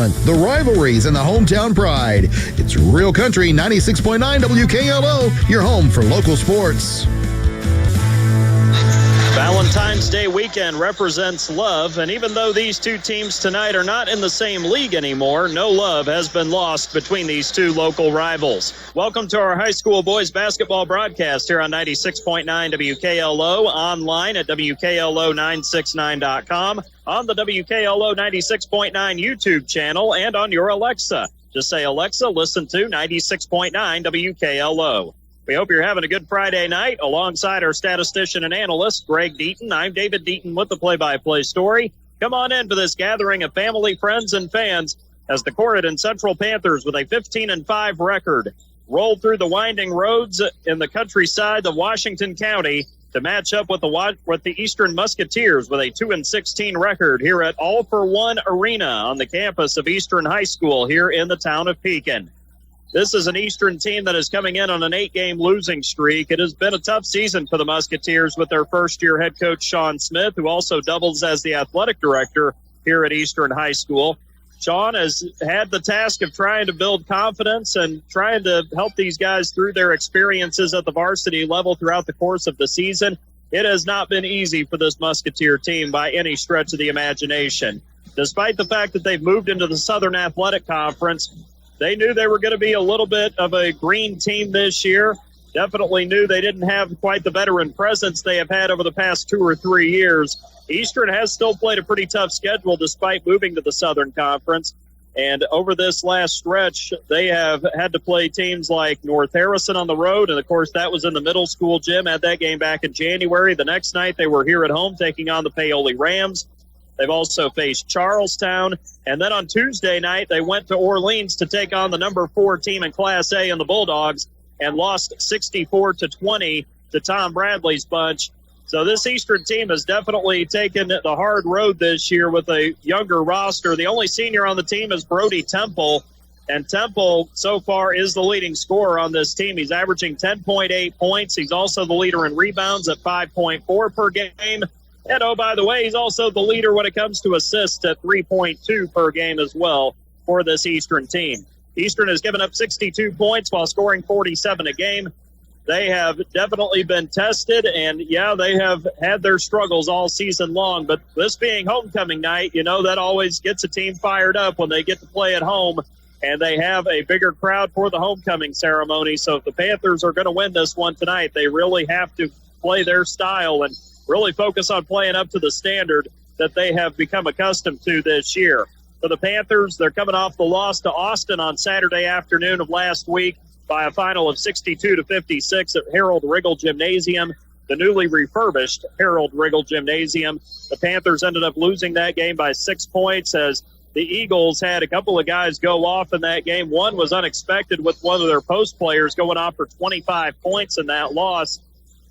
excitement, the rivalries, and the hometown pride. It's Real Country 96.9 WKLO, your home for local sports. Valentine's Day weekend represents love, and even though these two teams tonight are not in the same league anymore, no love has been lost between these two local rivals. Welcome to our high school boys basketball broadcast here on 96.9 WKLO, online at WKLO969.com, on the WKLO 96.9 YouTube channel, and on your Alexa. Just say, Alexa, listen to 96.9 WKLO. We hope you're having a good Friday night. Alongside our statistician and analyst, Greg Deaton, I'm David Deaton with the play-by-play story. Come on in for this gathering of family, friends, and fans as the Corydon Central Panthers, with a 15-5 record, roll through the winding roads in the countryside of Washington County to match up with the Eastern Musketeers with a 2-16 record here at All for One Arena on the campus of Eastern High School here in the town of Pekin. This is an Eastern team that is coming in on an 8-game losing streak. It has been a tough season for the Musketeers with their first-year head coach, Sean Smith, who also doubles as the athletic director here at Eastern High School. Sean has had the task of trying to build confidence and trying to help these guys through their experiences at the varsity level throughout the course of the season. It has not been easy for this Musketeer team by any stretch of the imagination. Despite the fact that they've moved into the Southern Athletic Conference, they knew they were going to be a little bit of a green team this year. Definitely knew they didn't have quite the veteran presence they have had over the past 2 or 3 years. Eastern has still played a pretty tough schedule despite moving to the Southern Conference. And over this last stretch, they have had to play teams like North Harrison on the road. And, of course, that was in the middle school gym. Had that game back in January. The next night they were here at home taking on the Paoli Rams. They've also faced Charlestown. And then on Tuesday night, they went to Orleans to take on the number 4 team in Class A in the Bulldogs and lost 64-20 to Tom Bradley's bunch. So this Eastern team has definitely taken the hard road this year with a younger roster. The only senior on the team is Brody Temple. And Temple so far is the leading scorer on this team. He's averaging 10.8 points. He's also the leader in rebounds at 5.4 per game. And, oh, by the way, he's also the leader when it comes to assists at 3.2 per game as well for this Eastern team. Eastern has given up 62 points while scoring 47 a game. They have definitely been tested, and, yeah, they have had their struggles all season long. But this being homecoming night, you know, that always gets a team fired up when they get to play at home, and they have a bigger crowd for the homecoming ceremony. So if the Panthers are going to win this one tonight, they really have to play their style and really focus on playing up to the standard that they have become accustomed to this year. For the Panthers, they're coming off the loss to Austin on Saturday afternoon of last week by a final of 62-56 at Harold Riggle Gymnasium, the newly refurbished Harold Riggle Gymnasium. The Panthers ended up losing that game by 6 points as the Eagles had a couple of guys go off in that game. One was unexpected with one of their post players going off for 25 points in that loss.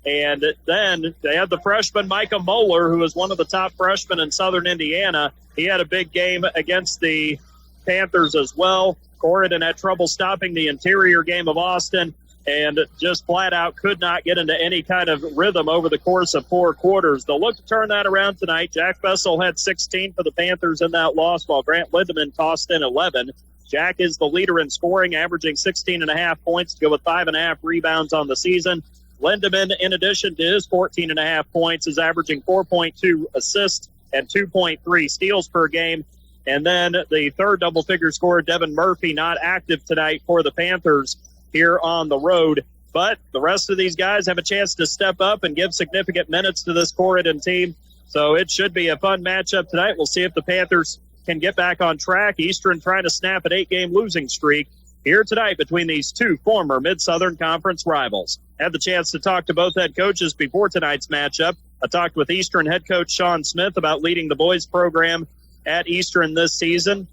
And then they had the freshman Micah Moeller, who is one of the top freshmen in Southern Indiana. He had a big game against the Panthers as well. Corydon had trouble stopping the interior game of Austin and just flat out could not get into any kind of rhythm over the course of 4 quarters. They'll look to turn that around tonight. Jack Bessel had 16 for the Panthers in that loss, while Grant Lindemann tossed in 11. Jack is the leader in scoring, averaging 16.5 points to go with 5.5 rebounds on the season. Lindemann, in addition to his 14.5 points, is averaging 4.2 assists and 2.3 steals per game. And then the third double-figure scorer, Devin Murphy, not active tonight for the Panthers here on the road. But the rest of these guys have a chance to step up and give significant minutes to this Corydon team. So it should be a fun matchup tonight. We'll see if the Panthers can get back on track. Eastern trying to snap an 8-game losing streak here tonight between these two former Mid-Southern Conference rivals. Had the chance to talk to both head coaches before tonight's matchup. I talked with Eastern head coach Sean Smith about leading the boys program at Eastern this season.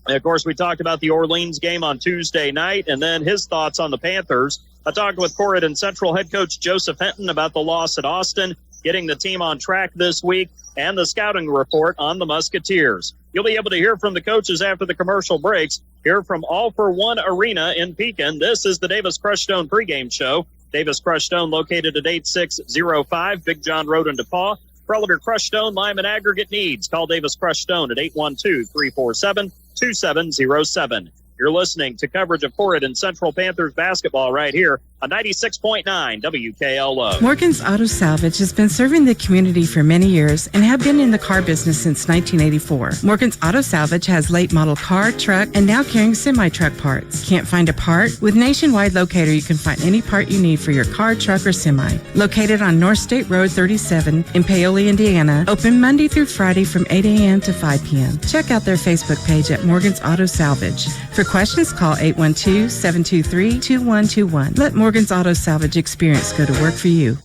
And, of course, we talked about the Orleans game on Tuesday night and then his thoughts on the Panthers. I talked with Corydon Central head coach Joseph Hinton about the loss at Austin, getting the team on track this week, and the scouting report on the Musketeers. You'll be able to hear from the coaches after the commercial breaks. Hear from All for One Arena in Pekin. This is the Davis Crush Stone pregame show. Davis Crush Stone located at 8605 Big John Road in DePaul. For all of your crushed stone, lime, and aggregate needs, call Davis Crush Stone at 812-347-5600. 2707. You're listening to coverage of Corydon Central Panthers basketball right here on 96.9 WKLO. Morgan's Auto Salvage has been serving the community for many years and have been in the car business since 1984. Morgan's Auto Salvage has late model car, truck, and now carrying semi-truck parts. Can't find a part? With Nationwide Locator, you can find any part you need for your car, truck, or semi. Located on North State Road 37 in Paoli, Indiana. Open Monday through Friday from 8 a.m. to 5 p.m. Check out their Facebook page at Morgan's Auto Salvage. For questions, call 812-723-2121. Let Morgan's Auto Salvage experience go to work for you.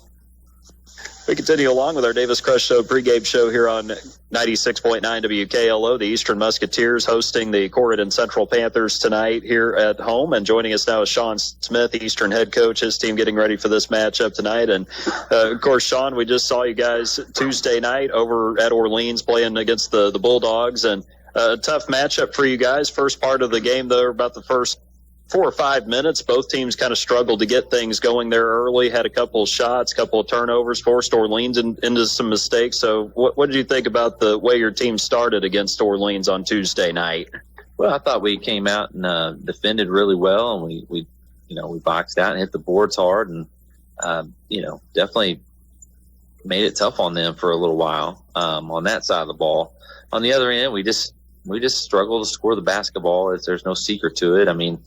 We continue along with our Davis Crush Show pregame show here on 96.9 WKLO. The Eastern Musketeers hosting the Corydon Central Panthers tonight here at home. And joining us now is Sean Smith, Eastern head coach, his team getting ready for this matchup tonight. And, of course, Sean, we just saw you guys Tuesday night over at Orleans playing against the Bulldogs. And a tough matchup for you guys. First part of the game, though, about the first 4 or 5 minutes, both teams kind of struggled to get things going there early, had a couple of shots, couple of turnovers, forced Orleans into some mistakes. So what did you think about the way your team started against Orleans on Tuesday night? Well, I thought we came out and defended really well, and we boxed out and hit the boards hard, and definitely made it tough on them for a little while on that side of the ball. On the other end, we just struggle to score the basketball. There's no secret to it. I mean,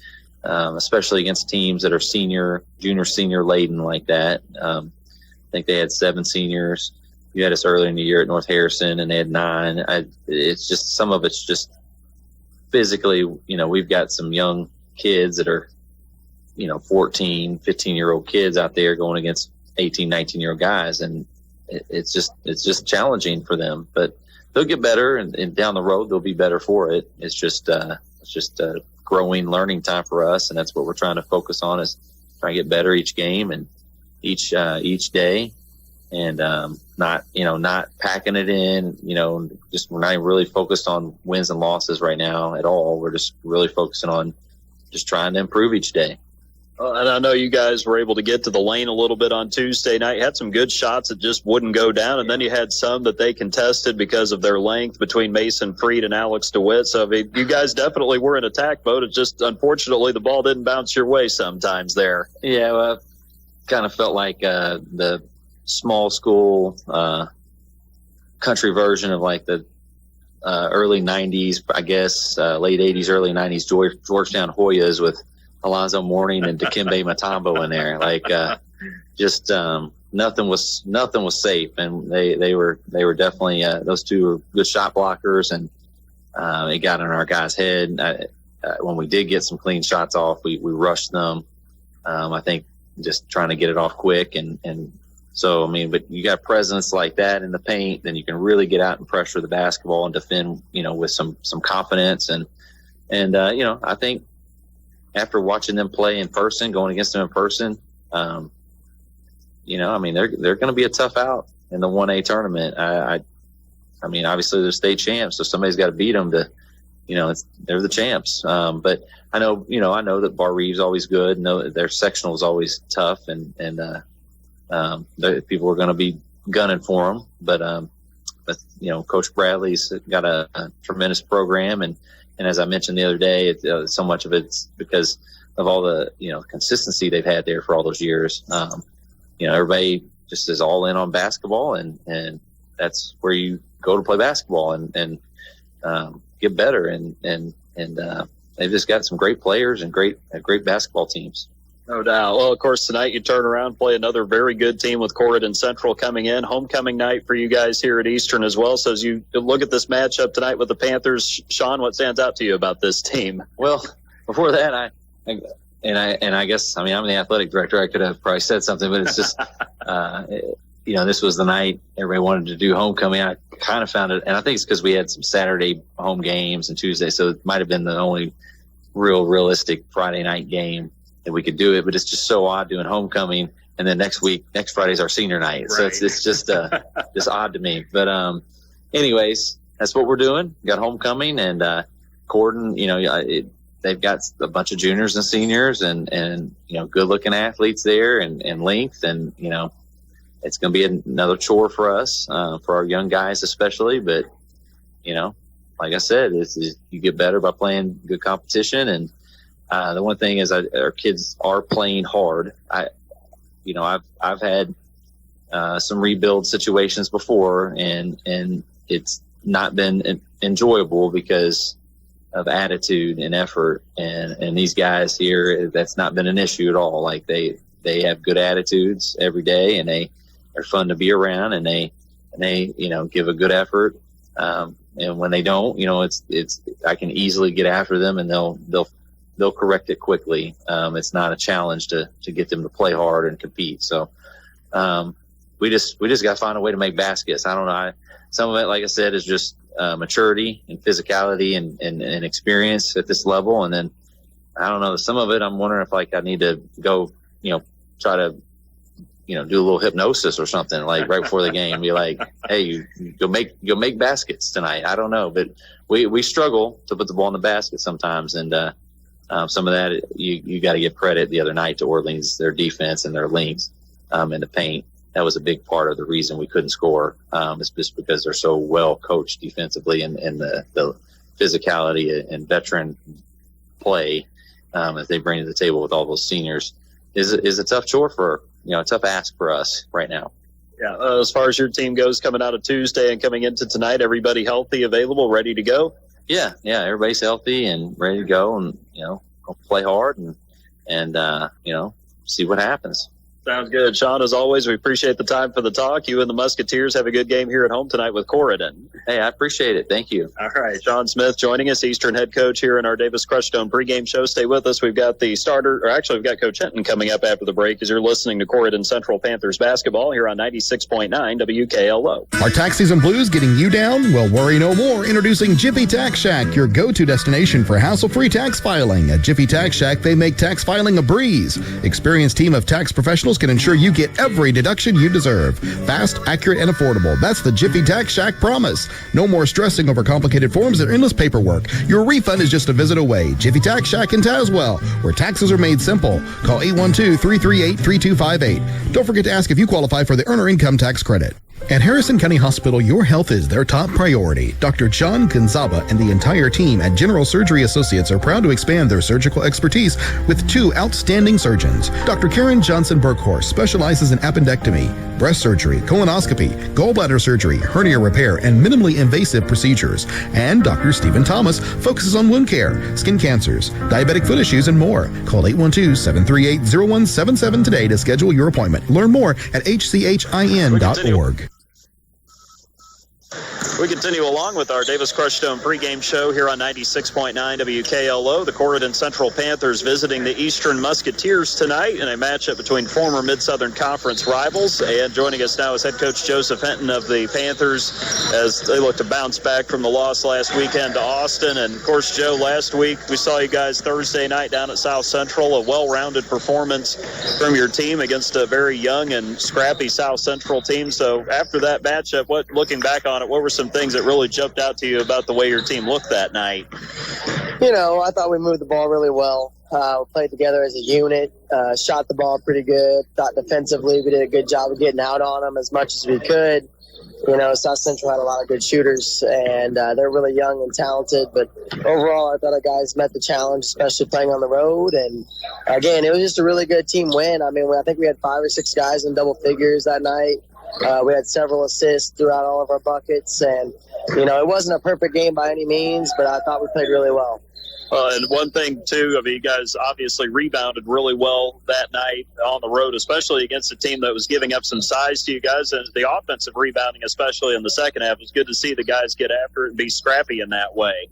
especially against teams that are junior, senior laden like that. I think they had 7 seniors. You had us earlier in the year at North Harrison, and they had 9. It's just, some of it's just physically, we've got some young kids that are, 14, 15-year-old kids out there going against 18, 19-year-old guys. And it's just challenging for them, but they'll get better, and down the road they'll be better for it. It's just a growing, learning time for us, and that's what we're trying to focus on, is trying to get better each game and each day, and not packing it in. Just we're not even really focused on wins and losses right now at all. We're just really focusing on just trying to improve each day. And I know you guys were able to get to the lane a little bit on Tuesday night. You had some good shots that just wouldn't go down, and then you had some that they contested because of their length between Mason Freed and Alex DeWitt. So you guys definitely were in attack mode. It just, unfortunately, the ball didn't bounce your way sometimes there. Yeah, well, kind of felt like the small school country version of like the early 90s, I guess, late 80s, early 90s Georgetown Hoyas with Alonzo Mourning and Dikembe Mutombo in there. Like, nothing was safe, and they were definitely those two were good shot blockers, and it got in our guys' head. When we did get some clean shots off, we rushed them. I think just trying to get it off quick, and so but you got presence like that in the paint, then you can really get out and pressure the basketball and defend, with some confidence, and I think after watching them play in person, going against them in person, they're going to be a tough out in the 1A tournament. Obviously they're state champs, so somebody's got to beat them to, they're the champs. But I know that Bar Reeve's always good. Know that their sectional is always tough, and people are going to be gunning for them. But Coach Bradley's got a tremendous program, and as I mentioned the other day, so much of it's because of all the, consistency they've had there for all those years. Everybody just is all in on basketball, and that's where you go to play basketball and get better. And they've just got some great players and great basketball teams. No doubt. Well, of course, tonight you turn around, play another very good team with Corydon Central coming in. Homecoming night for you guys here at Eastern as well. So as you look at this matchup tonight with the Panthers, Sean, what stands out to you about this team? Well, before that, I guess, I'm the athletic director. I could have probably said something, but it's just, this was the night everybody wanted to do homecoming. I kind of found it, and I think it's because we had some Saturday home games and Tuesday, so it might have been the only realistic Friday night game that we could do it, but it's just so odd doing homecoming, and then next Friday's our senior night. Right. So it's just odd to me. But anyways, that's what we're doing. We got homecoming, and Corydon, they've got a bunch of juniors and seniors, and good looking athletes there, and length, and it's going to be another chore for us, for our young guys especially. But like I said, you get better by playing good competition. And the one thing is our kids are playing hard. I've had some rebuild situations before, and it's not been enjoyable because of attitude and effort. And these guys here, that's not been an issue at all. Like they have good attitudes every day, and they are fun to be around, and they give a good effort. And when they don't, it's I can easily get after them, and they'll correct it quickly. It's not a challenge to get them to play hard and compete. So we just got to find a way to make baskets. I don't know. Some of it, like I said, is just maturity and physicality and experience at this level. And then I don't know, some of it, I'm wondering if I need to go, try to, do a little hypnosis or something like right before the game, be like, hey, you go make baskets tonight. I don't know, but we struggle to put the ball in the basket sometimes. And some of that you got to give credit the other night to Orleans, their defense and their length in the paint. That was a big part of the reason we couldn't score. It's just because they're so well coached defensively, and the physicality and veteran play as they bring to the table with all those seniors is a tough chore a tough ask for us right now. Yeah. As far as your team goes, coming out of Tuesday and coming into tonight, everybody healthy, available, ready to go? Yeah. Everybody's healthy and ready to go, and play hard and see what happens. Sounds good. Sean, as always, we appreciate the time for the talk. You and the Musketeers have a good game here at home tonight with Corydon. Hey, I appreciate it. Thank you. All right. Sean Smith joining us, Eastern head coach here in our Davis Crushstone pregame show. Stay with us. We've got we've got Coach Hinton coming up after the break as you're listening to Corydon Central Panthers basketball here on 96.9 WKLO. Are tax season blues getting you down? Well, worry no more. Introducing Jiffy Tax Shack, your go-to destination for hassle-free tax filing. At Jiffy Tax Shack, they make tax filing a breeze. Experienced team of tax professionals can ensure you get every deduction you deserve. Fast, accurate, and affordable. That's the Jiffy Tax Shack promise. No more stressing over complicated forms and endless paperwork. Your refund is just a visit away. Jiffy Tax Shack in Tazewell, where taxes are made simple. Call 812-338-3258. Don't forget to ask if you qualify for the earner income tax credit. At Harrison County Hospital, your health is their top priority. Dr. John Gonzaba and the entire team at General Surgery Associates are proud to expand their surgical expertise with two outstanding surgeons. Dr. Karen Johnson-Burkhorst specializes in appendectomy, breast surgery, colonoscopy, gallbladder surgery, hernia repair, and minimally invasive procedures. And Dr. Stephen Thomas focuses on wound care, skin cancers, diabetic foot issues, and more. Call 812-738-0177 today to schedule your appointment. Learn more at hchin.org. We continue along with our Davis Crushstone pregame show here on 96.9 WKLO. The Corydon Central Panthers visiting the Eastern Musketeers tonight in a matchup between former Mid-Southern Conference rivals. And joining us now is head coach Joseph Hinton of the Panthers as they look to bounce back from the loss last weekend to Austin. And, of course, Joe, last week we saw you guys Thursday night down at South Central, a well-rounded performance from your team against a very young and scrappy South Central team. So after that matchup, looking back on it, what were some things that really jumped out to you about the way your team looked that night? I thought we moved the ball really well. We played together as a unit, shot the ball pretty good. Thought defensively we did a good job of getting out on them as much as we could. South Central had a lot of good shooters, and they're really young and talented. But overall, I thought our guys met the challenge, especially playing on the road. And, again, it was just a really good team win. I think we had 5 or 6 guys in double figures that night. We had several assists throughout all of our buckets, and it wasn't a perfect game by any means, but I thought we played really well. And one thing, too, you guys obviously rebounded really well that night on the road, especially against a team that was giving up some size to you guys. And the offensive rebounding, especially in the second half, it was good to see the guys get after it and be scrappy in that way.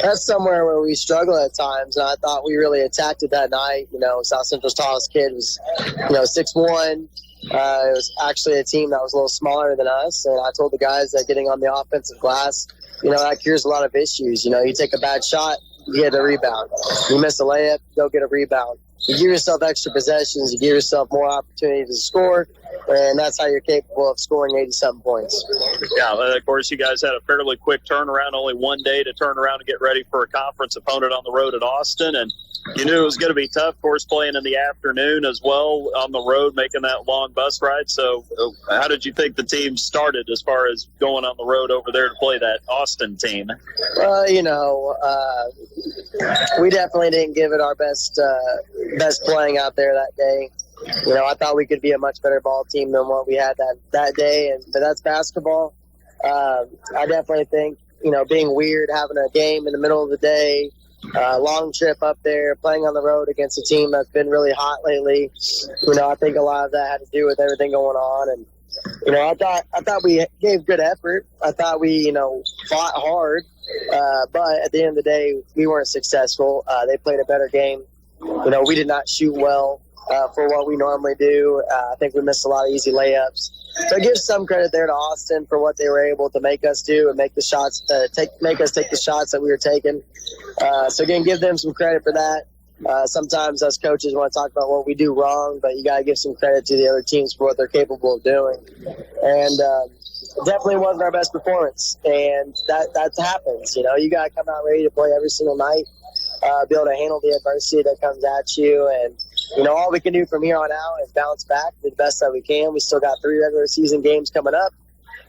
That's somewhere where we struggle at times, and I thought we really attacked it that night. South Central's tallest kid was, 6'1". It was actually a team that was a little smaller than us, and I told the guys that getting on the offensive glass, that cures a lot of issues. You take a bad shot, you get a rebound. You miss a layup, go get a rebound. You give yourself extra possessions, you give yourself more opportunities to score, and that's how you're capable of scoring 80-something points. Yeah, of course, you guys had a fairly quick turnaround, only one day to turn around and get ready for a conference opponent on the road at Austin, and you knew it was going to be tough, of course, playing in the afternoon as well on the road, making that long bus ride. So how did you think the team started as far as going on the road over there to play that Austin team? We definitely didn't give it our best playing out there that day. I thought we could be a much better ball team than what we had that day, but that's basketball. I definitely think, being weird, having a game in the middle of the day, long trip up there, playing on the road against a team that's been really hot lately. I think a lot of that had to do with everything going on. And, I thought we gave good effort. I thought we, fought hard. But at the end of the day, we weren't successful. They played a better game. We did not shoot well for what we normally do. I think we missed a lot of easy layups. So I give some credit there to Austin for what they were able to make us do and make the shots, make us take the shots that we were taking. So again, give them some credit for that. Sometimes us coaches want to talk about what we do wrong, but you got to give some credit to the other teams for what they're capable of doing. And definitely wasn't our best performance, and that happens. You got to come out ready to play every single night, be able to handle the adversity that comes at you, and all we can do from here on out is bounce back, do the best that we can. We still got 3 regular season games coming up.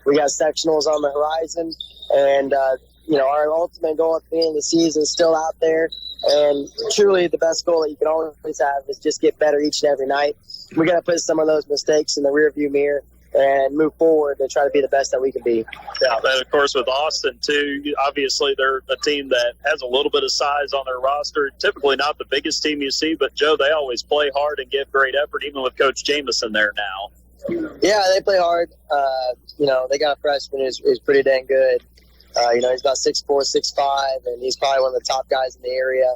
We got sectionals on the horizon, and our ultimate goal at the end of the season is still out there. And truly, the best goal that you can always have is just get better each and every night. We got to put some of those mistakes in the rearview mirror and move forward to try to be the best that we can be. Yeah, and of course with Austin too, obviously they're a team that has a little bit of size on their roster. Typically not the biggest team you see, but Joe, they always play hard and give great effort, even with Coach Jameson there now. Yeah, they play hard. They got a freshman who's pretty dang good. He's about 6'4", 6'5", and he's probably one of the top guys in the area.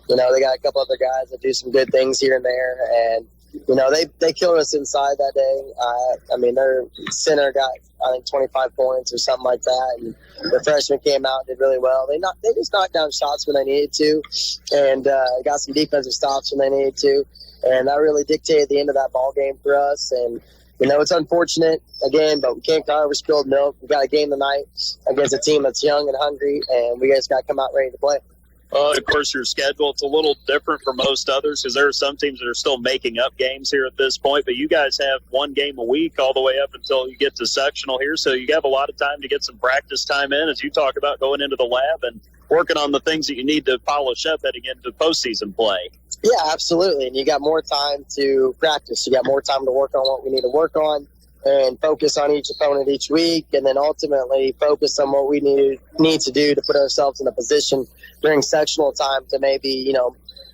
They got a couple other guys that do some good things here and there, and they killed us inside that day. Their center got, I think, 25 points or something like that, and the freshman came out and did really well. They just knocked down shots when they needed to, and got some defensive stops when they needed to, and that really dictated the end of that ball game for us. And it's unfortunate, again, but we can't cry over spilled milk. We got a game tonight against a team that's young and hungry, and we just got to come out ready to play. Of course, your schedule, it's a little different from most others because there are some teams that are still making up games here at this point, but you guys have 1 game a week all the way up until you get to sectional here, so you have a lot of time to get some practice time in as you talk about going into the lab and working on the things that you need to polish up heading into postseason play. Yeah, absolutely, and you got more time to practice. You got more time to work on what we need to work on and focus on each opponent each week, and then ultimately focus on what we need to do to put ourselves in a position during sectional time to maybe,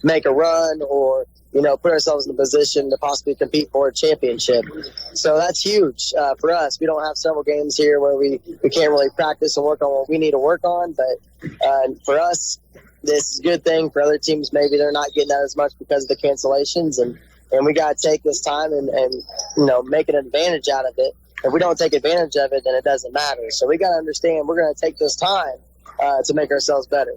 make a run or, put ourselves in a position to possibly compete for a championship. So that's huge for us. We don't have several games here where we can't really practice and work on what we need to work on, but for us, this is a good thing. For other teams, maybe they're not getting that as much because of the cancellations, and we got to take this time and make an advantage out of it. If we don't take advantage of it, then it doesn't matter. So we got to understand we're going to take this time to make ourselves better.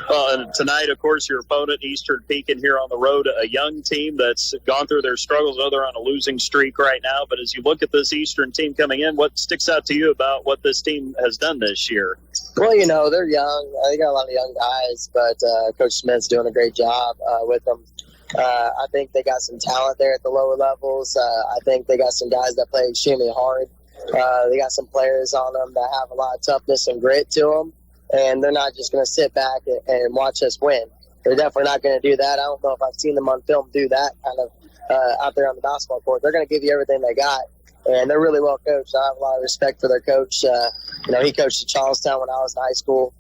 Well, and tonight, of course, your opponent, Eastern Pekin, here on the road, a young team that's gone through their struggles. I know they're on a losing streak right now, but as you look at this Eastern team coming in, what sticks out to you about what this team has done this year? Well, they're young. They got a lot of young guys, but Coach Smith's doing a great job with them. I think they got some talent there at the lower levels. I think they got some guys that play extremely hard. They got some players on them that have a lot of toughness and grit to them, and they're not just going to sit back and watch us win. They're definitely not going to do that. I don't know if I've seen them on film do that kind of out there on the basketball court. They're going to give you everything they got, and they're really well coached. I have a lot of respect for their coach. He coached at Charlestown when I was in high school.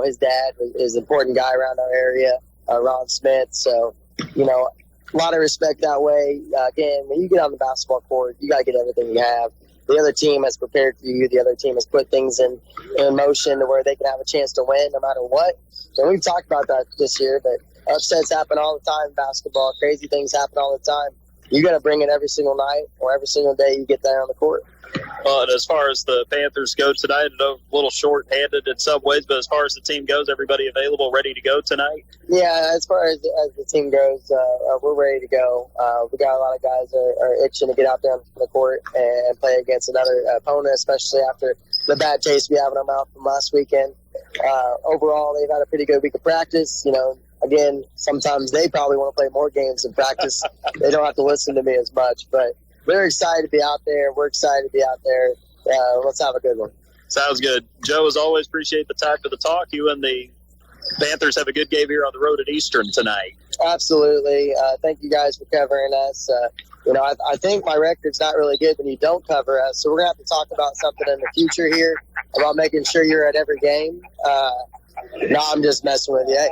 His dad is an important guy around our area, Ron Smith. So, a lot of respect that way. Again, when you get on the basketball court, you got to get everything you have. The other team has prepared for you. The other team has put things in motion to where they can have a chance to win no matter what. And we've talked about that this year, but upsets happen all the time in basketball. Crazy things happen all the time. You got to bring it every single night or every single day you get there on the court. Well, and as far as the Panthers go tonight, a little short-handed in some ways, but as far as the team goes, everybody available, ready to go tonight? Yeah, as far as the team goes, we're ready to go. We got a lot of guys are itching to get out there on the court and play against another opponent, especially after the bad taste we have in our mouth from last weekend. Overall, they've had a pretty good week of practice. Again, sometimes they probably want to play more games in practice. They don't have to listen to me as much, but they're excited to be out there. We're excited to be out there. Let's have a good one. Sounds good. Joe, as always, appreciate the time for the talk. You and the Panthers have a good game here on the road at Eastern tonight. Absolutely. Thank you guys for covering us. I think my record's not really good when you don't cover us, so we're going to have to talk about something in the future here about making sure you're at every game. No, I'm just messing with you.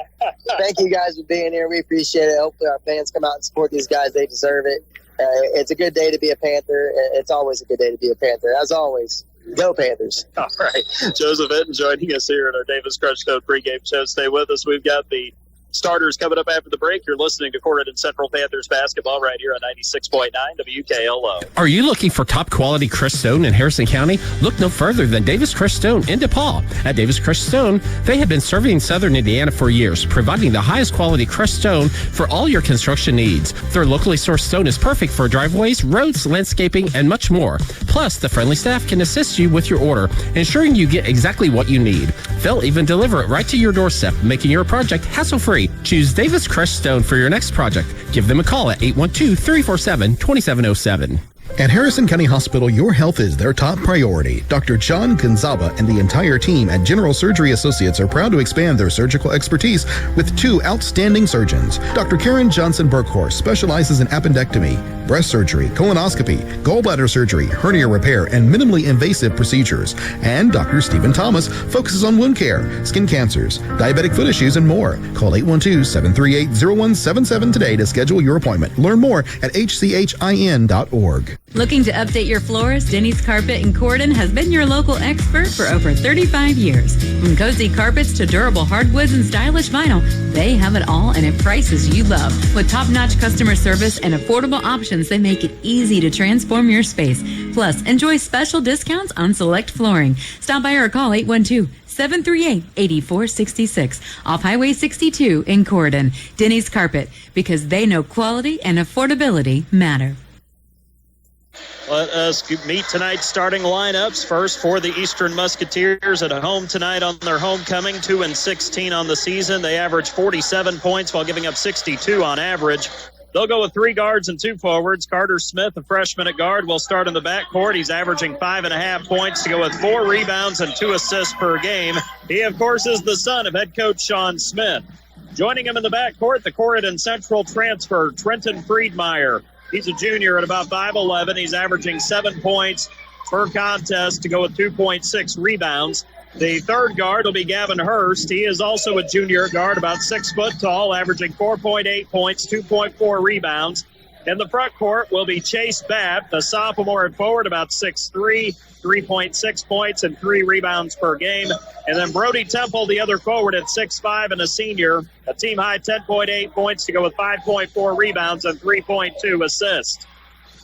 Thank you guys for being here. We appreciate it. Hopefully our fans come out and support these guys. They deserve it. It's a good day to be a Panther. It's always a good day to be a Panther. As always, go Panthers. All right. Joseph Hinton joining us here at our Davis Crushstone pregame show. Stay with us. We've got the starters coming up after the break. You're listening to Corydon Central Panthers basketball right here on 96.9 WKLO. Are you looking for top quality crushed stone in Harrison County? Look no further than Davis Crushed Stone in DePaul. At Davis Crushed Stone, they have been serving Southern Indiana for years, providing the highest quality crushed stone for all your construction needs. Their locally sourced stone is perfect for driveways, roads, landscaping, and much more. Plus, the friendly staff can assist you with your order, ensuring you get exactly what you need. They'll even deliver it right to your doorstep, making your project hassle-free. Choose Davis Crushed Stone for your next project. Give them a call at 812-347-2707. At Harrison County Hospital, your health is their top priority. Dr. John Gonzaba and the entire team at General Surgery Associates are proud to expand their surgical expertise with two outstanding surgeons. Dr. Karen Johnson Burkhorst specializes in appendectomy, breast surgery, colonoscopy, gallbladder surgery, hernia repair, and minimally invasive procedures. And Dr. Stephen Thomas focuses on wound care, skin cancers, diabetic foot issues, and more. Call 812-738-0177 today to schedule your appointment. Learn more at hchin.org. Looking to update your floors? Denny's Carpet in Corydon has been your local expert for over 35 years. From cozy carpets to durable hardwoods and stylish vinyl, they have it all and at prices you love. With top-notch customer service and affordable options, they make it easy to transform your space. Plus, enjoy special discounts on select flooring. Stop by or call 812-738-8466 off Highway 62 in Corydon. Denny's Carpet, because they know quality and affordability matter. Let us meet tonight's starting lineups. First for the Eastern Musketeers at home tonight on their homecoming, 2-16 on the season. They average 47 points while giving up 62 on average. They'll go with 3 guards and 2 forwards. Carter Smith, a freshman at guard, will start in the backcourt. He's averaging 5.5 points to go with 4 rebounds and 2 assists per game. He, of course, is the son of head coach Sean Smith. Joining him in the backcourt, the Corydon Central transfer, Trenton Friedmeier. He's a junior at about 5'11". He's averaging 7 points per contest to go with 2.6 rebounds. The third guard will be Gavin Hurst. He is also a junior guard, about 6 foot tall, averaging 4.8 points, 2.4 rebounds. In the front court will be Chase Babb, the sophomore at forward, about 6'3", 3.6 points and 3 rebounds per game. And then Brody Temple, the other forward, at 6'5" and a senior, a team-high 10.8 points to go with 5.4 rebounds and 3.2 assists.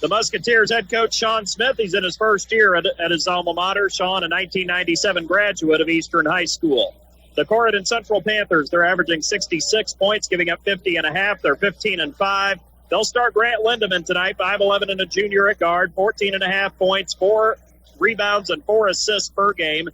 The Musketeers head coach Sean Smith, he's in his first year at his alma mater. Sean, a 1997 graduate of Eastern High School. The Corydon Central Panthers, they're averaging 66 points, giving up 50.5. They're 15-5. They'll start Grant Lindemann tonight, 5'11" and a junior at guard, 14.5 points, 4 rebounds, and 4 assists per game.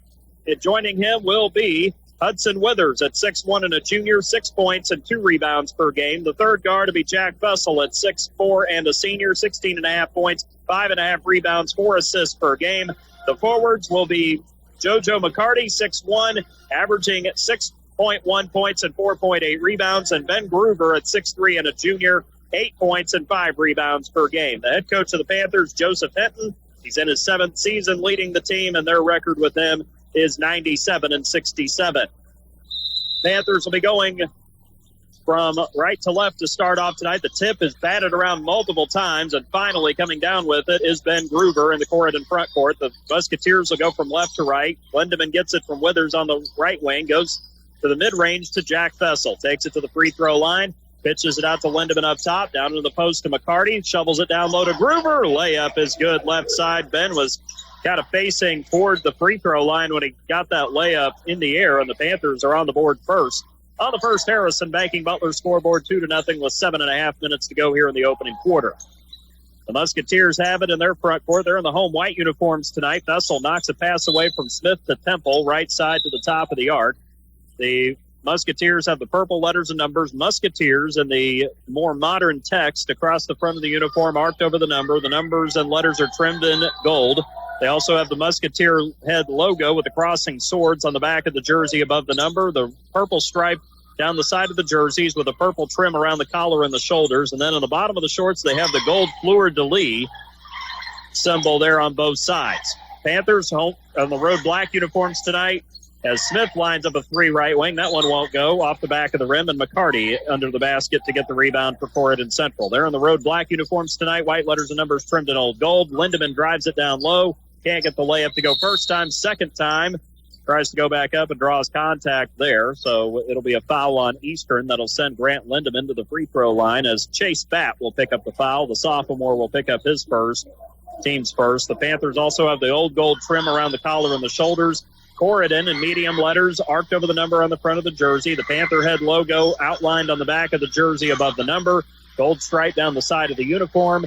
And joining him will be Hudson Withers at 6'1" and a junior, 6 points and 2 rebounds per game. The third guard will be Jack Fussell at 6'4" and a senior, 16.5 points, 5.5 rebounds, 4 assists per game. The forwards will be JoJo McCarty, 6'1", averaging 6.1 points and 4.8 rebounds, and Ben Gruber at 6'3" and a junior, 8 points and 5 rebounds per game. The head coach of the Panthers, Joseph Hinton, he's in his 7th season leading the team, and their record with him is 97-67. Panthers will be going from right to left to start off tonight. The tip is batted around multiple times, and finally coming down with it is Ben Gruber in the Corydon front court. The Musketeers will go from left to right. Lindemann gets it from Withers on the right wing, goes to the mid-range to Jack Fessel, takes it to the free throw line, pitches it out to Lindemann up top, down to the post to McCarty, shovels it down low to Gruber. Layup is good left side. Ben was kind of facing toward the free throw line when he got that layup in the air, and the Panthers are on the board first. On the first, Harrison banking Butler scoreboard 2-0 with 7.5 minutes to go here in the opening quarter. The Musketeers have it in their front court. They're in the home white uniforms tonight. Vessel knocks a pass away from Smith to Temple, right side to the top of the arc. The Musketeers have the purple letters and numbers, Musketeers, and the more modern text across the front of the uniform, arced over the number. The numbers and letters are trimmed in gold. They also have the Musketeer head logo with the crossing swords on the back of the jersey above the number. The purple stripe down the side of the jerseys with a purple trim around the collar and the shoulders. And then on the bottom of the shorts, they have the gold fleur-de-lis symbol there on both sides. Panthers home on the road black uniforms tonight as Smith lines up a three right wing. That one won't go off the back of the rim, and McCarty under the basket to get the rebound for Corydon Central. They're in the road black uniforms tonight, white letters and numbers trimmed in old gold. Lindemann drives it down low. Can't get the layup to go first time. Second time, tries to go back up and draws contact there. So it'll be a foul on Eastern that'll send Grant Lindemann to the free throw line as Chase Batt will pick up the foul. The sophomore will pick up his first, team's first. The Panthers also have the old gold trim around the collar and the shoulders. Corydon in medium letters arced over the number on the front of the jersey. The Panther head logo outlined on the back of the jersey above the number. Gold stripe down the side of the uniform.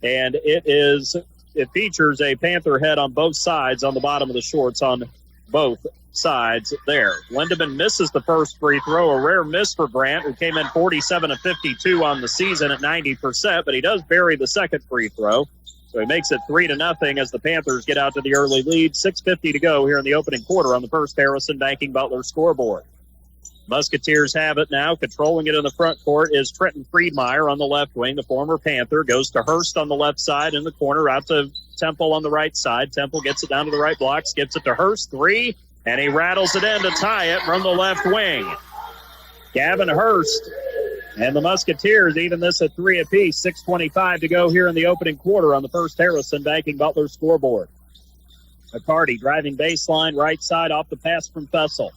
And it features a Panther head on both sides on the bottom of the shorts on both sides there. Lindemann misses the first free throw, a rare miss for Grant, who came in 47 of 52 on the season at 90%, but he does bury the second free throw. So he makes it 3-0 as the Panthers get out to the early lead. 6:50 to go here in the opening quarter on the first Harrison banking Butler scoreboard. Musketeers have it now. Controlling it in the front court is Trenton Friedmeier on the left wing. The former Panther goes to Hurst on the left side in the corner, out to Temple on the right side. Temple gets it down to the right block, skips it to Hurst, three, and he rattles it in to tie it from the left wing. Gavin Hurst and the Musketeers even this at 3 apiece. 6:25 to go here in the opening quarter on the first Harrison banking Butler scoreboard. McCarty driving baseline right side off the pass from Fessel.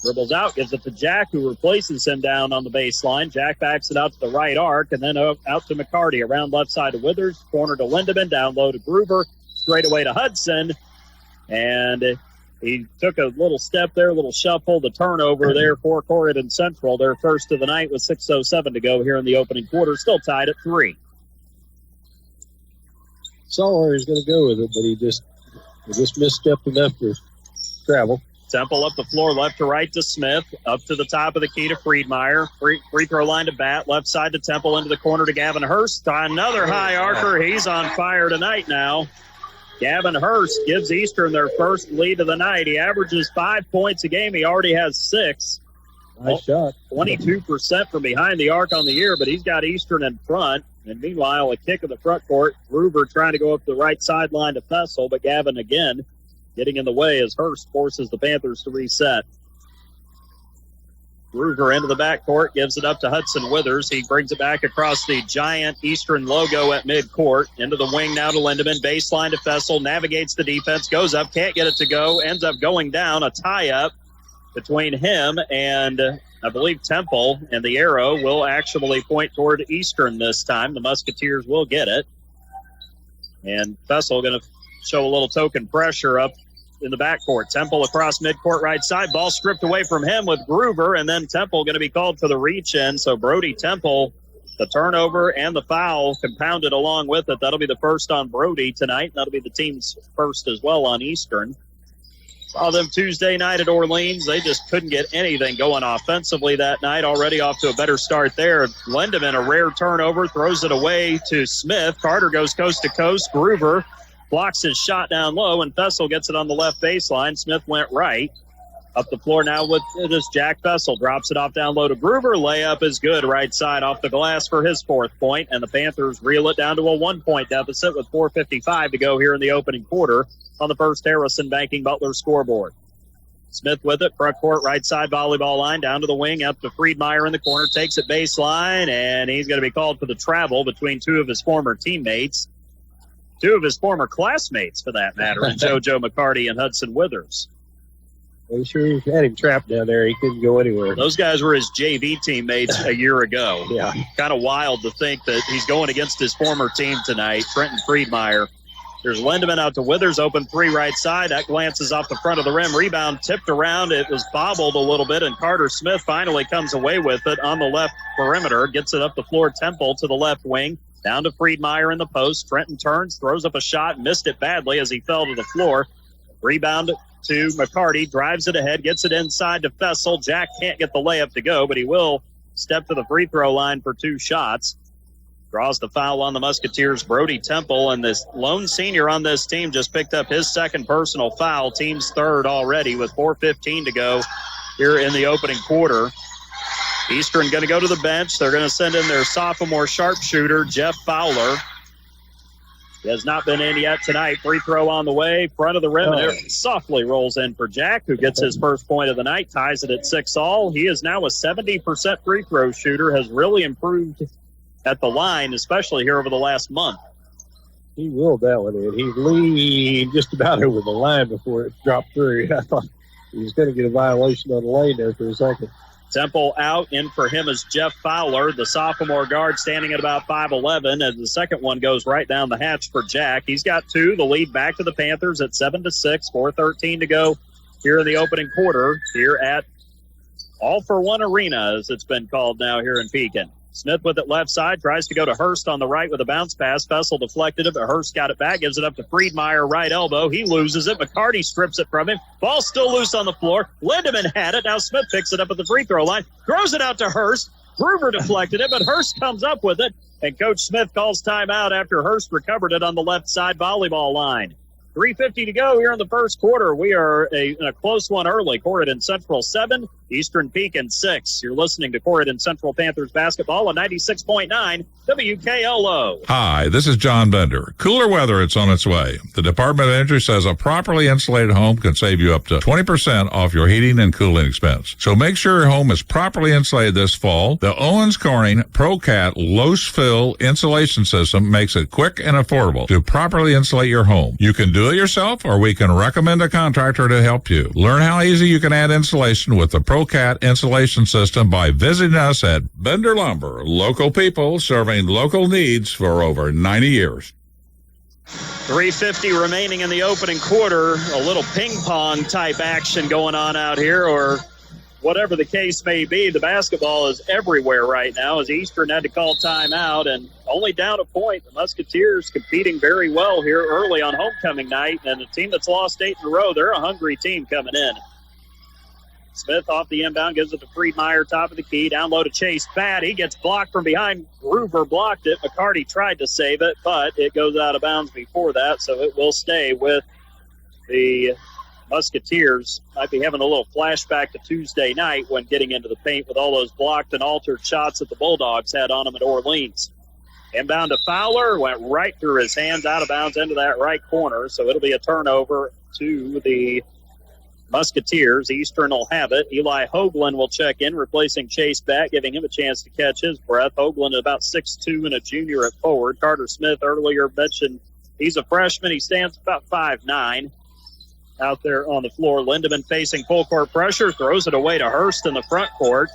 Dribbles out, gives it to Jack, who replaces him down on the baseline. Jack backs it out to the right arc, and then out to McCarty around left side to Withers, corner to Lindemann, down low to Gruber, straight away to Hudson. And he took a little step there, a little shuffle, the turnover there for Corydon Central. Their first of the night with 6:07 to go here in the opening quarter, still tied at 3. Saw where he's going to go with it, but he just misstepped enough to travel. Temple up the floor, left to right to Smith, up to the top of the key to Friedmeier. Free throw line to Batt, left side to Temple, into the corner to Gavin Hurst. Another high archer. He's on fire tonight now. Gavin Hurst gives Eastern their first lead of the night. He averages 5 points a game. He already has 6. Nice shot. 22% from behind the arc on the year, but he's got Eastern in front. And meanwhile, a kick in the front court. Gruber trying to go up the right sideline to Fessel, but Gavin again getting in the way as Hurst forces the Panthers to reset. Gruber into the backcourt, gives it up to Hudson Withers. He brings it back across the giant Eastern logo at midcourt. Into the wing now to Lindemann. Baseline to Fessel. Navigates the defense. Goes up. Can't get it to go. Ends up going down. A tie-up between him and, I believe, Temple. And the arrow will actually point toward Eastern this time. The Musketeers will get it. And Fessel going to show a little token pressure up in the backcourt. Temple across midcourt right side. Ball stripped away from him with Gruber, and then Temple going to be called for the reach-in. So Brody Temple, the turnover and the foul compounded along with it. That'll be the first on Brody tonight. That'll be the team's first as well on Eastern. Saw them Tuesday night at Orleans. They just couldn't get anything going offensively that night. Already off to a better start there. Lindemann, a rare turnover, throws it away to Smith. Carter goes coast to coast. Gruber blocks his shot down low, and Fessel gets it on the left baseline. Smith went right. Up the floor now with this Jack Fessel. Drops it off down low to Gruber. Layup is good. Right side off the glass for his 4th point, and the Panthers reel it down to a 1-point deficit with 4:55 to go here in the opening quarter on the first Harrison banking Butler scoreboard. Smith with it, front court, right side volleyball line, down to the wing, up to Friedmeier in the corner, takes it baseline, and he's going to be called for the travel between 2 of his former teammates. 2 of his former classmates, for that matter, JoJo McCarty and Hudson Withers. Well, sure had him trapped down there. He couldn't go anywhere. Those guys were his JV teammates a year ago. Yeah. Kind of wild to think that he's going against his former team tonight, Trenton Friedmeier Here's Lindemann out to Withers, open three right side. That glances off the front of the rim. Rebound tipped around. It was bobbled a little bit, and Carter Smith finally comes away with it on the left perimeter. Gets it up the floor. Temple to the left wing. Down to Friedmeier in the post. Trenton turns, throws up a shot, missed it badly as he fell to the floor. Rebound to McCarty, drives it ahead, gets it inside to Fessel. Jack can't get the layup to go, but he will step to the free throw line for two shots. Draws the foul on the Musketeers, Brody Temple, and this lone senior on this team just picked up his second personal foul. Team's third already with 4:15 to go here in the opening quarter. Eastern going to go to the bench. They're going to send in their sophomore sharpshooter, Jeff Fowler. He has not been in yet tonight. Free throw on the way, front of the rim, and it softly rolls in for Jack, who gets his first point of the night, ties it at 6-all. He is now a 70% free throw shooter, has really improved at the line, especially here over the last month. He willed that one in. He leaned just about over the line before it dropped through. I thought he was going to get a violation on the lane there for a second. Temple out. In for him is Jeff Fowler, the sophomore guard, standing at about 5'11", and the second one goes right down the hatch for Jack. He's got two. The lead back to the Panthers at 7-6, 4:13 to go here in the opening quarter here at All for One Arena, as it's been called now here in Pekin. Smith with it left side, tries to go to Hurst on the right with a bounce pass. Fessel deflected it, but Hurst got it back, gives it up to Friedmeier, right elbow. He loses it. McCarty strips it from him. Ball still loose on the floor. Lindemann had it. Now Smith picks it up at the free throw line, throws it out to Hurst. Gruber deflected it, but Hurst comes up with it, and Coach Smith calls timeout after Hurst recovered it on the left side volleyball line. 3:50 to go here in the first quarter. We are in a close one early. Corydon Central 7, Eastern Pekin 6. You're listening to Corydon Central Panthers basketball on 96.9 WKLO. Hi, this is John Bender. Cooler weather, it's on its way. The Department of Energy says a properly insulated home can save you up to 20% off your heating and cooling expense. So make sure your home is properly insulated this fall. The Owens Corning ProCat Low-Fill Insulation System makes it quick and affordable to properly insulate your home. You can do it yourself, or we can recommend a contractor to help you. Learn how easy you can add insulation with the ProCat Insulation System by visiting us at Bender Lumber. Local people serving local needs for over 90 years. 3:50 remaining in the opening quarter. A little ping pong type action going on out here, or whatever the case may be. The basketball is everywhere right now as Eastern had to call timeout and only down a point. The Musketeers competing very well here early on homecoming night, and a team that's lost 8 in a row, they're a hungry team coming in. Smith off the inbound, gives it to Friedmeier, top of the key, down low to Chase Bad. He gets blocked from behind. Gruber blocked it. McCarty tried to save it, but it goes out of bounds before that, so it will stay with the Musketeers. Might be having a little flashback to Tuesday night when getting into the paint with all those blocked and altered shots that the Bulldogs had on them at Orleans. Inbound to Fowler, went right through his hands, out of bounds into that right corner, so it'll be a turnover to the Musketeers. Eastern will have it. Eli Hoagland will check in, replacing Chase Batt, giving him a chance to catch his breath. Hoagland is about 6'2" and a junior at forward. Carter Smith earlier mentioned he's a freshman. He stands about 5'9". Out there on the floor, Lindemann facing full court pressure, throws it away to Hurst in the front court.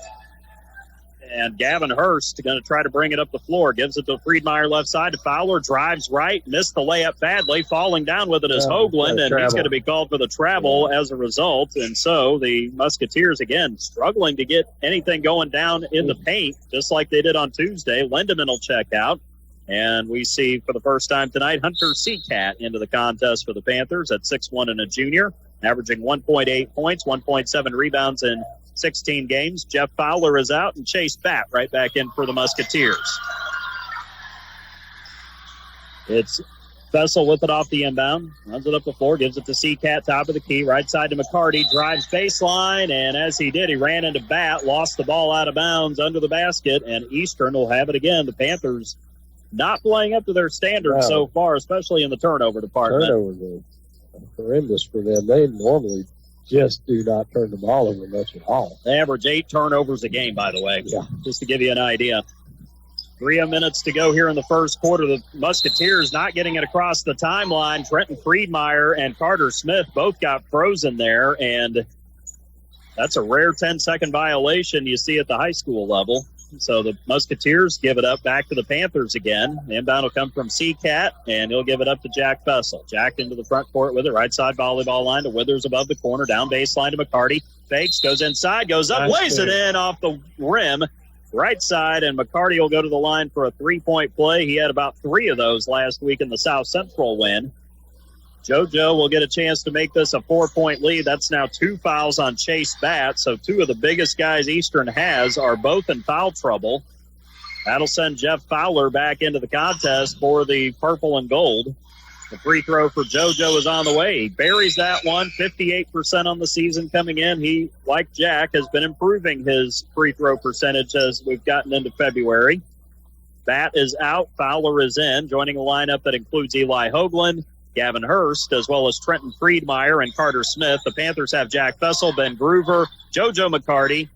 And Gavin Hurst going to try to bring it up the floor. Gives it to Friedmeier left side to Fowler. Drives right. Missed the layup badly. Falling down with it is Hoagland, and he's going to be called for the travel as a result. And so the Musketeers, again, struggling to get anything going down in the paint, just like they did on Tuesday. Lindemann will check out. And we see for the first time tonight Hunter Seacat into the contest for the Panthers at 6'1" and a junior, averaging 1.8 points, 1.7 rebounds in 16 games. Jeff Fowler is out, and Chase Batt right back in for the Musketeers. It's Fessel with it off the inbound, runs it up the floor, gives it to Seacat, top of the key, right side to McCarty, drives baseline, and as he did, he ran into Batt, lost the ball out of bounds under the basket, and Eastern will have it again. The Panthers not playing up to their standards so far, especially in the turnover department. Turnovers are horrendous for them. They normally just do not turn the ball over much at all. They average 8 turnovers a game, by the way, just to give you an idea. 3 minutes to go here in the first quarter. The Musketeers not getting it across the timeline. Trenton Friedmeier and Carter Smith both got frozen there, and that's a rare 10-second violation you see at the high school level. So the Musketeers give it up back to the Panthers again. The inbound will come from Seacat, and he'll give it up to Jack Fessel. Jack into the front court with it. Right side volleyball line to Withers above the corner. Down baseline to McCarty. Fakes, goes inside, goes up, lays it in off the rim. Right side, and McCarty will go to the line for a three-point play. He had about 3 of those last week in the South Central win. JoJo will get a chance to make this a 4-point lead. That's now 2 fouls on Chase Batt. So 2 of the biggest guys Eastern has are both in foul trouble. That'll send Jeff Fowler back into the contest for the purple and gold. The free throw for JoJo is on the way. He buries that one, 58% on the season coming in. He, like Jack, has been improving his free throw percentage as we've gotten into February. Batt is out. Fowler is in, joining a lineup that includes Eli Hoagland, Gavin Hurst, as well as Trenton Friedmeier and Carter Smith. The Panthers have Jack Fessel, Ben Groover, JoJo McCarty,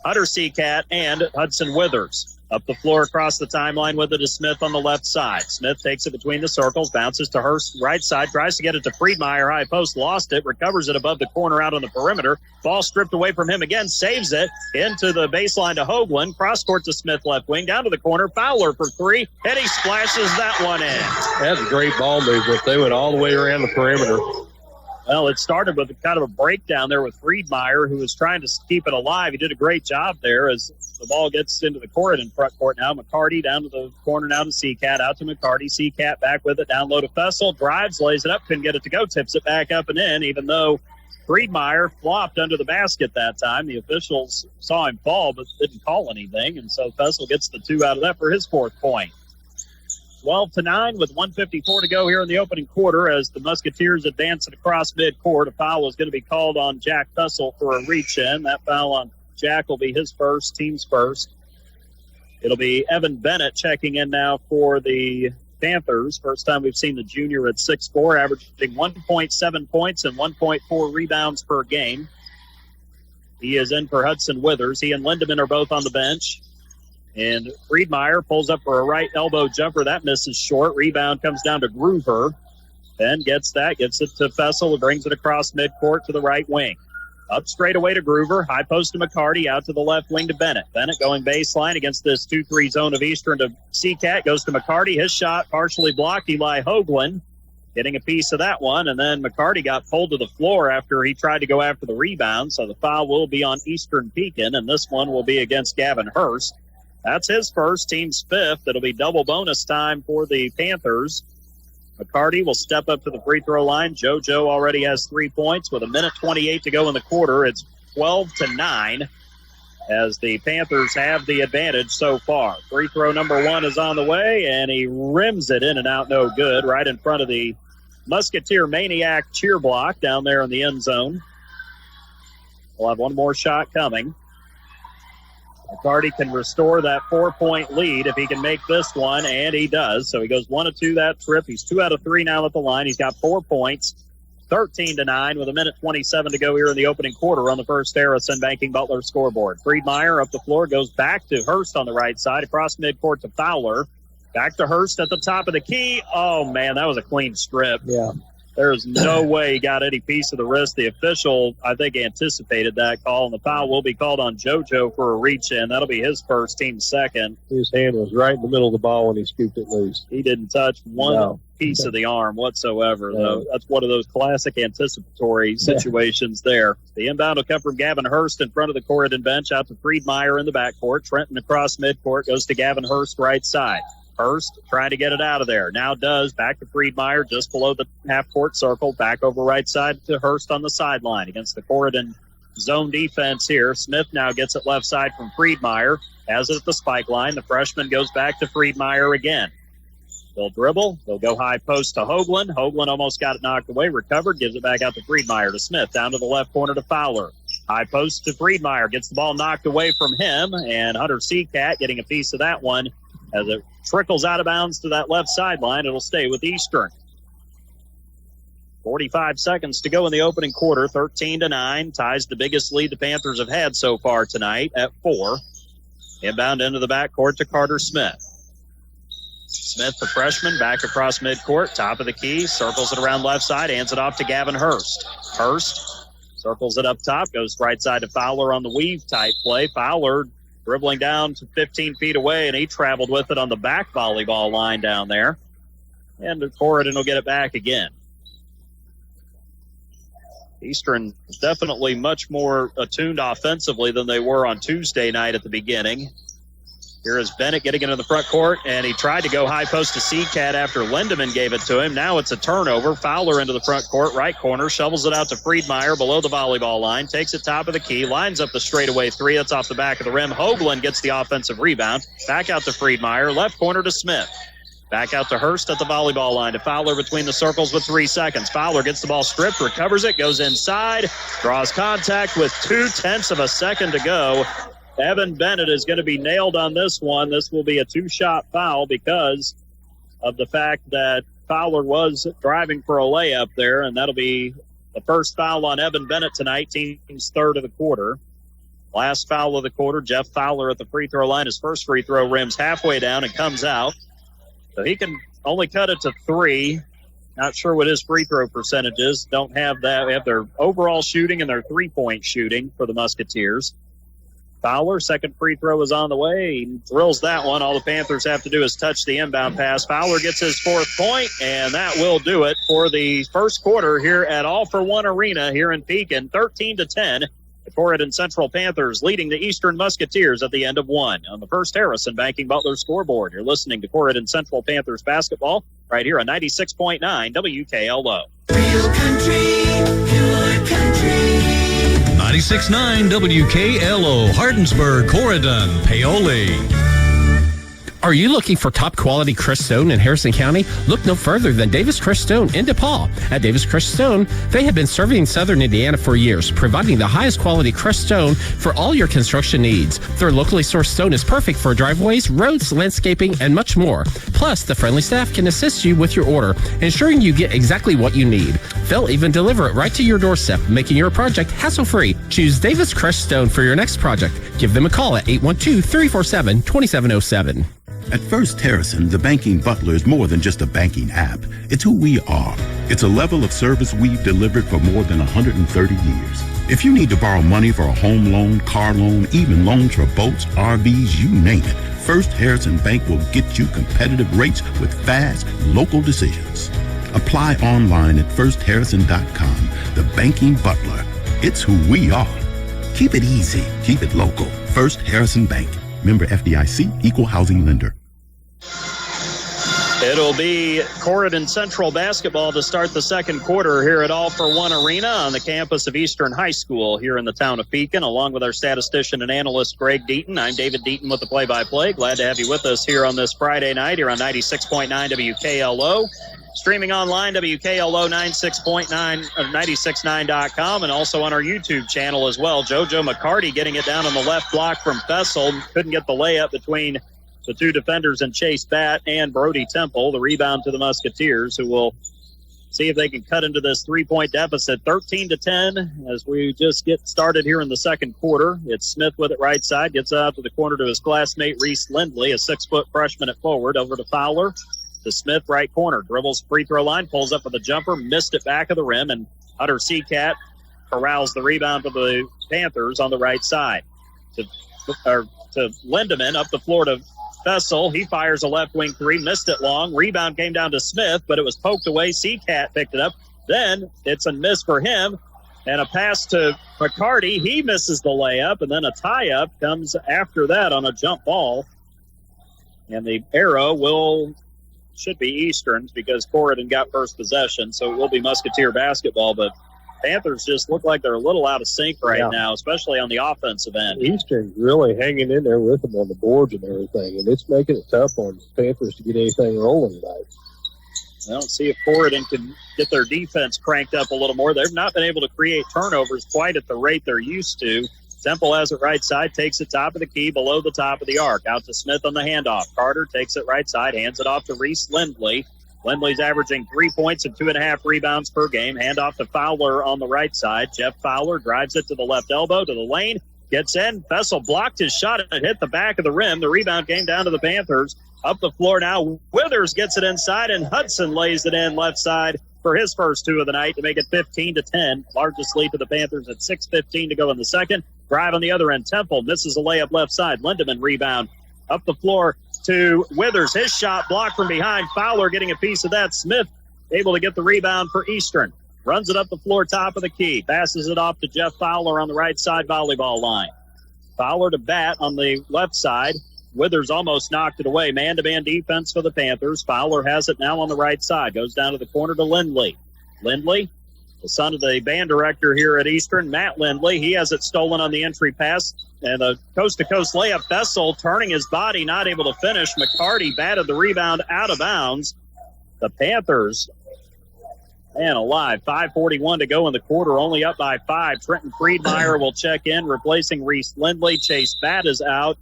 Hunter Seacat, and Hudson Withers. Up the floor across the timeline with it is Smith on the left side. Smith takes it between the circles, bounces to Hurst right side, tries to get it to Friedmeier, high post, lost it, recovers it above the corner out on the perimeter. Ball stripped away from him again, saves it into the baseline to Hoagland. Cross court to Smith left wing, down to the corner. Fowler for 3, and he splashes that one in. That's a great ball movement. They went all the way around the perimeter. Well, it started with kind of a breakdown there with Friedmeier, who was trying to keep it alive. He did a great job there as the ball gets into the Corydon front court now. McCarty down to the corner now to Seacat, out to McCarty. Seacat back with it, down low to Fessel. Drives, lays it up, couldn't get it to go, tips it back up and in, even though Friedmeier flopped under the basket that time. The officials saw him fall but didn't call anything, and so Fessel gets the 2 out of that for his 4th point. 12-9 with 1:54 to go here in the opening quarter as the Musketeers advance it across midcourt. A foul is going to be called on Jack Fessel for a reach-in. That foul on Jack will be his first, team's first. It'll be Evan Bennett checking in now for the Panthers. First time we've seen the junior at 6'4", averaging 1.7 points and 1.4 rebounds per game. He is in for Hudson Withers. He and Lindemann are both on the bench. And Friedmeier pulls up for a right elbow jumper. That misses short. Rebound comes down to Groover. Then gets it to Fessel, who brings it across midcourt to the right wing. Up straight away to Groover. High post to McCarty. Out to the left wing to Bennett. Bennett going baseline against this 2-3 zone of Eastern to Seacat. Goes to McCarty. His shot partially blocked. Eli Hoagland getting a piece of that one. And then McCarty got pulled to the floor after he tried to go after the rebound. So the foul will be on Eastern Pekin, and this one will be against Gavin Hurst. That's his first, team's 5th. It'll be double bonus time for the Panthers. McCarty will step up to the free throw line. JoJo already has 3 points with 1:28 to go in the quarter. It's 12-9 as the Panthers have the advantage so far. Free throw number 1 is on the way, and he rims it in and out, no good, right in front of the Musketeer Maniac cheer block down there in the end zone. We'll have one more shot coming. McCarty can restore that 4-point lead if he can make this one, and he does. So he goes 1 of 2 that trip. He's 2 out of 3 now at the line. He's got 4 points, 13-9 with 1:27 to go here in the opening quarter on the First Harrison Banking Butler scoreboard. Friedmeier up the floor, goes back to Hurst on the right side, across midcourt to Fowler. Back to Hurst at the top of the key. Oh, man, that was a clean strip. Yeah. There's no way he got any piece of the wrist. The official, I think, anticipated that call, and the foul will be called on JoJo for a reach-in. That'll be his first, team's second. His hand was right in the middle of the ball when he scooped it loose. He didn't touch one piece of the arm whatsoever, though. That's one of those classic anticipatory situations there. The inbound will come from Gavin Hurst in front of the Corydon bench, out to Friedmeier in the backcourt. Trenton across midcourt, goes to Gavin Hurst right side. Hurst trying to get it out of there. Now does. Back to Friedmeier just below the half-court circle. Back over right side to Hurst on the sideline against the Corydon zone defense here. Smith now gets it left side from Friedmeier. Has it at the spike line. The freshman goes back to Friedmeier again. They'll dribble. They'll go high post to Hoagland. Hoagland almost got it knocked away. Recovered. Gives it back out to Friedmeier to Smith. Down to the left corner to Fowler. High post to Friedmeier. Gets the ball knocked away from him. And Hunter Seacat getting a piece of that one. As it trickles out of bounds to that left sideline, it'll stay with Eastern. 45 seconds to go in the opening quarter, 13-9. Ties the biggest lead the Panthers have had so far tonight at 4. Inbound into the backcourt to Carter Smith. Smith, the freshman, back across midcourt, top of the key, circles it around left side, hands it off to Gavin Hurst. Hurst circles it up top, goes right side to Fowler on the weave type play. Fowler dribbling down to 15 feet away, and he traveled with it on the back volleyball line down there. And Corydon will get it back again. Eastern definitely much more attuned offensively than they were on Tuesday night at the beginning. Here is Bennett getting into the front court, and he tried to go high post to Seacat after Lindemann gave it to him. Now it's a turnover. Fowler into the front court, right corner, shovels it out to Friedmeier below the volleyball line, takes it top of the key, lines up the straightaway three. That's off the back of the rim. Hoagland gets the offensive rebound. Back out to Friedmeier, left corner to Smith. Back out to Hurst at the volleyball line to Fowler between the circles with 3 seconds. Fowler gets the ball stripped, recovers it, goes inside, draws contact with 0.2 of a second to go. Evan Bennett is going to be nailed on this one. This will be a 2-shot foul because of the fact that Fowler was driving for a layup there, and that'll be the first foul on Evan Bennett tonight, team's third of the quarter. Last foul of the quarter, Jeff Fowler at the free throw line. His first free throw rims halfway down and comes out. So he can only cut it to 3. Not sure what his free throw percentage is. Don't have that. We have their overall shooting and their 3-point shooting for the Musketeers. Fowler, second free throw is on the way. He drills that one. All the Panthers have to do is touch the inbound pass. Fowler gets his 4th point, and that will do it for the first quarter here at All for One Arena here in Pekin. 13-10. The Corydon Central Panthers leading the Eastern Musketeers at the end of 1. On the First Harrison Banking Butler scoreboard, you're listening to Corydon Central Panthers basketball right here on 96.9 WKLO. Real country, pure country. 96.9 WKLO, Hardinsburg, Corydon, Paoli. Are you looking for top quality Crestone in Harrison County? Look no further than Davis Crestone in DePaul. At Davis Crestone, they have been serving Southern Indiana for years, providing the highest quality Crestone for all your construction needs. Their locally sourced stone is perfect for driveways, roads, landscaping, and much more. Plus, the friendly staff can assist you with your order, ensuring you get exactly what you need. They'll even deliver it right to your doorstep, making your project hassle-free. Choose Davis Crestone for your next project. Give them a call at 812-347-2707. At First Harrison, the Banking Butler is more than just a banking app. It's who we are. It's a level of service we've delivered for more than 130 years. If you need to borrow money for a home loan, car loan, even loans for boats, RVs, you name it, First Harrison Bank will get you competitive rates with fast, local decisions. Apply online at firstharrison.com. The Banking Butler. It's who we are. Keep it easy. Keep it local. First Harrison Bank. Member FDIC, Equal Housing Lender. It'll be Corydon Central basketball to start the second quarter here at All for One Arena on the campus of Eastern High School here in the town of Pekin, along with our statistician and analyst Greg Deaton. I'm David Deaton with the play-by-play. Glad to have you with us here on this Friday night here on 96.9 WKLO. Streaming online, WKLO 96.9, 96.9.com, and also on our YouTube channel as well. JoJo McCarty getting it down on the left block from Fessel. Couldn't get the layup between the two defenders and Chase Batt and Brody Temple. The rebound to the Musketeers, who will see if they can cut into this 3-point deficit. 13-10 as we just get started here in the second quarter. It's Smith with it right side. Gets out to the corner to his classmate Reese Lindley, a 6-foot freshman at forward. Over to Fowler. To Smith, right corner, dribbles free throw line, pulls up with a jumper, missed it back of the rim, and Hunter Seacat corrals the rebound for the Panthers on the right side. To Lindemann, up the floor to Fessel. He fires a left wing three, missed it long. Rebound came down to Smith, but it was poked away. Seacat picked it up. Then it's a miss for him, and a pass to McCarty. He misses the layup, and then a tie-up comes after that on a jump ball. And the arrow should be Eastern's because Corydon got first possession, so it will be Musketeer basketball. But Panthers just look like they're a little out of sync right now, especially on the offensive end. Eastern's really hanging in there with them on the boards and everything, and it's making it tough on Panthers to get anything rolling tonight. I don't see if Corydon can get their defense cranked up a little more. They've not been able to create turnovers quite at the rate they're used to. Temple has it right side, takes it top of the key, below the top of the arc. Out to Smith on the handoff. Carter takes it right side, hands it off to Reese Lindley. Lindley's averaging 3 points and 2.5 rebounds per game. Handoff to Fowler on the right side. Jeff Fowler drives it to the left elbow, to the lane, gets in. Fessel blocked his shot and it hit the back of the rim. The rebound came down to the Panthers. Up the floor now, Withers gets it inside, and Hudson lays it in left side for his first two of the night to make it 15-10. Largest lead to the Panthers at 6:15 to go in the second. Drive on the other end. Temple misses a layup left side. Lindemann rebound up the floor to Withers. His shot blocked from behind. Fowler getting a piece of that. Smith able to get the rebound for Eastern. Runs it up the floor, top of the key. Passes it off to Jeff Fowler on the right side volleyball line. Fowler to bat on the left side. Withers almost knocked it away. Man-to-man defense for the Panthers. Fowler has it now on the right side. Goes down to the corner to Lindley. Lindley, the son of the band director here at Eastern, Matt Lindley. He has it stolen on the entry pass. And a coast-to-coast layup. Fessel turning his body, not able to finish. McCarty batted the rebound out of bounds. The Panthers, man alive, 5:41 to go in the quarter, only up by 5. Trenton Friedmeier will check in, replacing Reese Lindley. Chase Batt is out.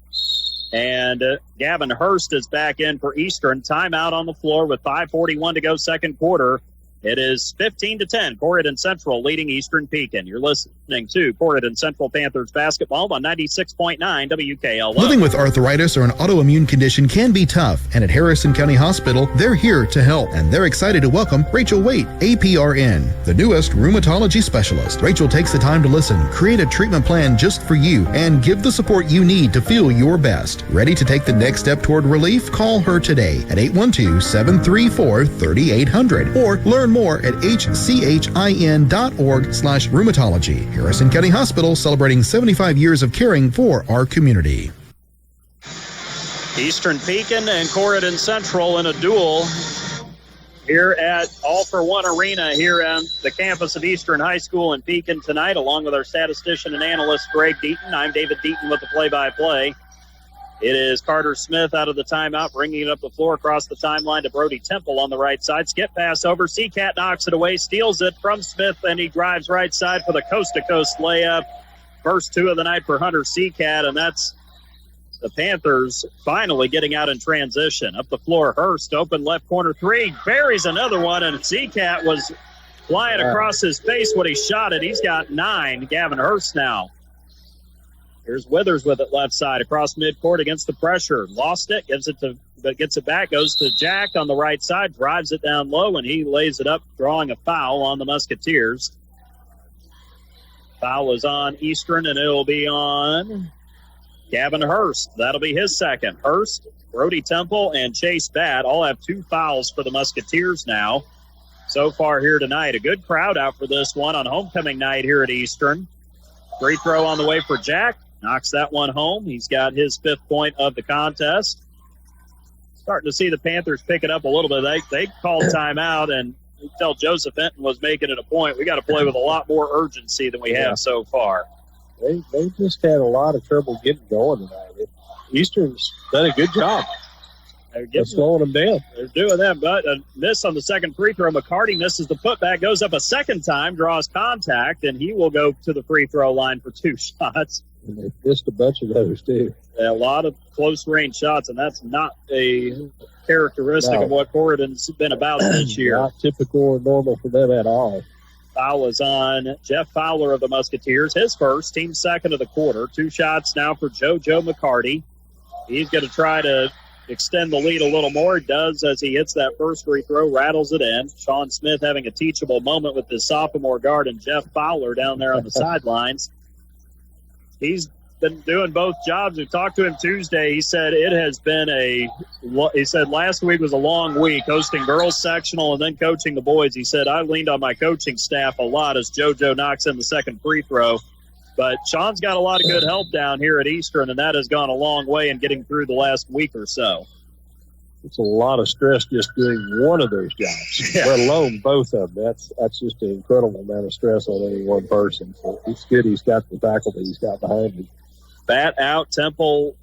And Gavin Hurst is back in for Eastern. Timeout on the floor with 5:41 to go, second quarter. It is 15-10. Corydon Central leading Eastern Pekin. You're listening to Corydon Central Panthers basketball on 96.9 WKLO. Living with arthritis or an autoimmune condition can be tough, and at Harrison County Hospital, they're here to help, and they're excited to welcome Rachel Waite, APRN, the newest rheumatology specialist. Rachel takes the time to listen, create a treatment plan just for you, and give the support you need to feel your best. Ready to take the next step toward relief? Call her today at 812-734-3800 or learn more at hchin.org/rheumatology. Harrison County Hospital, celebrating 75 years of caring for our community. Eastern Pekin and Corydon Central in a duel here at All for One Arena here on the campus of Eastern High School in Pekin tonight, along with our statistician and analyst Greg Deaton. I'm David Deaton with the play-by-play. It is Carter Smith out of the timeout, bringing it up the floor across the timeline to Brody Temple on the right side. Skip pass over. Seacat knocks it away, steals it from Smith, and he drives right side for the coast-to-coast layup. First two of the night for Hunter Seacat, and that's the Panthers finally getting out in transition. Up the floor, Hurst, open left corner three. Buries another one, and Seacat was flying across his face when he shot it. He's got 9. Gavin Hurst now. Here's Withers with it left side across midcourt against the pressure. Lost it, gets it back, goes to Jack on the right side, drives it down low, and he lays it up, drawing a foul on the Musketeers. Foul is on Eastern, and it'll be on Gavin Hurst. That'll be his second. Hurst, Brody Temple, and Chase Batt all have 2 fouls for the Musketeers now. So far here tonight, a good crowd out for this one on homecoming night here at Eastern. Free throw on the way for Jack. Knocks that one home. He's got his 5th point of the contest. Starting to see the Panthers pick it up a little bit. They called timeout, and you can tell Joseph Hinton was making it a point. We got to play with a lot more urgency than we have so far. They just had a lot of trouble getting going tonight. Eastern's done a good job. They're slowing them down. They're doing that, but a miss on the second free throw. McCarty misses the putback, goes up a second time, draws contact, and he will go to the free throw line for 2 shots. And they missed a bunch of those, too. A lot of close-range shots, and that's not a characteristic of what Corydon's been about this year. Not typical or normal for them at all. Foul is on Jeff Fowler of the Musketeers. His first, team second of the quarter. 2 shots now for JoJo McCarty. He's going to try to extend the lead a little more. Does as he hits that first free throw, rattles it in. Sean Smith having a teachable moment with his sophomore guard and Jeff Fowler down there on the sidelines. He's been doing both jobs. We talked to him Tuesday. He said it has been he said last week was a long week, hosting girls sectional and then coaching the boys. He said, I leaned on my coaching staff a lot as JoJo knocks in the second free throw. But Sean's got a lot of good help down here at Eastern, and that has gone a long way in getting through the last week or so. It's a lot of stress just doing one of those jobs, let alone both of them. That's just an incredible amount of stress on any one person. So it's good he's got the faculty he's got behind him. Bat out, Temple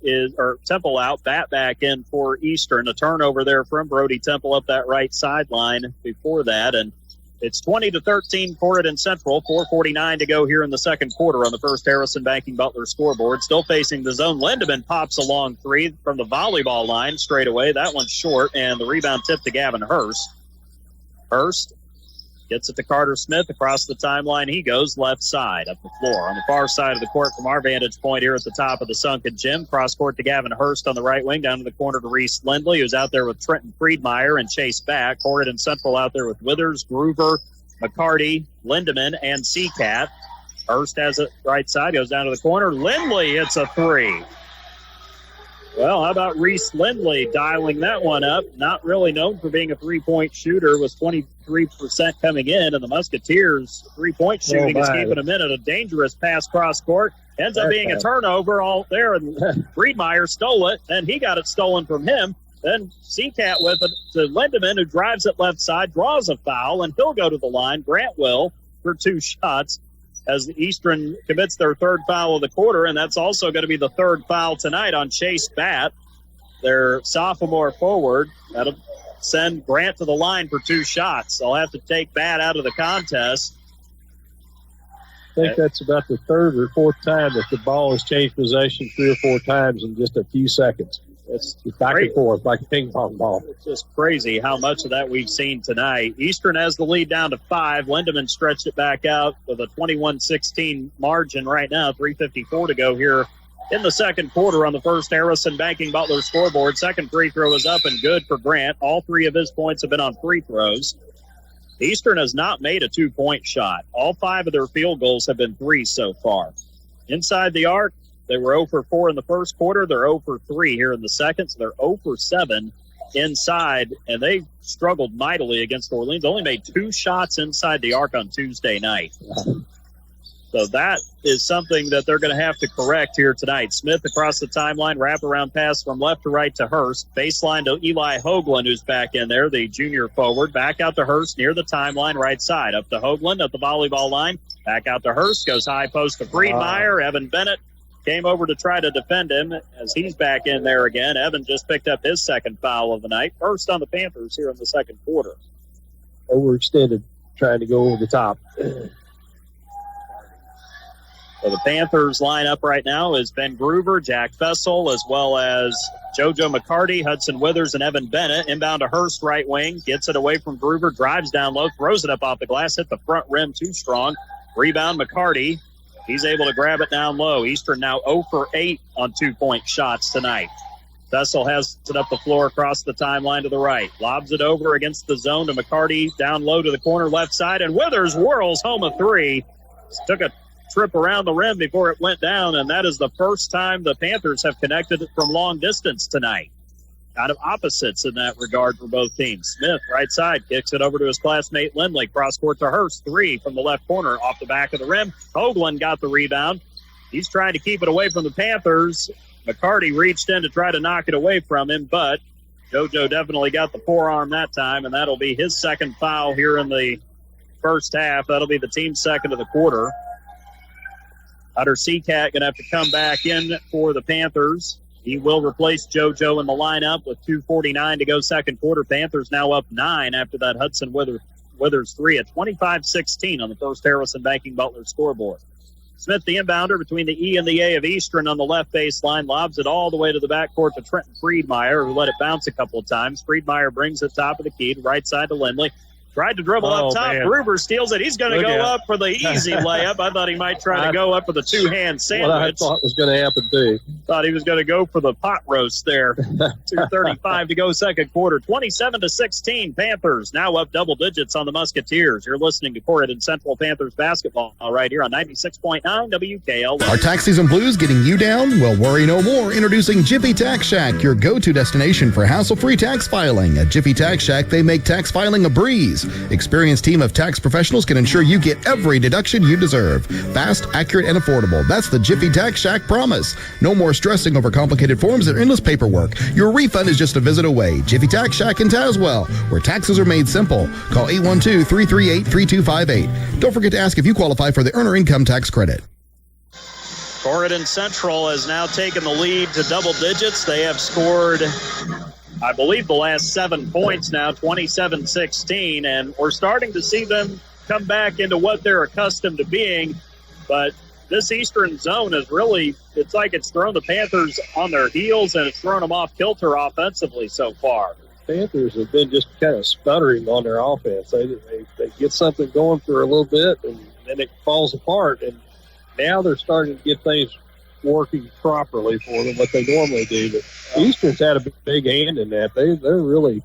out, Bat back in for Eastern. A turnover there from Brody Temple up that right sideline before that, and it's 20-13 Corydon Central. 4:49 to go here in the second quarter on the first Harrison Banking Butler scoreboard. Still facing the zone. Lindemann pops a long 3 from the volleyball line straight away. That one's short, and the rebound tip to Gavin Hurst. Hurst gets it to Carter Smith across the timeline. He goes left side up the floor on the far side of the court from our vantage point here at the top of the sunken gym. Cross court to Gavin Hurst on the right wing, down to the corner to Reese Lindley, who's out there with Trenton Friedmeier and Chase Back. Corydon Central out there with Withers, Groover, McCarty, Lindemann, and Seacat. Hurst has it right side, goes down to the corner. Lindley hits a three. Well, how about Reese Lindley dialing that one up? Not really known for being a three-point shooter, was 23% coming in, and the Musketeers' three-point shooting is keeping them in at a dangerous pass cross court. Ends up being a turnover all there, and Friedmeier stole it, and he got it stolen from him. Then Seacat with it to Lindemann, who drives it left side, draws a foul, and he'll go to the line. Grant will for 2 shots as the Eastern commits their 3rd foul of the quarter, and that's also going to be the 3rd foul tonight on Chase Batt, their sophomore forward. That'll send Grant to the line for 2 shots. They'll have to take Batt out of the contest. I think that's about the 3rd or 4th time that the ball has changed possession 3 or 4 times in just a few seconds. It's back and forth like a ping pong ball. It's just crazy how much of that we've seen tonight. Eastern has the lead down to 5. Lindemann stretched it back out with a 21-16 margin right now. 3:54 to go here in the second quarter on the first Harrison Banking Butler scoreboard. Second free throw is up and good for Grant. All 3 of his points have been on free throws. Eastern has not made a 2-point shot. All 5 of their field goals have been 3 so far. Inside the arc, they were 0 for 4 in the first quarter. They're 0 for 3 here in the second, so they're 0 for 7 inside, and they struggled mightily against Orleans. Only made 2 shots inside the arc on Tuesday night. So that is something that they're going to have to correct here tonight. Smith across the timeline, wraparound pass from left to right to Hurst. Baseline to Eli Hoagland, who's back in there, the junior forward. Back out to Hurst near the timeline, right side. Up to Hoagland at the volleyball line. Back out to Hurst, goes high post to Friedmeier. Evan Bennett came over to try to defend him as he's back in there again. Evan just picked up his 2nd foul of the night. First on the Panthers here in the second quarter. Overextended, trying to go over the top. So the Panthers lineup right now is Ben Groover, Jack Fessel, as well as JoJo McCarty, Hudson Withers, and Evan Bennett. Inbound to Hurst, right wing. Gets it away from Groover, drives down low, throws it up off the glass, hit the front rim too strong. Rebound McCarty. He's able to grab it down low. Eastern now 0 for 8 on 2-point shots tonight. Fessel has it up the floor across the timeline to the right. Lobs it over against the zone to McCarty, down low to the corner left side, and Withers whirls home a 3. Took a trip around the rim before it went down, and that is the first time the Panthers have connected from long distance tonight. Kind of opposites in that regard for both teams. Smith, right side, kicks it over to his classmate Lindley. Cross court to Hurst. 3 from the left corner off the back of the rim. Hoagland got the rebound. He's trying to keep it away from the Panthers. McCarty reached in to try to knock it away from him, but JoJo definitely got the forearm that time, and that'll be his 2nd foul here in the first half. That'll be the team's 2nd of the quarter. Hunter Seacat going to have to come back in for the Panthers. He will replace JoJo in the lineup with 2:49 to go second quarter. Panthers now up 9 after that Hudson Withers 3 at 25-16 on the first Harrison Banking Butler scoreboard. Smith, the inbounder between the E and the A of Eastern on the left baseline, lobs it all the way to the backcourt to Trenton Friedmeier, who let it bounce a couple of times. Friedmeier brings it top of the key, right side to Lindley. Tried to dribble up top. Man. Gruber steals it. He's going to go up for the easy layup. I thought he might try to go up for the 2-hand sandwich. What I thought was going to happen, too. Thought he was going to go for the pot roast there. 2:35 to go second quarter. 27-16. Panthers now up double digits on the Musketeers. You're listening to Corydon Central Panthers basketball right here on 96.9 WKLO. Are tax season blues getting you down? Well, worry no more. Introducing Jiffy Tax Shack, your go-to destination for hassle-free tax filing. At Jiffy Tax Shack, they make tax filing a breeze. Experienced team of tax professionals can ensure you get every deduction you deserve. Fast, accurate, and affordable. That's the Jiffy Tax Shack promise. No more stressing over complicated forms and endless paperwork. Your refund is just a visit away. Jiffy Tax Shack in Tazewell, where taxes are made simple. Call 812-338-3258. Don't forget to ask if you qualify for the Earner Income Tax Credit. Corydon Central has now taken the lead to double digits. They have scored, I believe, the last 7 points now, 27-16, and we're starting to see them come back into what they're accustomed to being. But this Eastern zone is really, it's like it's thrown the Panthers on their heels, and it's thrown them off kilter offensively so far. Panthers have been just kind of sputtering on their offense. They get something going for a little bit, and then it falls apart. And now they're starting to get things working properly for them, what they normally do. But Eastern's had a big hand in that. They're really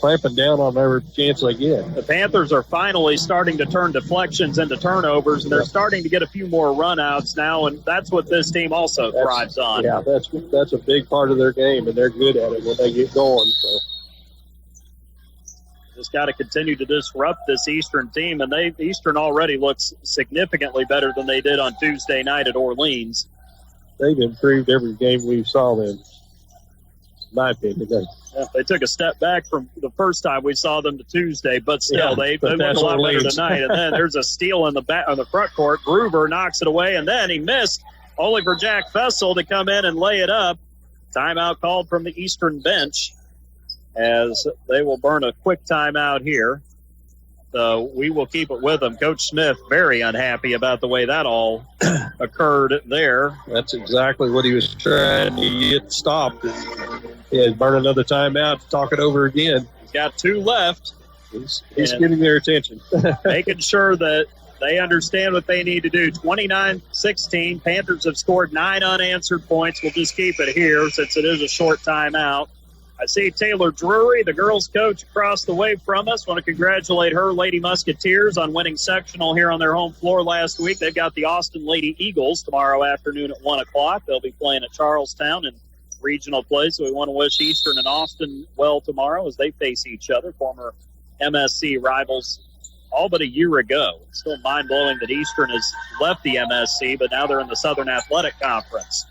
clamping down on every chance they get. The Panthers are finally starting to turn deflections into turnovers, and they're starting to get a few more runouts now, and that's what this team also thrives on. Yeah, that's a big part of their game, and they're good at it when they get going. So just got to continue to disrupt this Eastern team, and Eastern already looks significantly better than they did on Tuesday night at Orleans. They've improved every game we saw them, in my opinion. They took a step back from the first time we saw them to Tuesday, but still, they look a lot better tonight. And then there's a steal in the back on the front court. Groover knocks it away, and then he missed, only for Jack Fessel to come in and lay it up. Timeout called from the Eastern bench, as they will burn a quick timeout here. So we will keep it with them. Coach Smith very unhappy about the way that all occurred there. That's exactly what he was trying to get stopped. Yeah, burn another timeout, talk it over again. He's got 2 left. He's getting their attention. Making sure that they understand what they need to do. 29-16. Panthers have scored 9 unanswered points. We'll just keep it here since it is a short timeout. I see Taylor Drury, the girls' coach, across the way from us. Want to congratulate her Lady Musketeers on winning sectional here on their home floor last week. They've got the Austin Lady Eagles tomorrow afternoon at 1 o'clock. They'll be playing at Charlestown in regional play, so we want to wish Eastern and Austin well tomorrow as they face each other, former MSC rivals all but a year ago. It's still mind-blowing that Eastern has left the MSC, but now they're in the Southern Athletic Conference.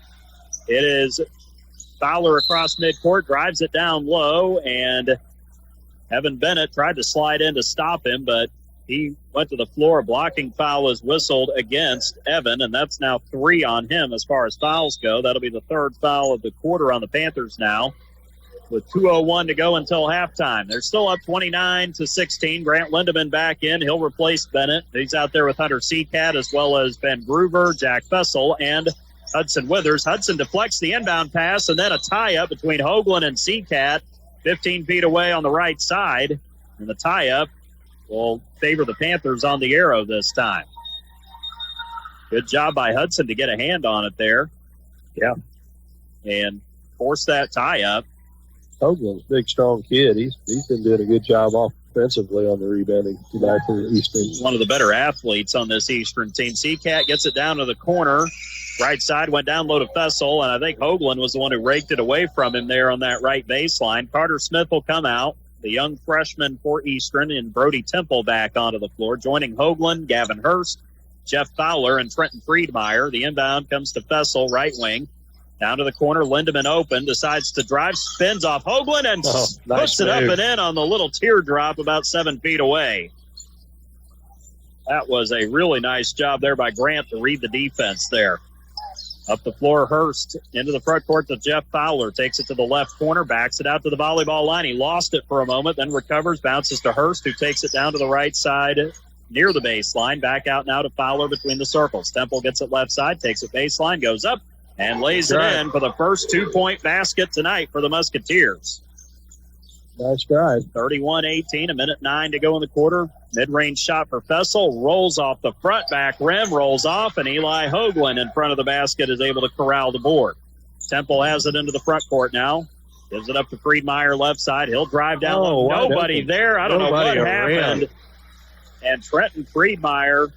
It is Fowler across midcourt, drives it down low, and Evan Bennett tried to slide in to stop him, but he went to the floor. Blocking foul is whistled against Evan, and that's now 3 on him as far as fouls go. That'll be the 3rd foul of the quarter on the Panthers now, with 2:01 to go until halftime. They're still up 29-16. Grant Lindemann back in. He'll replace Bennett. He's out there with Hunter Seacat as well as Ben Groover, Jack Fessel, and Hudson Withers. Hudson deflects the inbound pass, and then a tie-up between Hoagland and Seacat, 15 feet away on the right side. And the tie-up will favor the Panthers on the arrow this time. Good job by Hudson to get a hand on it there. Yeah. And force that tie-up. Hoagland's a big, strong kid. He's been doing a good job offensively on the rebounding tonight for the Eastern. One of the better athletes on this Eastern team. Seacat gets it down to the corner. Right side went down low to Fessel, and I think Hoagland was the one who raked it away from him there on that right baseline. Carter Smith will come out, the young freshman for Eastern, and Brody Temple back onto the floor. Joining Hoagland, Gavin Hurst, Jeff Fowler, and Trenton Friedmeier. The inbound comes to Fessel, right wing. Down to the corner, Lindemann open, decides to drive, spins off Hoagland, and puts it up and in on the little teardrop about 7 feet away. That was a really nice job there by Grant to read the defense there. Up the floor, Hurst into the front court to Jeff Fowler. Takes it to the left corner, backs it out to the volleyball line. He lost it for a moment, then recovers, bounces to Hurst, who takes it down to the right side near the baseline. Back out now to Fowler between the circles. Temple gets it left side, takes it baseline, goes up, and lays it in for the first 2-point basket tonight for the Musketeers. Nice drive. 31-18, 1:09 to go in the quarter. Mid-range shot for Fessel. Rolls off the front back rim, rolls off, and Eli Hoagland in front of the basket is able to corral the board. Temple has it into the front court now. Gives it up to Friedmeier left side. He'll drive down. Nobody there. I don't know what happened. And Trenton Friedmeier.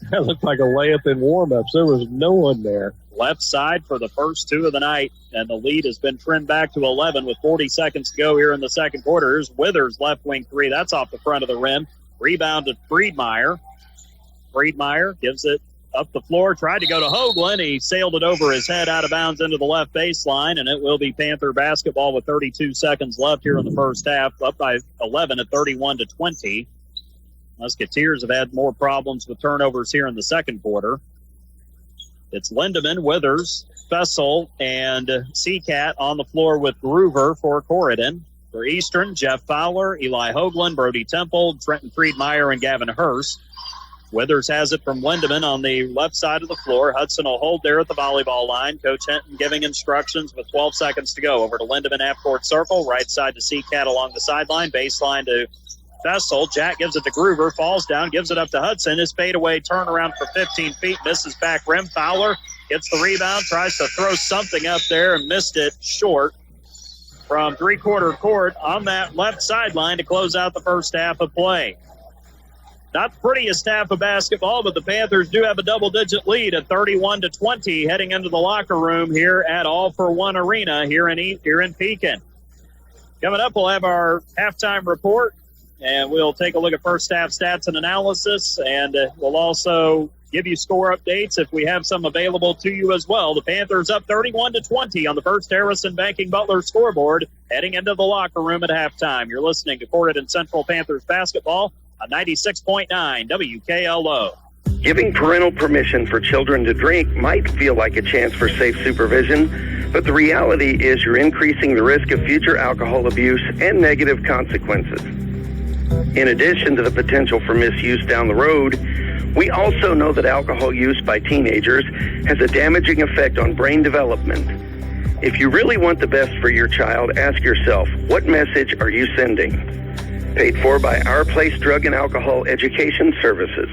That looked like a layup in warm-ups. There was no one there. Left side for the first 2 of the night, and the lead has been trimmed back to 11 with 40 seconds to go here in the second quarter. Here's Withers, left wing 3. That's off the front of the rim. Rebound to Friedmeier. Friedmeier gives it up the floor, tried to go to Hoagland. He sailed it over his head out of bounds into the left baseline, and it will be Panther basketball with 32 seconds left here in the first half, up by 11 at 31-20. Musketeers have had more problems with turnovers here in the second quarter. It's Lindemann, Withers, Fessel, and Seacat on the floor with Groover for Corydon. For Eastern, Jeff Fowler, Eli Hoagland, Brody Temple, Trenton Friedmeier, and Gavin Hurst. Withers has it from Lindemann on the left side of the floor. Hudson will hold there at the volleyball line. Coach Hinton giving instructions with 12 seconds to go. Over to Lindemann, half-court circle. Right side to Seacat along the sideline. Baseline to Fessel. Jack gives it to Groover, falls down, gives it up to Hudson. His fadeaway turnaround for 15 feet, misses back rim. Fowler gets the rebound, tries to throw something up there and missed it short. from three-quarter court on that left sideline to close out the first half of play. Not the prettiest half of basketball, but the Panthers do have a double-digit lead at 31-20 heading into the locker room here at All for One Arena here in Pekin. Coming up, we'll have our halftime report, and we'll take a look at first half stats and analysis, and we'll also give you score updates if we have some available to you as well. The Panthers up 31-20 on the First Harrison Banking Butler scoreboard heading into the locker room at halftime. You're listening to Corydon Central Panthers basketball on 96.9 WKLO. Giving parental permission for children to drink might feel like a chance for safe supervision, but the reality is you're increasing the risk of future alcohol abuse and negative consequences. In addition to the potential for misuse down the road, we also know that alcohol use by teenagers has a damaging effect on brain development. If you really want the best for your child, ask yourself, what message are you sending? Paid for by Our Place Drug and Alcohol Education Services.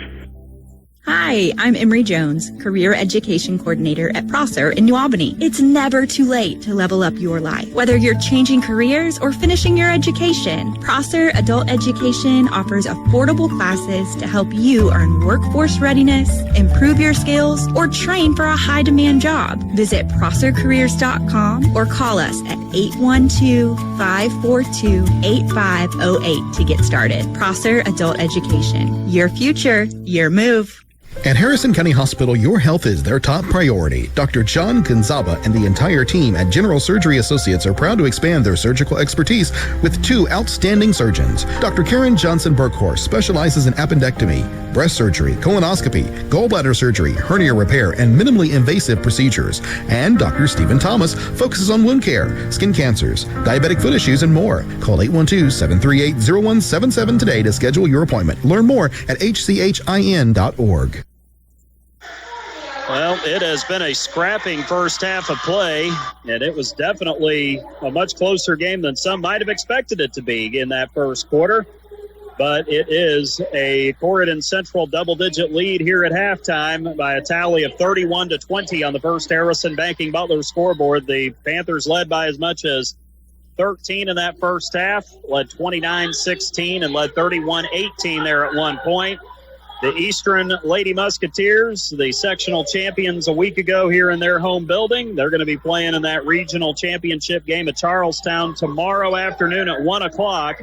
Hi, I'm Emery Jones, Career Education Coordinator at Prosser in New Albany. It's never too late to level up your life. Whether you're changing careers or finishing your education, Prosser Adult Education offers affordable classes to help you earn workforce readiness, improve your skills, or train for a high-demand job. Visit ProsserCareers.com or call us at 812-542-8508 to get started. Prosser Adult Education. Your future, your move. At Harrison County Hospital, your health is their top priority. Dr. John Gonzaba and the entire team at General Surgery Associates are proud to expand their surgical expertise with two outstanding surgeons. Dr. Karen Johnson Burkhorst specializes in appendectomy, breast surgery, colonoscopy, gallbladder surgery, hernia repair, and minimally invasive procedures. And Dr. Stephen Thomas focuses on wound care, skin cancers, diabetic foot issues, and more. Call 812-738-0177 today to schedule your appointment. Learn more at hchin.org. Well, it has been a scrapping first half of play, and it was definitely a much closer game than some might have expected it to be in that first quarter. But it is a Corydon Central double-digit lead here at halftime by a tally of 31-20 on the First Harrison Banking Butler scoreboard. The Panthers led by as much as 13 in that first half, led 29-16, and led 31-18 there at one point. The Eastern Lady Musketeers, the sectional champions a week ago here in their home building, they're going to be playing in that regional championship game at Charlestown tomorrow afternoon at 1 o'clock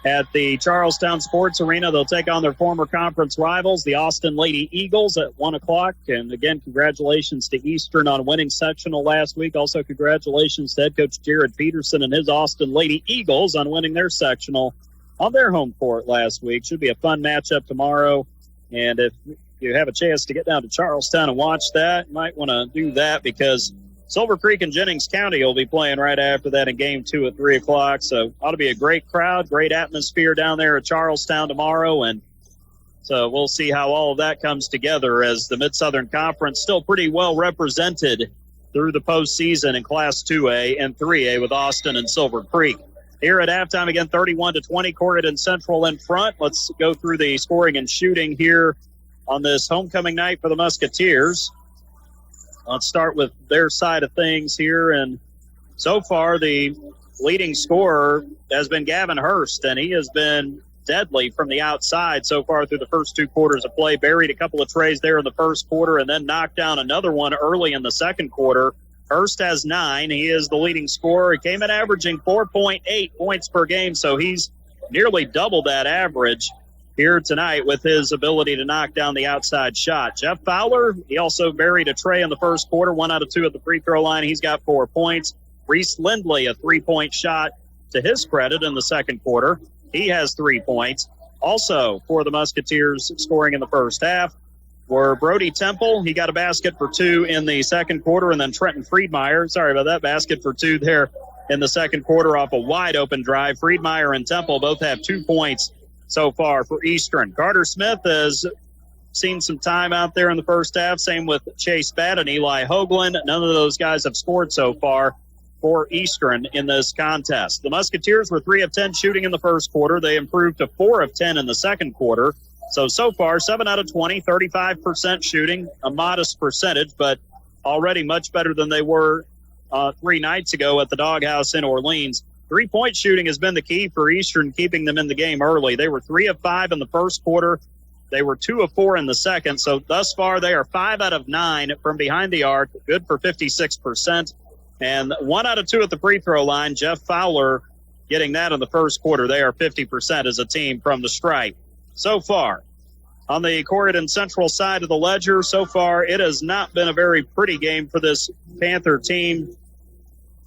at the Charlestown Sports Arena. They'll take on their former conference rivals, the Austin Lady Eagles, at 1 o'clock. And again, congratulations to Eastern on winning sectional last week. Also, congratulations to head coach Jared Peterson and his Austin Lady Eagles on winning their sectional on their home court last week. Should be a fun matchup tomorrow. And if you have a chance to get down to Charlestown and watch that, you might want to do that because Silver Creek and Jennings County will be playing right after that in game 2 at 3 o'clock. So ought to be a great crowd, great atmosphere down there at Charlestown tomorrow. And so we'll see how all of that comes together as the Mid-Southern Conference still pretty well represented through the postseason in Class 2A and 3A with Austin and Silver Creek. Here at halftime, again, 31-20, Corydon Central in front. Let's go through the scoring and shooting here on this homecoming night for the Musketeers. Let's start with their side of things here. And so far, the leading scorer has been Gavin Hurst, and he has been deadly from the outside so far through the first 2 quarters of play. Buried a couple of trays there in the first quarter and then knocked down another one early in the second quarter. Hurst has 9. He is the leading scorer. He came in averaging 4.8 points per game, so he's nearly double that average here tonight with his ability to knock down the outside shot. Jeff Fowler, he also buried a tray in the first quarter, 1 out of 2 at the free throw line. He's got 4 points. Reese Lindley, a 3-point shot to his credit in the second quarter. He has 3 points. Also for the Musketeers scoring in the first half were Brody Temple. He got a basket for 2 in the second quarter, and then Trenton Friedmeier, sorry about that, basket for 2 there in the second quarter off a wide open drive. Friedmeier and Temple both have 2 points so far for Eastern. Carter Smith has seen some time out there in the first half. Same with Chase Batt and Eli Hoagland. None of those guys have scored so far for Eastern in this contest. The Musketeers were 3 of 10 shooting in the first quarter. They improved to 4 of 10 in the second quarter. So far, 7 out of 20, 35% shooting, a modest percentage, but already much better than they were 3 nights ago at the Doghouse in Orleans. 3-point shooting has been the key for Eastern, keeping them in the game early. They were 3 of 5 in the first quarter. They were 2 of 4 in the second. So thus far, they are 5 out of 9 from behind the arc, good for 56%. And 1 out of 2 at the free throw line. Jeff Fowler getting that in the first quarter. They are 50% as a team from the stripe. So far, on the Corydon Central side of the ledger, so far it has not been a very pretty game for this Panther team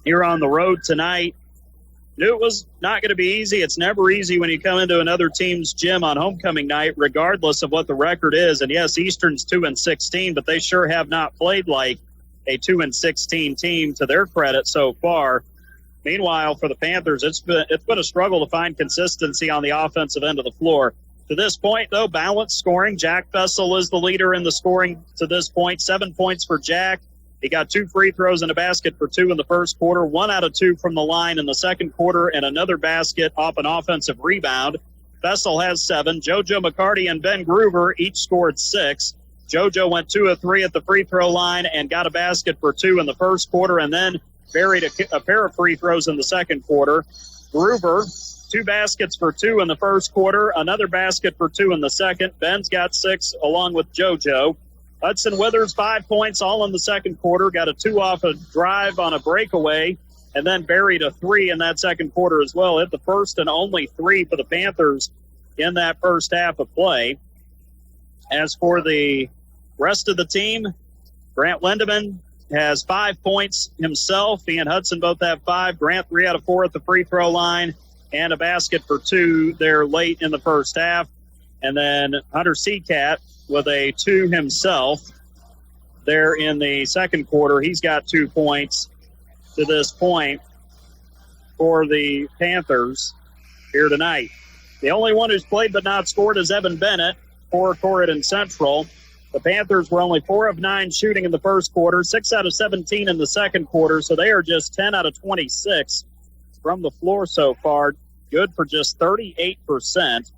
here on the road tonight. Knew it was not going to be easy. It's never easy when you come into another team's gym on homecoming night, regardless of what the record is. And yes, Eastern's 2-16, but they sure have not played like a 2-16 team to their credit so far. Meanwhile, for the Panthers, it's been a struggle to find consistency on the offensive end of the floor. To this point, though, balanced scoring. Jack Fessel is the leader in the scoring to this point. 7 points for Jack. He got 2 free throws and a basket for 2 in the first quarter, 1 out of 2 from the line in the second quarter, and another basket off an offensive rebound. Fessel has 7. JoJo McCarty and Ben Groover each scored 6. JoJo went 2 of 3 at the free throw line and got a basket for 2 in the first quarter, and then buried a pair of free throws in the second quarter. Groover, 2 baskets for 2 in the first quarter, another basket for 2 in the second. Ben's got 6 along with JoJo. Hudson Withers, 5 points, all in the second quarter. Got a 2 off a drive on a breakaway, and then buried a 3 in that second quarter as well. Hit the first and only 3 for the Panthers in that first half of play. As for the rest of the team, Grant Lindemann has 5 points himself. He and Hudson both have 5. Grant 3 out of 4 at the free throw line, and a basket for 2 there late in the first half. And then Hunter Seacat with a 2 himself there in the second quarter. He's got 2 points to this point for the Panthers here tonight. The only one who's played but not scored is Evan Bennett for Corydon Central. The Panthers were only 4 of 9 shooting in the first quarter, 6 out of 17 in the second quarter, so they are just 10 out of 26 from the floor so far. Good for just 38%.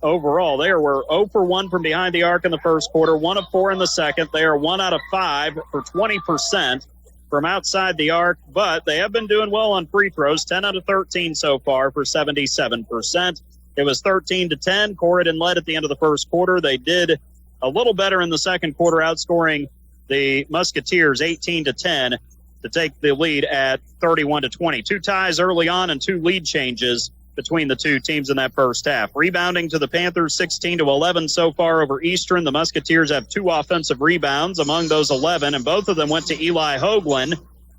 Overall, they were 0 for 1 from behind the arc in the first quarter, 1 of 4 in the second. They are 1 out of 5 for 20% from outside the arc, but they have been doing well on free throws, 10 out of 13 so far for 77%. It was 13-10. Corydon led at the end of the first quarter. They did a little better in the second quarter, outscoring the Musketeers 18-10 to take the lead at 31-20. 2 ties early on and 2 lead changes between the two teams in that first half. Rebounding to the Panthers, 16-11 so far over Eastern. The Musketeers have 2 offensive rebounds among those 11, and both of them went to Eli Hoagland.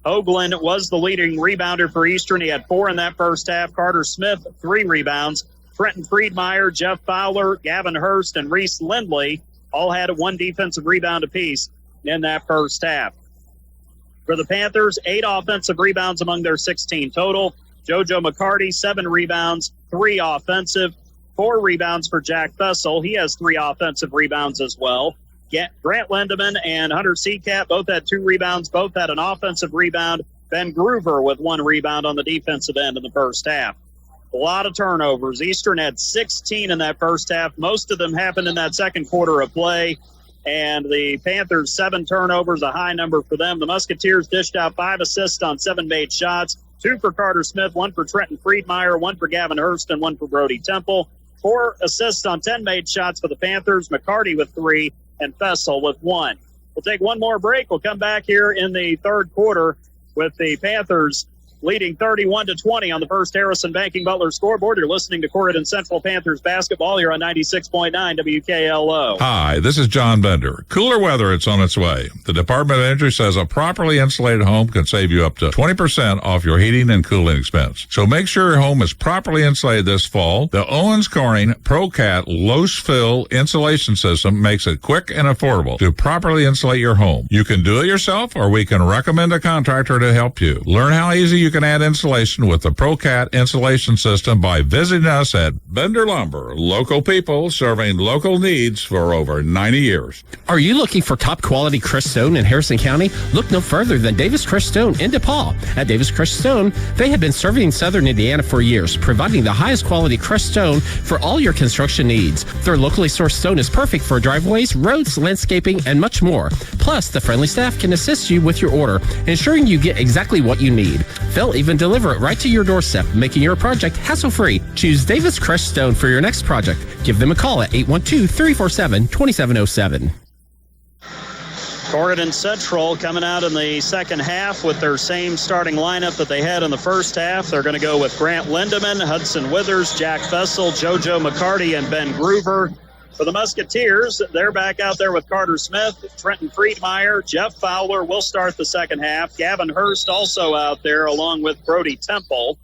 Hoagland was the leading rebounder for Eastern. He had 4 in that first half. Carter Smith, 3 rebounds. Trenton Friedmeier, Jeff Fowler, Gavin Hurst, and Reese Lindley all had 1 defensive rebound apiece in that first half. For the Panthers, 8 offensive rebounds among their 16 total. JoJo McCarty, 7 rebounds, 3 offensive, 4 rebounds for Jack Fessel. He has 3 offensive rebounds as well. Grant Lindemann and Hunter Seacat both had 2 rebounds, both had an offensive rebound. Ben Groover with 1 rebound on the defensive end in the first half. A lot of turnovers. Eastern had 16 in that first half. Most of them happened in that second quarter of play. And the Panthers, 7 turnovers, a high number for them. The Musketeers dished out 5 assists on 7 made shots. 2 for Carter Smith, 1 for Trenton Friedmeier, 1 for Gavin Hurst, and 1 for Brody Temple. 4 assists on 10 made shots for the Panthers. McCarty with 3 and Fessel with 1. We'll take one more break. We'll come back here in the third quarter with the Panthers leading 31-20 on the First Harrison Banking Butler scoreboard. You're listening to Corydon Central Panthers basketball here on 96.9 WKLO. Hi, this is John Bender. Cooler weather, it's on its way. The Department of Energy says a properly insulated home can save you up to 20% off your heating and cooling expense. So make sure your home is properly insulated this fall. The Owens Corning ProCat low-fill insulation system makes it quick and affordable to properly insulate your home. You can do it yourself, or we can recommend a contractor to help you. Learn how easy you can can add insulation with the ProCat insulation system by visiting us at Bender Lumber. Local people serving local needs for over 90 years. Are you looking for top quality crushed stone in Harrison County? Look no further than Davis Crushed Stone in DePaul. At Davis Crushed Stone, they have been serving southern Indiana for years, providing the highest quality crushed stone for all your construction needs. Their locally sourced stone is perfect for driveways, roads, landscaping, and much more. Plus, the friendly staff can assist you with your order, ensuring you get exactly what you need. They'll even deliver it right to your doorstep, making your project hassle-free. Choose Davis Crushed Stone for your next project. Give them a call at 812-347-2707. Corydon Central coming out in the second half with their same starting lineup that they had in the first half. They're going to go with Grant Lindeman, Hudson Withers, Jack Fessel, JoJo McCarty, and Ben Groover. For the Musketeers, they're back out there with Carter Smith, Trenton Friedmeier, Jeff Fowler will start the second half. Gavin Hurst also out there along with Brody Temple.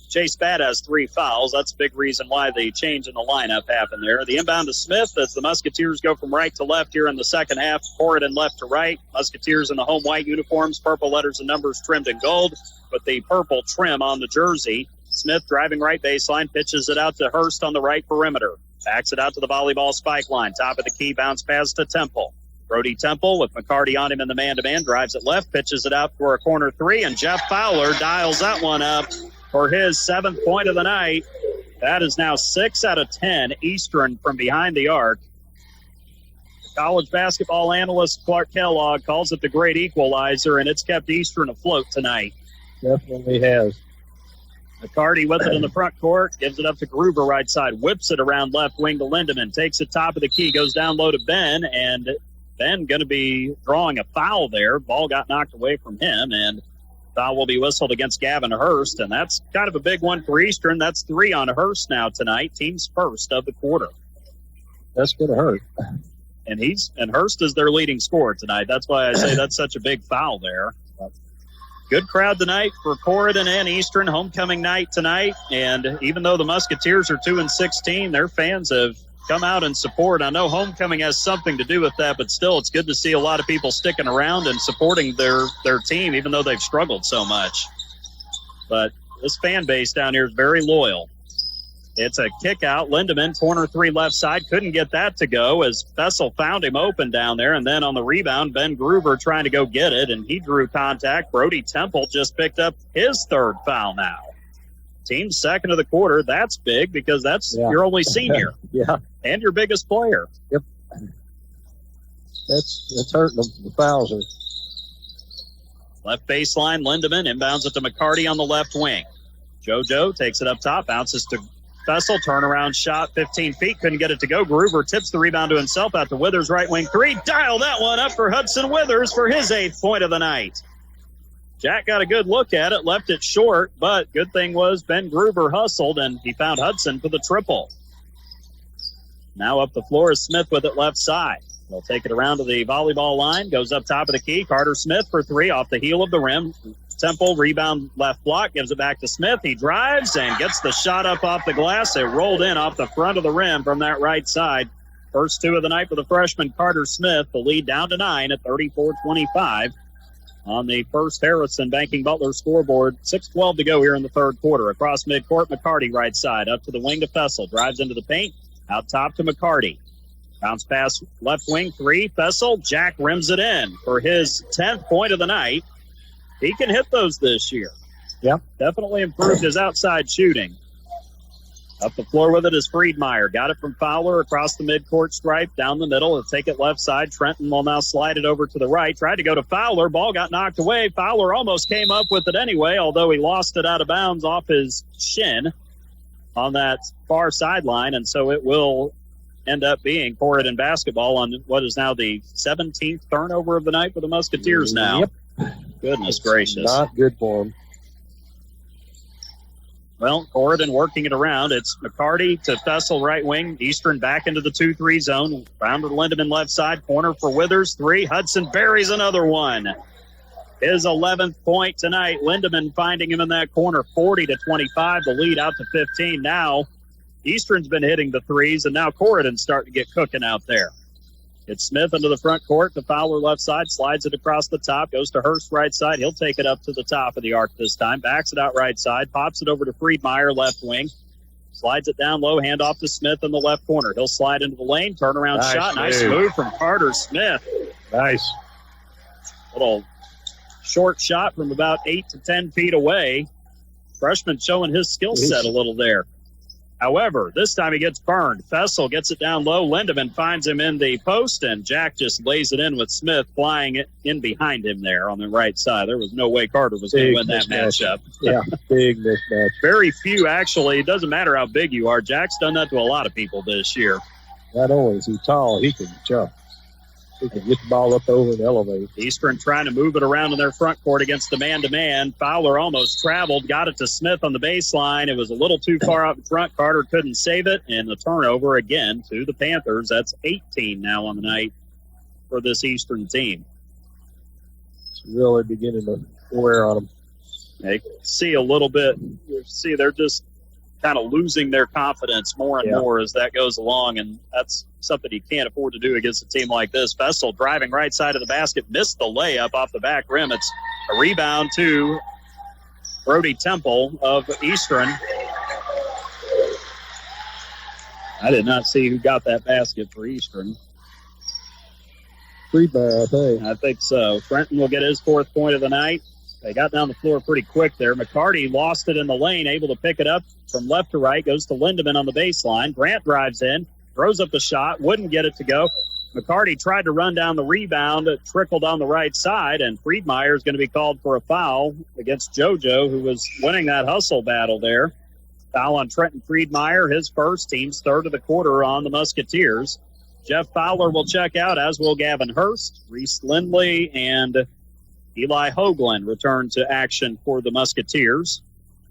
Chase Batt has 3 fouls. That's a big reason why the change in the lineup happened there. The inbound to Smith as the Musketeers go from right to left here in the second half. Corydon left to right. Musketeers in the home white uniforms, purple letters and numbers trimmed in gold with the purple trim on the jersey. Smith driving right baseline, pitches it out to Hurst on the right perimeter. Backs it out to the volleyball spike line. Top of the key, bounce pass to Temple. Brody Temple with McCarty on him in the man-to-man. Drives it left, pitches it out for a corner 3, and Jeff Fowler dials that one up for his 7th point of the night. That is now 6 out of 10 Eastern from behind the arc. College basketball analyst Clark Kellogg calls it the great equalizer, and it's kept Eastern afloat tonight. Definitely has. McCarty with it in the front court, gives it up to Gruber right side, whips it around left wing to Lindeman, takes it top of the key, goes down low to Ben, and Ben going to be drawing a foul there. Ball got knocked away from him, and foul will be whistled against Gavin Hurst, and that's kind of a big one for Eastern. That's 3 on Hurst now tonight, team's first of the quarter. That's going to hurt. And Hurst is their leading scorer tonight. That's why I say that's such a big foul there. Good crowd tonight for Corydon and Eastern. Homecoming night tonight. And even though the Musketeers are 2-16, their fans have come out and support. I know homecoming has something to do with that, but still it's good to see a lot of people sticking around and supporting their team, even though they've struggled so much. But this fan base down here is very loyal. It's a kick out. Lindeman, corner 3 left side. Couldn't get that to go as Fessel found him open down there. And then on the rebound, Ben Groover trying to go get it, and he drew contact. Brody Temple just picked up his 3rd foul now. Team's second of the quarter. That's big because that's your only senior. Yeah. And your biggest player. Yep. That's hurting them. The fouls are. Left baseline, Lindeman inbounds it to McCarty on the left wing. JoJo takes it up top, bounces to Fessel, turnaround shot, 15 feet, couldn't get it to go. Groover tips the rebound to himself out to Withers, right wing 3. Dial that one up for Hudson Withers for his 8th point of the night. Jack got a good look at it, left it short, but good thing was Ben Groover hustled, and he found Hudson for the triple. Now up the floor is Smith with it left side. They'll take it around to the volleyball line, goes up top of the key. Carter Smith for 3 off the heel of the rim. Temple, rebound left block, gives it back to Smith. He drives and gets the shot up off the glass. It rolled in off the front of the rim from that right side. First 2 of the night for the freshman Carter Smith. The lead down to 9 at 34-25 on the First Harrison Banking Butler scoreboard. 6:12 to go here in the third quarter. Across midcourt, McCarty right side, up to the wing to Fessel. Drives into the paint, out top to McCarty. Bounce pass left wing 3. Fessel, Jack rims it in for his 10th point of the night. He can hit those this year. Yep. Definitely improved his outside shooting. Up the floor with it is Friedmeier. Got it from Fowler across the midcourt stripe, down the middle. He'll take it left side. Trenton will now slide it over to the right. Tried to go to Fowler. Ball got knocked away. Fowler almost came up with it anyway, although he lost it out of bounds off his shin on that far sideline. And so it will end up being Corydon basketball on what is now the 17th turnover of the night for the Musketeers now. Yep. Goodness gracious. Not good for him. Well, Corydon working it around. It's McCarty to Fessel right wing. Eastern back into the 2-3 zone. Round to Lindeman left side. Corner for Withers. 3. Hudson buries another one. His 11th point tonight. Lindeman finding him in that corner. 40-25. The lead out to 15. Now Eastern's been hitting the threes, and now Corydon's starting to get cooking out there. It's Smith into the front court to Fowler left side, slides it across the top, goes to Hurst right side. He'll take it up to the top of the arc this time, backs it out right side, pops it over to Friedmeier left wing, slides it down low, hand off to Smith in the left corner. He'll slide into the lane, turnaround shot. Nice move from Carter Smith. Nice. Little short shot from about 8 to 10 feet away. Freshman showing his skill set a little there. However, this time he gets burned. Fessel gets it down low. Lindemann finds him in the post, and Jack just lays it in with Smith flying it in behind him there on the right side. There was no way Carter was going to win that matchup. Yeah, big mismatch. Very few, actually. It doesn't matter how big you are. Jack's done that to a lot of people this year. Not only is he tall, he can jump. He can get the ball up over and elevate. Eastern trying to move it around in their front court against the man-to-man. Fowler almost traveled, got it to Smith on the baseline. It was a little too far out in front. Carter couldn't save it, and the turnover again to the Panthers. That's 18 now on the night for this Eastern team. It's really beginning to wear on them. They see a little bit. You see, they're just kind of losing their confidence more and more as that goes along, and that's something you can't afford to do against a team like this. Fessel driving right side of the basket, missed the layup off the back rim. It's a rebound to Brody Temple of Eastern. I did not see who got that basket for Eastern. Friedmeier, I think. I think so. Frenton will get his 4th point of the night. They got down the floor pretty quick there. McCarty lost it in the lane, able to pick it up from left to right, goes to Lindemann on the baseline. Grant drives in, throws up the shot, wouldn't get it to go. McCarty tried to run down the rebound, it trickled on the right side, and Friedmeier is going to be called for a foul against JoJo, who was winning that hustle battle there. Foul on Trenton Friedmeier, his first, team's 3rd of the quarter on the Musketeers. Jeff Fowler will check out, as will Gavin Hurst. Reese Lindley and Eli Hoagland return to action for the Musketeers.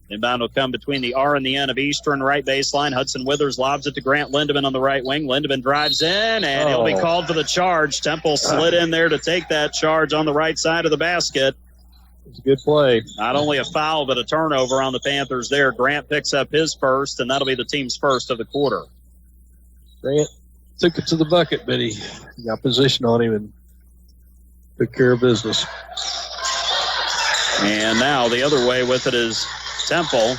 Inbound will come between the R and the N of Eastern, right baseline. Hudson Withers lobs it to Grant Lindemann on the right wing. Lindemann drives in, and he'll be called for the charge. Temple slid in there to take that charge on the right side of the basket. It's a good play. Not only a foul, but a turnover on the Panthers there. Grant picks up his first, and that'll be the team's first of the quarter. Grant took it to the bucket, but he got position on him and took care of business. And now the other way with it is Temple.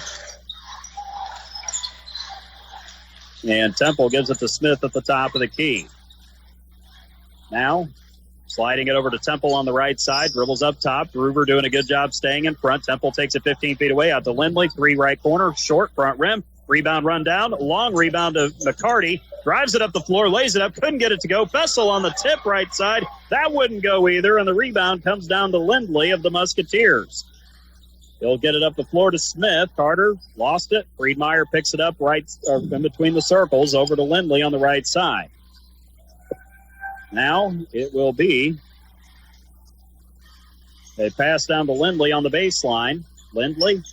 And Temple gives it to Smith at the top of the key. Now, sliding it over to Temple on the right side. Dribbles up top. Groover doing a good job staying in front. Temple takes it 15 feet away out to Lindley. 3 right corner. Short front rim. Rebound run down. Long rebound to McCarty. Drives it up the floor. Lays it up. Couldn't get it to go. Fessel on the tip right side. That wouldn't go either. And the rebound comes down to Lindley of the Musketeers. He'll get it up the floor to Smith. Carter lost it. Friedmeier picks it up right in between the circles over to Lindley on the right side. Now it will be a pass down to Lindley on the baseline. Lindley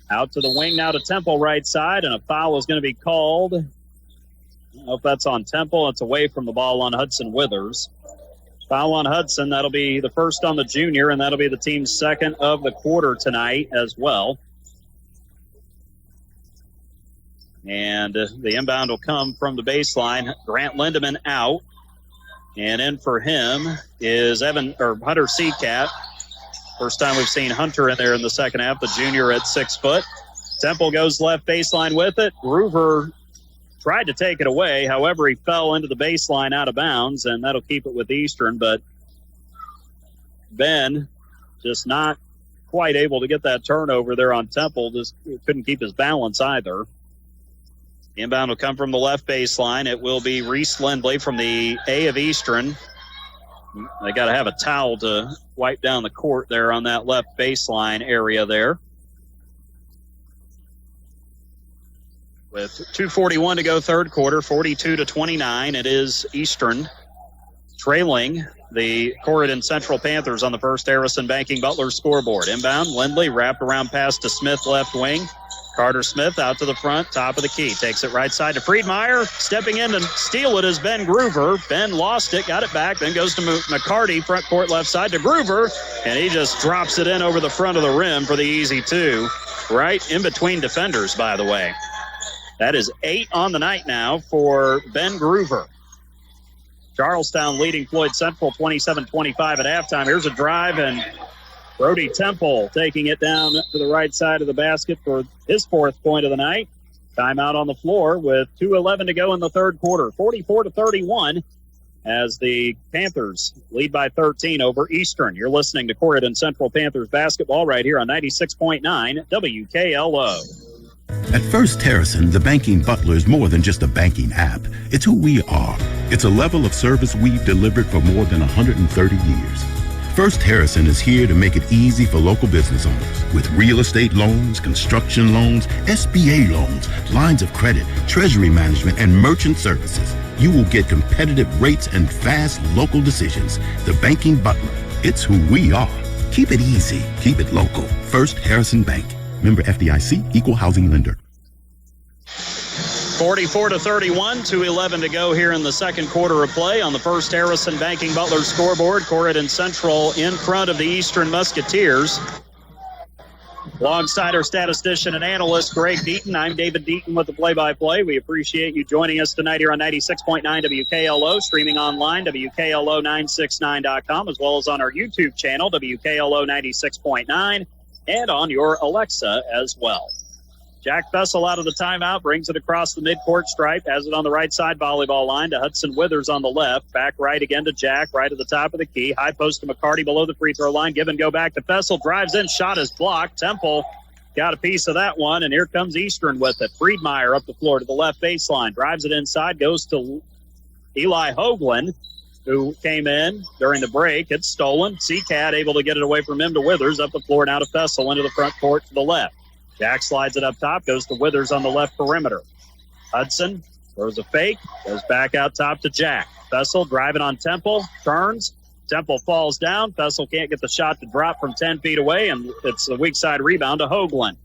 out to the wing now to Temple right side, and a foul is going to be called. I don't know if that's on Temple. It's away from the ball on Hudson Withers. Foul on Hudson. That'll be the first on the junior, and that'll be the team's 2nd of the quarter tonight as well. And the inbound will come from the baseline. Grant Lindemann out. And in for him is Hunter Seacat. First time we've seen Hunter in there in the second half, the junior at 6 foot. Temple goes left baseline with it. Groover tried to take it away. However, he fell into the baseline out of bounds, and that'll keep it with Eastern. But Ben just not quite able to get that turnover there on Temple. Just couldn't keep his balance either. Inbound will come from the left baseline. It will be Reese Lindley from the A of Eastern. They got to have a towel to wipe down the court there on that left baseline area there. With 2:41 to go third quarter, 42-29. It is Eastern trailing the Corydon Central Panthers on the First Harrison Banking Butler scoreboard. Inbound, Lindley, wrapped around pass to Smith left wing. Carter Smith out to the front, top of the key. Takes it right side to Friedmeier. Stepping in to steal it is Ben Groover. Ben lost it, got it back, then goes to McCarty, front court left side to Groover, and he just drops it in over the front of the rim for the easy 2. Right in between defenders, by the way. That is 8 on the night now for Ben Groover. Charlestown leading Floyd Central 27-25 at halftime. Here's a drive, and Brody Temple taking it down to the right side of the basket for his 4th point of the night. Timeout on the floor with 2:11 to go in the third quarter. 44-31 as the Panthers lead by 13 over Eastern. You're listening to Corydon Central Panthers basketball right here on 96.9 WKLO. At First Harrison, the banking butler is more than just a banking app. It's who we are. It's a level of service we've delivered for more than 130 years. First Harrison is here to make it easy for local business owners with real estate loans, construction loans, SBA loans, lines of credit, treasury management, and merchant services. You will get competitive rates and fast local decisions. The banking butler, it's who we are. Keep it easy. Keep it local. First Harrison Bank. Member FDIC, Equal Housing Lender. 44-31, 2:11 to go here in the second quarter of play on the First Harrison Banking Butler scoreboard. Corydon Central in front of the Eastern Musketeers. Alongside our statistician and analyst, Greg Deaton, I'm David Deaton with the play-by-play. We appreciate you joining us tonight here on 96.9 WKLO, streaming online, WKLO969.com, as well as on our YouTube channel, WKLO 96.9, and on your Alexa as well. Jack Fessel out of the timeout, brings it across the midcourt stripe, has it on the right side volleyball line to Hudson Withers on the left. Back right again to Jack, right at the top of the key. High post to McCarty below the free throw line. Give and go back to Fessel. Drives in, shot is blocked. Temple got a piece of that one, and here comes Eastern with it. Friedmeier up the floor to the left baseline. Drives it inside, goes to Eli Hoagland, who came in during the break. It's stolen. Seacat able to get it away from him to Withers. Up the floor now to Fessel into the front court to the left. Jack slides it up top, goes to Withers on the left perimeter. Hudson throws a fake, goes back out top to Jack. Fessel driving on Temple, turns. Temple falls down. Fessel can't get the shot to drop from 10 feet away, and it's a weak side rebound to Hoagland.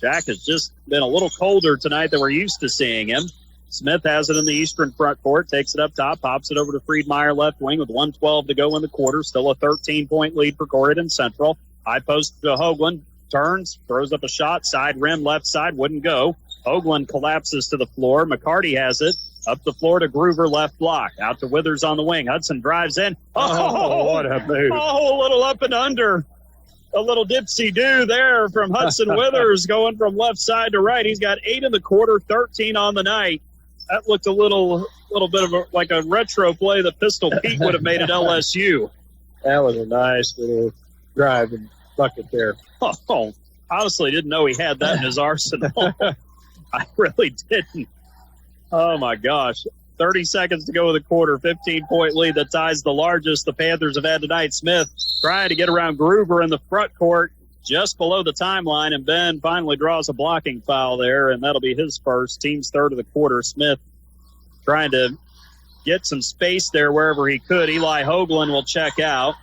Jack has just been a little colder tonight than we're used to seeing him. Smith has it in the Eastern front court, takes it up top, pops it over to Friedmeier left wing with 1:12 to go in the quarter. Still a 13-point lead for Corydon Central. High post to Hoagland. Turns, throws up a shot, side rim, left side, wouldn't go. Hoagland collapses to the floor. McCarty has it. Up the floor to Groover, left block. Out to Withers on the wing. Hudson drives in. Oh, what a move. Oh, a little up and under. A little dipsy-do there from Hudson Withers going from left side to right. He's got 8 in the quarter, 13 on the night. That looked a little bit of like a retro play that Pistol Pete would have made at LSU. That was a nice little drive and bucket there. Oh, honestly didn't know he had that in his arsenal. I really didn't. Oh, my gosh. 30 seconds to go in the quarter, 15-point lead that ties the largest the Panthers have had tonight. Smith trying to get around Groover in the front court just below the timeline, and Ben finally draws a blocking foul there, and that'll be his first, team's third of the quarter. Smith trying to get some space there wherever he could. Eli Hoagland will check out.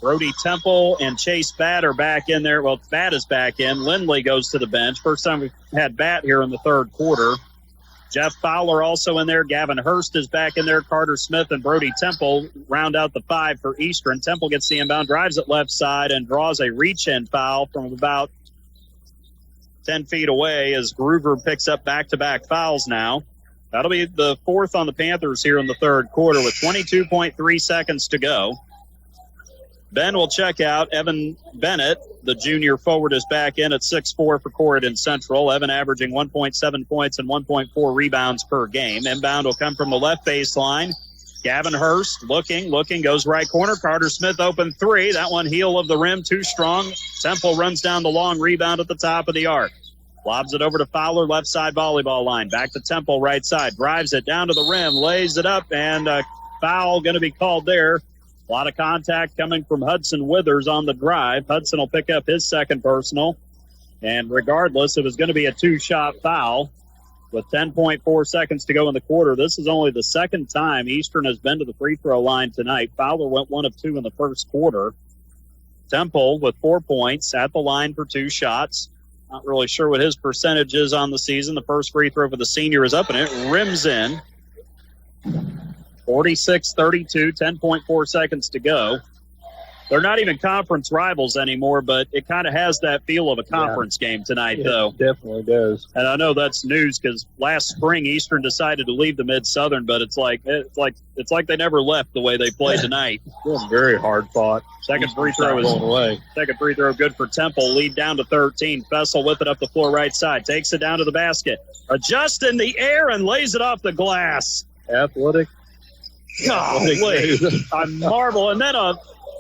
Brody Temple and Chase Batt are back in there. Well, Batt is back in. Lindley goes to the bench. First time we've had Batt here in the third quarter. Jeff Fowler also in there. Gavin Hurst is back in there. Carter Smith and Brody Temple round out the 5 for Eastern. Temple gets the inbound, drives it left side, and draws a reach-in foul from about 10 feet away as Groover picks up back-to-back fouls now. That'll be the 4th on the Panthers here in the third quarter with 22.3 seconds to go. Ben will check out. Evan Bennett, the junior forward, is back in at 6'4" for Corydon Central. Evan averaging 1.7 points and 1.4 rebounds per game. Inbound will come from the left baseline. Gavin Hurst looking, goes right corner. Carter Smith open 3. That one heel of the rim, too strong. Temple runs down the long rebound at the top of the arc. Lobs it over to Fowler, left side volleyball line. Back to Temple, right side. Drives it down to the rim, lays it up, and a foul going to be called there. A lot of contact coming from Hudson Withers on the drive. Hudson will pick up his second personal. And regardless, it was going to be a 2-shot foul with 10.4 seconds to go in the quarter. This is only the second time Eastern has been to the free throw line tonight. Fowler went 1 of 2 in the first quarter. Temple with 4 points at the line for 2 shots. Not really sure what his percentage is on the season. The first free throw for the senior is up, and it rims in. 46-32, 10.4 seconds to go. They're not even conference rivals anymore, but it kind of has that feel of a conference game tonight, though. It definitely does. And I know that's news because last spring Eastern decided to leave the Mid-Southern, but it's like they never left the way they played tonight. Very hard fought. Second free throw is away. Second free throw good for Temple. Lead down to 13. Fessel with it up the floor right side. Takes it down to the basket. Adjusts in the air and lays it off the glass. Athletic. Golly. I marvel. And then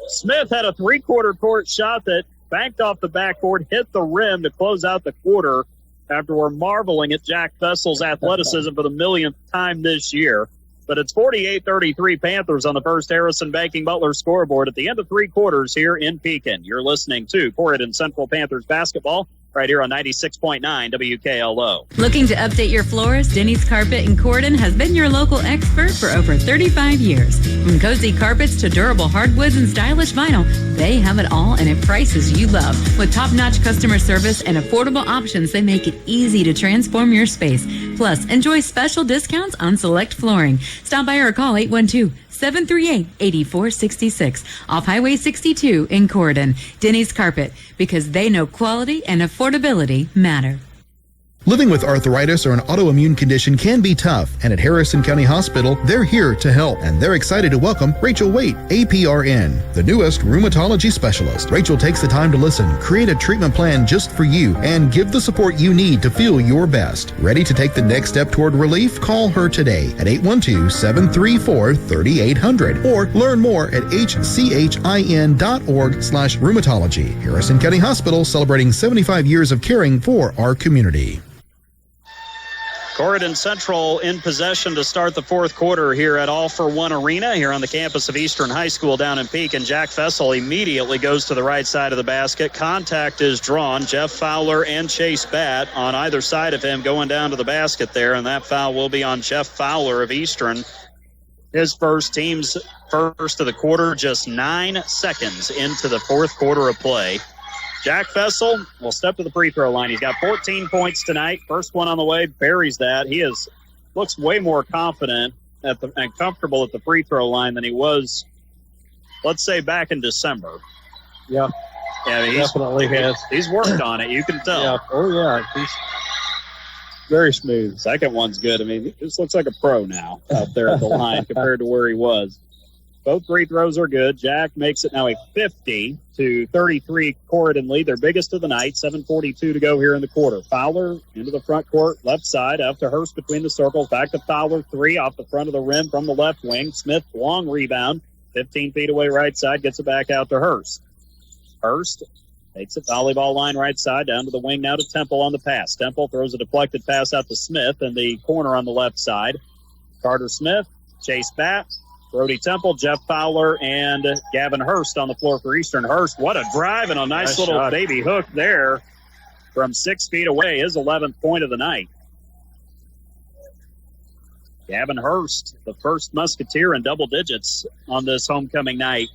Smith had a three-quarter court shot that banked off the backboard, hit the rim to close out the quarter after we're marveling at Jack Fessel's athleticism for the millionth time this year. But it's 48-33 Panthers on the First Harrison Banking Butler scoreboard at the end of three quarters here in Pekin. You're listening to Corydon Central Panthers basketball right here on 96.9 WKLO. Looking to update your floors? Denny's Carpet in Corydon has been your local expert for over 35 years. From cozy carpets to durable hardwoods and stylish vinyl, they have it all and at prices you love. With top-notch customer service and affordable options, they make it easy to transform your space. Plus, enjoy special discounts on select flooring. Stop by or call 812-738-8466 off Highway 62 in Corydon. Denny's Carpet, because they know quality and affordability matter. Living with arthritis or an autoimmune condition can be tough, and at Harrison County Hospital, they're here to help, and they're excited to welcome Rachel Waite, APRN, the newest rheumatology specialist. Rachel takes the time to listen, create a treatment plan just for you, and give the support you need to feel your best. Ready to take the next step toward relief? Call her today at 812-734-3800 or learn more at hchin.org/rheumatology. Harrison County Hospital, celebrating 75 years of caring for our community. Corydon Central in possession to start the fourth quarter here at All for One Arena here on the campus of Eastern High School down in Pekin. Jack Fessel immediately goes to the right side of the basket. Contact is drawn. Jeff Fowler and Chase Batt on either side of him going down to the basket there, and that foul will be on Jeff Fowler of Eastern. His first, team's first of the quarter, just 9 seconds into the fourth quarter of play. Jack Fessel will step to the free throw line. He's got 14 points tonight. First one on the way, buries that. He looks way more confident and comfortable at the free throw line than he was, let's say, back in December. Yeah, he definitely has. He's worked on it. You can tell. Yeah. Oh, yeah. He's very smooth. Second one's good. I mean, he just looks like a pro now out there at the line compared to where he was. Both free throws are good. Jack makes it now a 50-33 Corydon lead, their biggest of the night. 7:42 to go here in the quarter. Fowler into the front court, left side, out to Hurst between the circles. Back to Fowler, three off the front of the rim from the left wing. Smith, long rebound, 15 feet away right side, gets it back out to Hurst. Hurst takes it volleyball line right side, down to the wing now to Temple on the pass. Temple throws a deflected pass out to Smith in the corner on the left side. Carter Smith, Chase Batt, Brody Temple, Jeff Fowler, and Gavin Hurst on the floor for Eastern. Hurst, what a drive and a nice little shot. Baby hook there from 6 feet away, his 11th point of the night. Gavin Hurst, the first Musketeer in double digits on this homecoming night.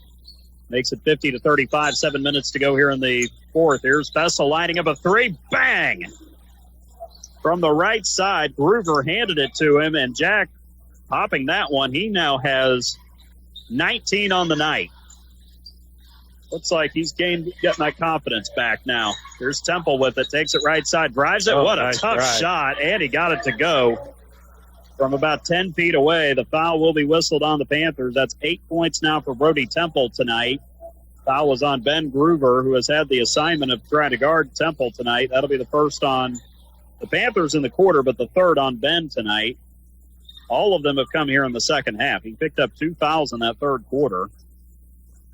Makes it 50-35, 7 minutes to go here in the fourth. Here's Fessel lining up a three. Bang! From the right side, Groover handed it to him, and Jack popping that one. He now has 19 on the night. Looks like he's getting that confidence back now. Here's Temple with it. Takes it right side. Drives it. What a nice tough drive. shot. And he got it to go from about 10 feet away. The foul will be whistled on the Panthers. That's 8 points now for Brody Temple tonight. Foul was on Ben Groover, who has had the assignment of trying to guard Temple tonight. That'll be the first on the Panthers in the quarter, but the third on Ben tonight. All of them have come here in the second half. He picked up 2 fouls in that third quarter.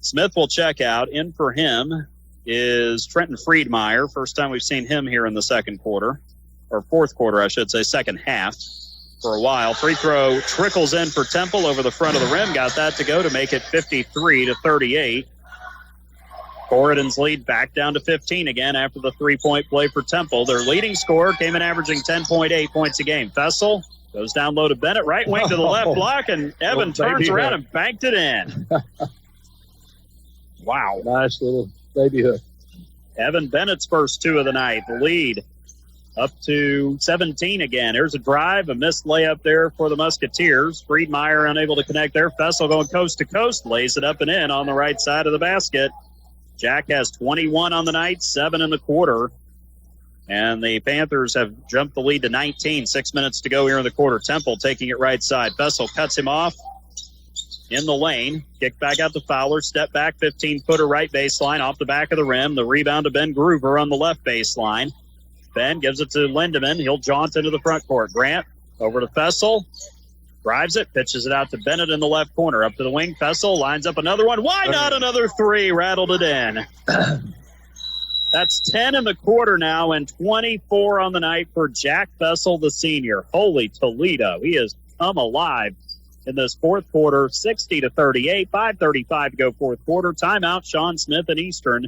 Smith will check out. In for him is Trenton Friedmeier. First time we've seen him here in the second quarter, or fourth quarter, I should say, second half for a while. Free throw trickles in for Temple over the front of the rim. Got that to go to make it 53-38. Corydon's lead back down to 15 again after the three-point play for Temple. Their leading scorer came in averaging 10.8 points a game. Fessel goes down low to Bennett, right wing to the left block, and Evan turns around and banked it in. Wow. Nice little baby hook. Evan Bennett's first 2 of the night. The lead up to 17 again. There's a drive, a missed layup there for the Musketeers. Friedmeier unable to connect there. Fessel going coast to coast, lays it up and in on the right side of the basket. Jack has 21 on the night, 7 in the quarter. And the Panthers have jumped the lead to 19. 6 minutes to go here in the quarter. Temple taking it right side. Fessel cuts him off in the lane. Kick back out to Fowler. Step back, 15-footer right baseline off the back of the rim. The rebound to Ben Groover on the left baseline. Ben gives it to Lindemann. He'll jaunt into the front court. Grant over to Fessel. Drives it, pitches it out to Bennett in the left corner. Up to the wing. Fessel lines up another one. Why not another three? Rattled it in. That's 10 in the quarter now and 24 on the night for Jack Fessel, the senior. Holy Toledo. He has come alive in this fourth quarter. 60-38. 5:35 to go fourth quarter. Timeout, Sean Smith and Eastern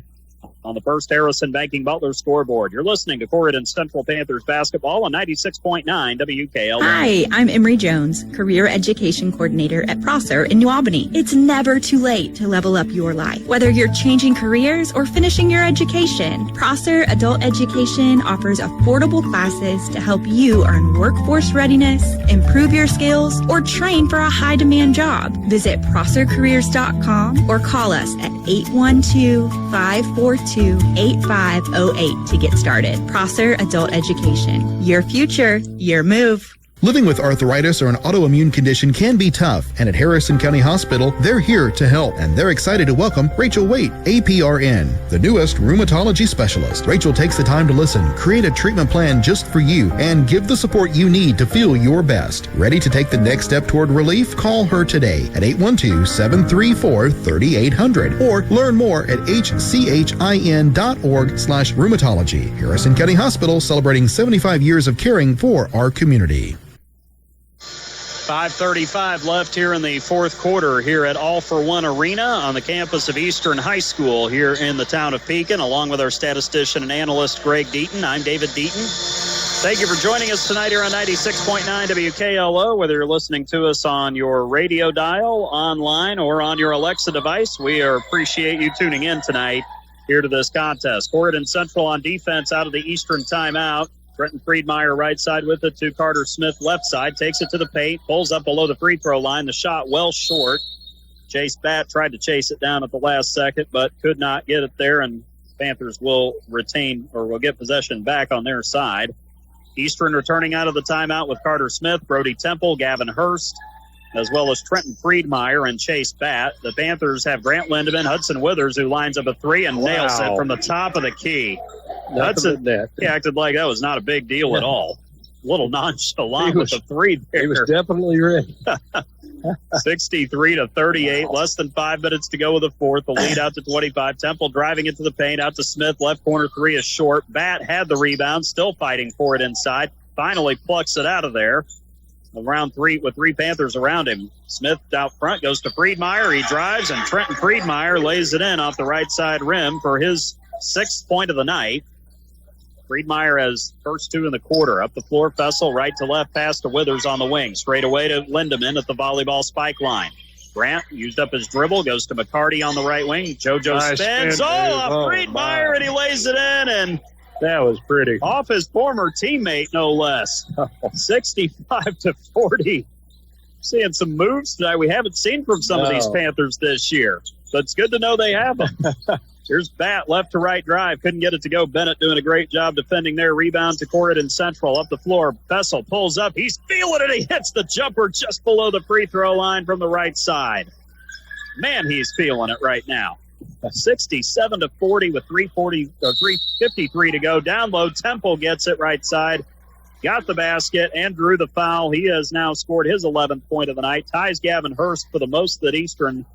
on the First Harrison Banking Butler scoreboard. You're listening to Corydon Central Panthers basketball on 96.9 WKLO. Hi, I'm Emery Jones, Career Education Coordinator at Prosser in New Albany. It's never too late to level up your life. Whether you're changing careers or finishing your education, Prosser Adult Education offers affordable classes to help you earn workforce readiness, improve your skills, or train for a high-demand job. Visit ProsserCareers.com or call us at 812-542-8508 to get started. Prosser Adult Education. Your future, your move. Living with arthritis or an autoimmune condition can be tough, and at Harrison County Hospital, they're here to help, and they're excited to welcome Rachel Waite, APRN, the newest rheumatology specialist. Rachel takes the time to listen, create a treatment plan just for you, and give the support you need to feel your best. Ready to take the next step toward relief? Call her today at 812-734-3800 or learn more at hchin.org/rheumatology. Harrison County Hospital, celebrating 75 years of caring for our community. 5:35 left here in the fourth quarter here at All for One Arena on the campus of Eastern High School here in the town of Pekin, along with our statistician and analyst Greg Deaton. I'm David Deaton. Thank you for joining us tonight here on 96.9 WKLO, whether you're listening to us on your radio dial, online, or on your Alexa device. We appreciate you tuning in tonight here to this contest. Corydon Central on defense out of the Eastern timeout. Trenton Friedmeier right side with it to Carter Smith left side. Takes it to the paint. Pulls up below the free throw line. The shot well short. Chase Batt tried to chase it down at the last second, but could not get it there, and Panthers will retain or will get possession back on their side. Eastern returning out of the timeout with Carter Smith, Brody Temple, Gavin Hurst, as well as Trenton Friedmeier and Chase Batt. The Panthers have Grant Lindemann, Hudson Withers, who lines up a three and nails it from the top of the key. Hudson, he acted like that was not a big deal at all. A little nonchalant with the three there. He was definitely ready. 63-38, less than 5 minutes to go with the fourth. The lead out to 25. Temple driving into the paint, out to Smith. Left corner three is short. Batt had the rebound, still fighting for it inside. Finally plucks it out of there. Around three with three Panthers around him. Smith out front goes to Friedmeier. He drives, and Trenton Friedmeier lays it in off the right side rim for his 6th point of the night. Friedmeier has first 2 in the quarter. Up the floor, Fessel, right to left, pass to Withers on the wing. Straight away to Lindemann at the volleyball spike line. Grant used up his dribble, goes to McCarty on the right wing. JoJo spins. Friedmeier, and he lays it in, and that was pretty. Off his former teammate, no less. 65-40. Seeing some moves tonight we haven't seen from some of these Panthers this year. So it's good to know they have them. Here's Batt, left to right drive. Couldn't get it to go. Bennett doing a great job defending there. Rebound to Corydon Central. Up the floor. Fessel pulls up. He's feeling it. He hits the jumper just below the free throw line from the right side. Man, he's feeling it right now. 67-40 with 3:53 to go. Down low, Temple gets it right side. Got the basket and drew the foul. He has now scored his 11th point of the night. Ties Gavin Hurst for the most that Eastern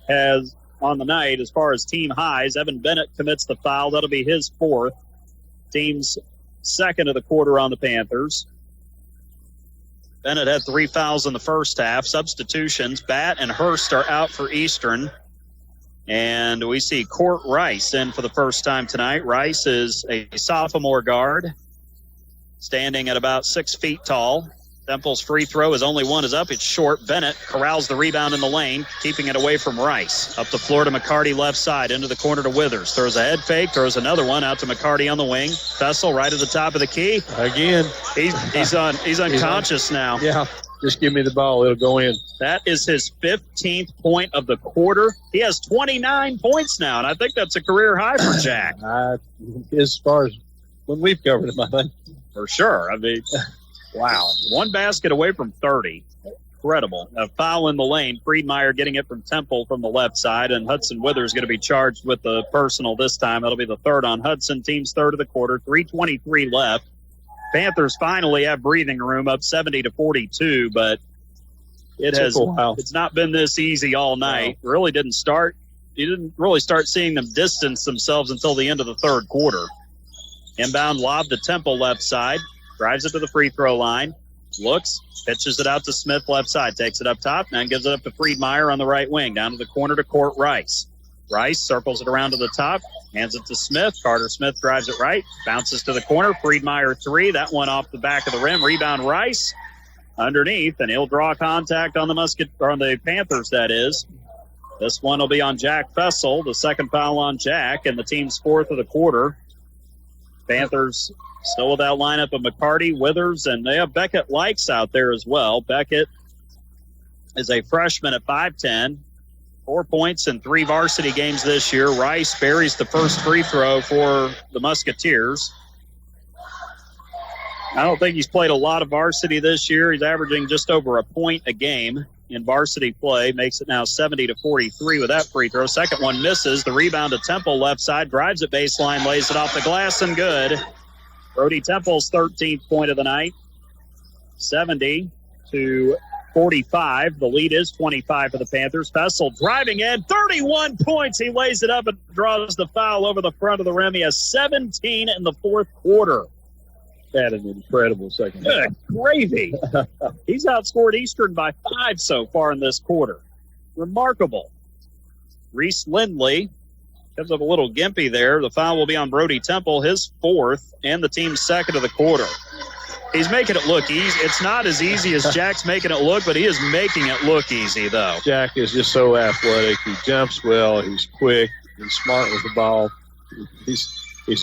has on the night as far as team highs. Evan Bennett commits the foul. That'll be his 4th. Team's 2nd of the quarter on the Panthers. Bennett had 3 fouls in the first half. Substitutions. Batt and Hurst are out for Eastern. And we see Court Rice in for the first time tonight. Rice is a sophomore guard, standing at about 6 feet tall. Temple's free throw is only one is up. It's short. Bennett corrals the rebound in the lane, keeping it away from Rice. Up the floor to McCarty left side, into the corner to Withers. Throws a head fake, throws another one out to McCarty on the wing. Fessel right at the top of the key. Again. He's unconscious now. Yeah, just give me the ball. It'll go in. That is his 15th point of the quarter. He has 29 points now, and I think that's a career high for Jack. As far as when we've covered him, I think. For sure. I mean... Wow. One basket away from 30. Incredible. A foul in the lane. Friedmeier getting it from Temple from the left side, and Hudson Withers going to be charged with the personal this time. That'll be the third on Hudson. Team's third of the quarter. 3:23 left. Panthers finally have breathing room, up 70-42, but it's not been this easy all night. No. You didn't really start seeing them distance themselves until the end of the third quarter. Inbound lob to Temple left side. Drives it to the free throw line. Looks, pitches it out to Smith left side. Takes it up top, and gives it up to Friedmeier on the right wing. Down to the corner to Court Rice. Rice circles it around to the top. Hands it to Smith. Carter Smith drives it right. Bounces to the corner. Friedmeier three. That one off the back of the rim. Rebound Rice underneath, and he'll draw contact on the Panthers, that is. This one will be on Jack Fessel. The second foul on Jack, and the team's fourth of the quarter. Panthers still with that lineup of McCarty, Withers, and they have Beckett Likes out there as well. Beckett is a freshman at 5'10", 4 points in 3 varsity games this year. Rice buries the first free throw for the Musketeers. I don't think he's played a lot of varsity this year. He's averaging just over a point a game in varsity play. Makes it now 70-43 with that free throw. Second one misses. The rebound to Temple left side. Drives it baseline, lays it off the glass, and good. Brody Temple's 13th point of the night. 70-45. The lead is 25 for the Panthers. Fessel driving in. 31 points. He lays it up and draws the foul over the front of the rim. He has 17 in the fourth quarter. Had an incredible second half. Gravy. He's outscored Eastern by 5 so far in this quarter. Remarkable. Reese Lindley comes up a little gimpy there. The foul will be on Brody Temple, his fourth, and the team's second of the quarter. He's making it look easy. It's not as easy as Jack's making it look, but he is making it look easy, though. Jack is just so athletic. He jumps well. He's quick. He's smart with the ball. He's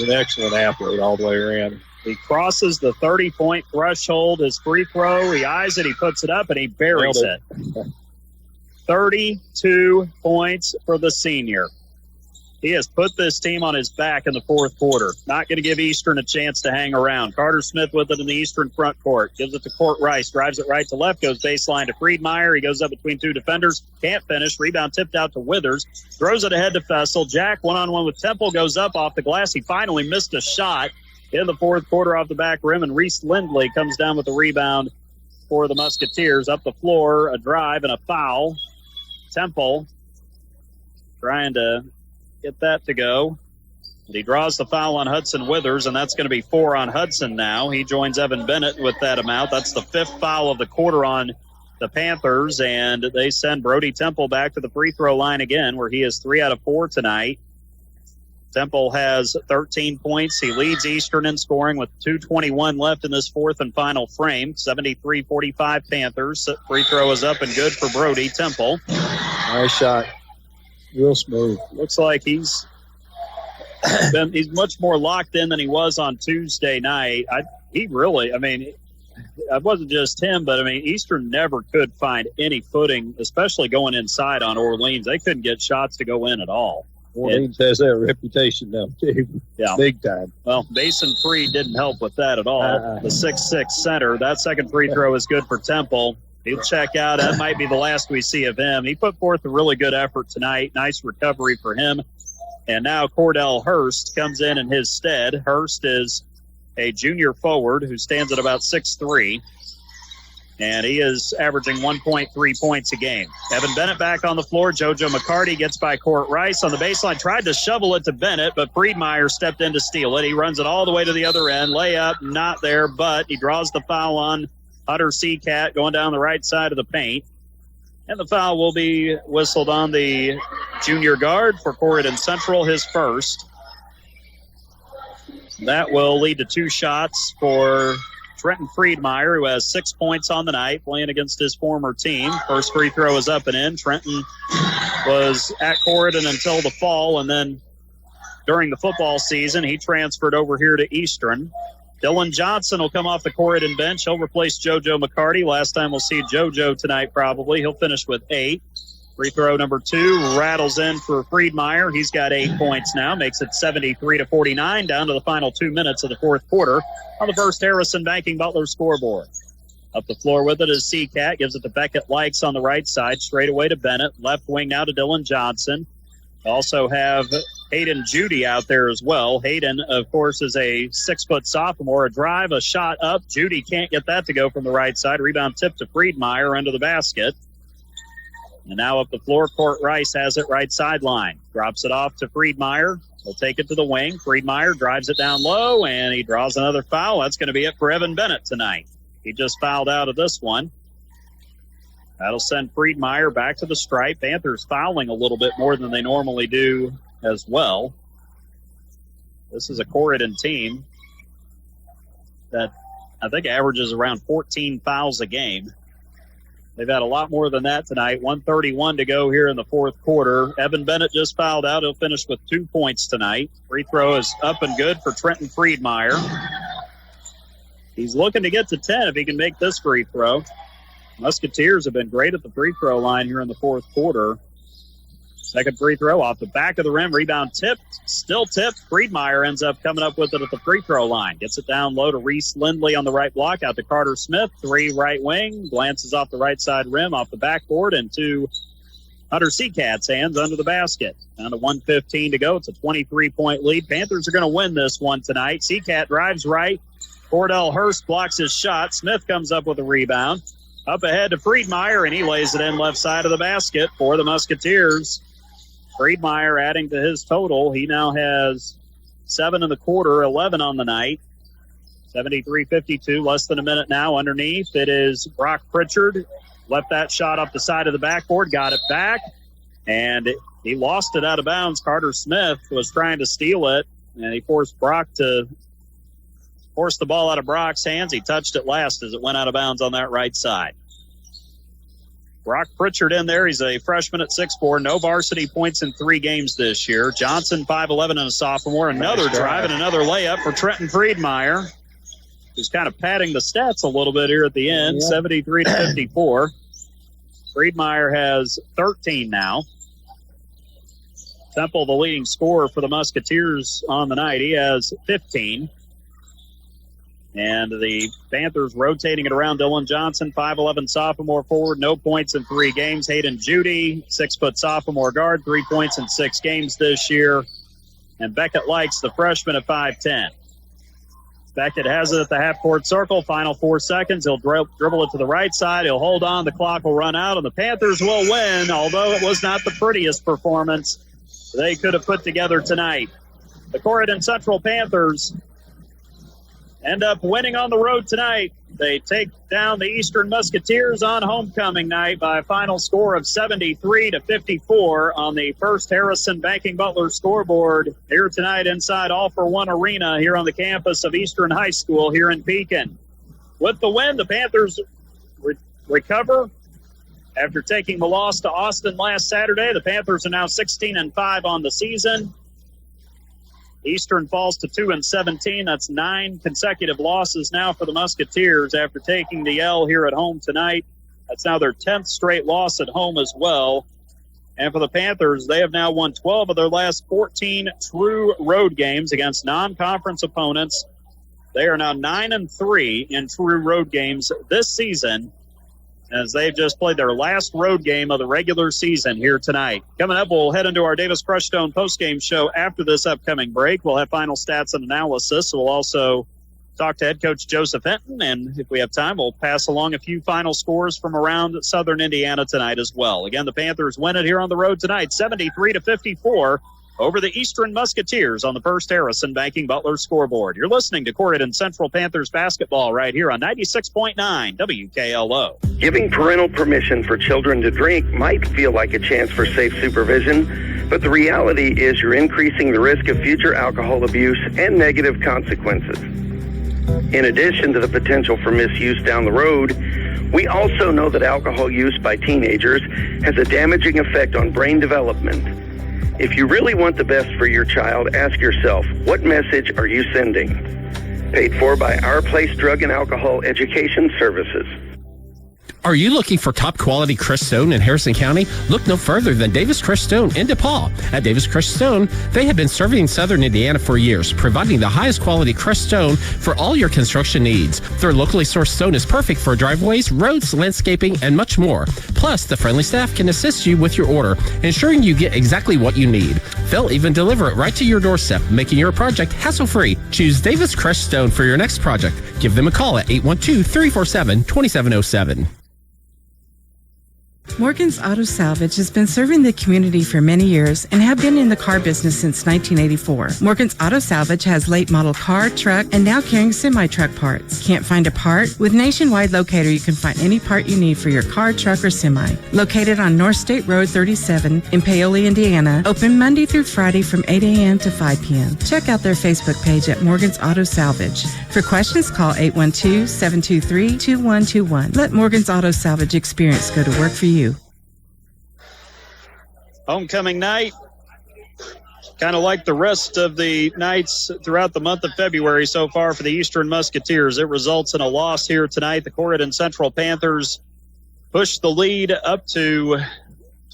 an excellent athlete all the way around. He crosses the 30-point threshold. His free throw, he eyes it, he puts it up, and he buries it. 32 points for the senior. He has put this team on his back in the fourth quarter. Not going to give Eastern a chance to hang around. Carter Smith with it in the Eastern front court. Gives it to Court Rice. Drives it right to left. Goes baseline to Friedmeier. He goes up between 2 defenders. Can't finish. Rebound tipped out to Withers. Throws it ahead to Fessel. Jack one-on-one with Temple. Goes up off the glass. He finally missed a shot in the fourth quarter off the back rim. And Reese Lindley comes down with the rebound for the Musketeers. Up the floor, a drive and a foul. Temple trying to get that to go. He draws the foul on Hudson Withers, and that's going to be 4 on Hudson now. He joins Evan Bennett with that amount. That's the 5th foul of the quarter on the Panthers, and they send Brody Temple back to the free throw line again, where he is 3 out of 4 tonight. Temple has 13 points. He leads Eastern in scoring with 2:21 left in this fourth and final frame. 73-45 Panthers. Free throw is up and good for Brody Temple. Nice shot. Real smooth. Looks like he's much more locked in than he was on Tuesday night. It wasn't just him, but Eastern never could find any footing, especially going inside on Orleans. They couldn't get shots to go in at all. Orleans has that reputation now, too. Yeah. Big time. Well, Mason Freed didn't help with that at all. The 6'6" center. That second free throw is good for Temple. He'll check out. That might be the last we see of him. He put forth a really good effort tonight. Nice recovery for him. And now Cordell Hurst comes in his stead. Hurst is a junior forward who stands at about 6'3", and he is averaging 1.3 points a game. Evan Bennett back on the floor. JoJo McCarty gets by Court Rice on the baseline. Tried to shovel it to Bennett, but Friedmeier stepped in to steal it. He runs it all the way to the other end. Layup, not there, but he draws the foul on Hunter Seacat going down the right side of the paint. And the foul will be whistled on the junior guard for Corydon Central, his first. That will lead to 2 shots for Trenton Friedmeier, who has 6 points on the night, playing against his former team. First free throw is up and in. Trenton was at Corydon until the fall, and then during the football season, he transferred over here to Eastern. Dylan Johnson will come off the Corydon bench. He'll replace JoJo McCarty. Last time we'll see JoJo tonight probably. He'll finish with 8. Free throw number 2 rattles in for Friedmeier. He's got 8 points now, makes it 73-49, down to the final 2 minutes of the fourth quarter on the First Harrison Banking Butler scoreboard. Up the floor with it is Seacat, gives it to Beckett Likes on the right side, straight away to Bennett. Left wing now to Dylan Johnson. Also have Hayden Judy out there as well. Hayden, of course, is a 6-foot sophomore. A drive, a shot up. Judy can't get that to go from the right side. Rebound tip to Friedmeier under the basket. And now up the floor, Court Rice has it right sideline. Drops it off to Friedmeier. He'll take it to the wing. Friedmeier drives it down low, and he draws another foul. That's going to be it for Evan Bennett tonight. He just fouled out of this one. That'll send Friedmeier back to the stripe. Panthers fouling a little bit more than they normally do as well. This is a Corydon team that I think averages around 14 fouls a game. They've had a lot more than that tonight. 1:31 to go here in the fourth quarter. Evan Bennett just fouled out. He'll finish with 2 points tonight. Free throw is up and good for Trenton Friedmeier. He's looking to get to 10 if he can make this free throw. Musketeers have been great at the free throw line here in the fourth quarter. Second free throw off the back of the rim. Rebound tipped. Still tipped. Friedmeier ends up coming up with it at the free throw line. Gets it down low to Reese Lindley on the right block. Out to Carter Smith. 3 right wing. Glances off the right side rim, off the backboard, and to Hunter Seacat's hands under the basket. Down to 1:15 to go. It's a 23-point lead. Panthers are going to win this one tonight. Seacat drives right. Cordell Hurst blocks his shot. Smith comes up with a rebound. Up ahead to Friedmeier, and he lays it in left side of the basket for the Musketeers. Friedmeier adding to his total. He now has 7 in the quarter, 11 on the night. 73-52, less than a minute now underneath. It is Brock Pritchard. Left that shot up the side of the backboard, got it back, and he lost it out of bounds. Carter Smith was trying to steal it, and he forced Brock to force the ball out of Brock's hands. He touched it last as it went out of bounds on that right side. Brock Pritchard in there. He's a freshman at 6'4". No varsity points in 3 games this year. Johnson, 5'11", and a sophomore. Another drive and another layup for Trenton Friedmeier, who's kind of padding the stats a little bit here at the end, 73-54. Friedmeier has 13 now. Temple, the leading scorer for the Musketeers on the night. He has 15. And the Panthers rotating it around. Dylan Johnson, 5'11", sophomore forward, no points in 3 games. Hayden Judy, 6-foot sophomore guard, 3 points in 6 games this year. And Beckett Likes, the freshman, at 5'10". Beckett has it at the half-court circle. Final 4 seconds. He'll dribble it to the right side. He'll hold on. The clock will run out, and the Panthers will win, although it was not the prettiest performance they could have put together tonight. The Corydon Central Panthers end up winning on the road tonight. They take down the Eastern Musketeers on homecoming night by a final score of 73-54 on the First Harrison Banking Butler scoreboard here tonight inside All for One Arena here on the campus of Eastern High School here in Pekin. With the win, the Panthers recover after taking the loss to Austin last Saturday. The Panthers are now 16-5 on the season. Eastern falls to 2-17. That's 9 consecutive losses now for the Musketeers after taking the L here at home tonight. That's now their 10th straight loss at home as well. And for the Panthers, they have now won 12 of their last 14 true road games against non-conference opponents. They are now 9-3 in true road games this season, as they've just played their last road game of the regular season here tonight. Coming up, we'll head into our Davis Crushstone postgame show after this upcoming break. We'll have final stats and analysis. We'll also talk to head coach Joseph Hinton, and if we have time, we'll pass along a few final scores from around southern Indiana tonight as well. Again, the Panthers win it here on the road tonight, 73-54. Over the Eastern Musketeers on the First Harrison Banking Butler scoreboard. You're listening to Corydon Central Panthers basketball right here on 96.9 WKLO. Giving parental permission for children to drink might feel like a chance for safe supervision, but the reality is you're increasing the risk of future alcohol abuse and negative consequences. In addition to the potential for misuse down the road, we also know that alcohol use by teenagers has a damaging effect on brain development. If you really want the best for your child, ask yourself, what message are you sending? Paid for by Our Place Drug and Alcohol Education Services. Are you looking for top quality Crestone in Harrison County? Look no further than Davis Crestone in DePaul. At Davis Crestone, they have been serving Southern Indiana for years, providing the highest quality Crestone for all your construction needs. Their locally sourced stone is perfect for driveways, roads, landscaping, and much more. Plus, the friendly staff can assist you with your order, ensuring you get exactly what you need. They'll even deliver it right to your doorstep, making your project hassle-free. Choose Davis Crestone for your next project. Give them a call at 812-347-2707. Morgan's Auto Salvage has been serving the community for many years and have been in the car business since 1984. Morgan's Auto Salvage has late model car, truck, and now carrying semi-truck parts. Can't find a part? With Nationwide Locator, you can find any part you need for your car, truck, or semi. Located on North State Road 37 in Paoli, Indiana. Open Monday through Friday from 8 a.m. to 5 p.m. Check out their Facebook page at Morgan's Auto Salvage. For questions, call 812-723-2121. Let Morgan's Auto Salvage experience go to work for you. Homecoming night, kind of like the rest of the nights throughout the month of February so far for the Eastern Musketeers. It results in a loss here tonight. The Corydon Central Panthers pushed the lead up to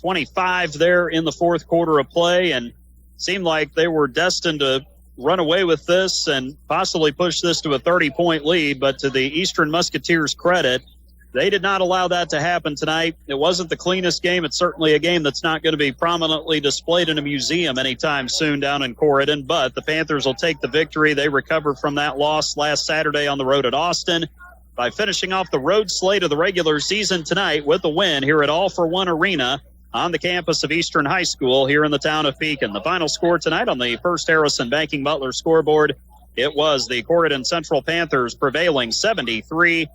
25 there in the fourth quarter of play and seemed like they were destined to run away with this and possibly push this to a 30-point lead. But to the Eastern Musketeers' credit, they did not allow that to happen tonight. It wasn't the cleanest game. It's certainly a game that's not going to be prominently displayed in a museum anytime soon down in Corydon, but the Panthers will take the victory. They recovered from that loss last Saturday on the road at Austin by finishing off the road slate of the regular season tonight with a win here at All for One Arena on the campus of Eastern High School here in the town of Pekin. The final score tonight on the First Harrison Banking Butler scoreboard, it was the Corydon Central Panthers prevailing 73-54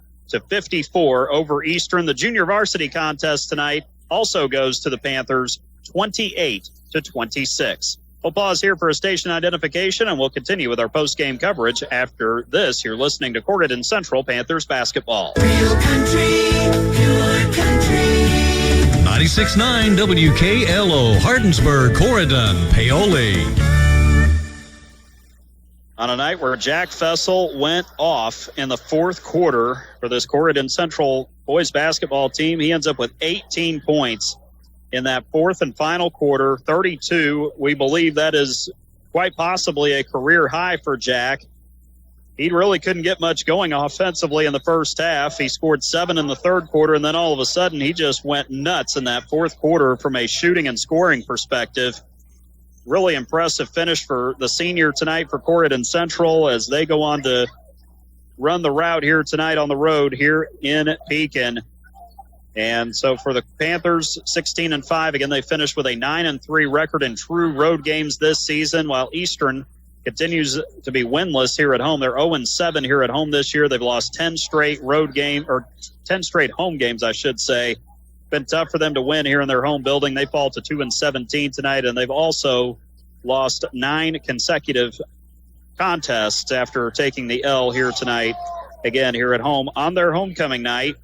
over Eastern. The junior varsity contest tonight also goes to the Panthers 28-26. We'll pause here for a station identification and we'll continue with our post-game coverage after this. You're listening to Corydon Central Panthers basketball. Real country, pure country. 96.9 WKLO, Hardinsburg, Corydon, Paoli. On a night where Jack Fessel went off in the fourth quarter for this Corydon Central boys basketball team, he ends up with 18 points in that fourth and final quarter, 32. We believe that is quite possibly a career high for Jack. He really couldn't get much going offensively in the first half. He scored 7 in the third quarter, and then all of a sudden he just went nuts in that fourth quarter from a shooting and scoring perspective. Really impressive finish for the senior tonight for Corydon Central as they go on to run the route here tonight on the road here in Pekin. And so for the Panthers, 16-5. Again, they finished with a 9-3 record in true road games this season, while Eastern continues to be winless here at home. They're 0-7 here at home this year. They've lost 10 straight home games, I should say. Been tough for them to win here in their home building. They fall to 2-17 tonight, and they've also lost 9 consecutive contests after taking the L here tonight, again here at home on their homecoming night.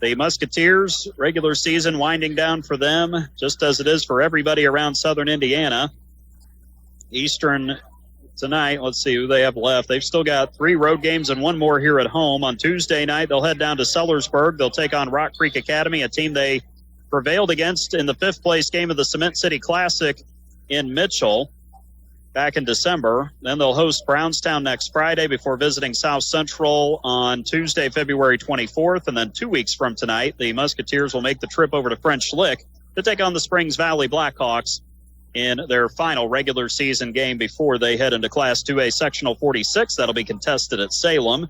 The Musketeers, regular season winding down for them, just as it is for everybody around southern Indiana. Eastern tonight, let's see who they have left. They've still got 3 road games and 1 more here at home. On Tuesday night, they'll head down to Sellersburg. They'll take on Rock Creek Academy, a team they prevailed against in the 5th place game of the Cement City Classic in Mitchell back in December. Then they'll host Brownstown next Friday before visiting South Central on Tuesday, February 24th. And then 2 weeks from tonight, the Musketeers will make the trip over to French Lick to take on the Springs Valley Blackhawks in their final regular season game before they head into Class 2A Sectional 46. That'll be contested at Salem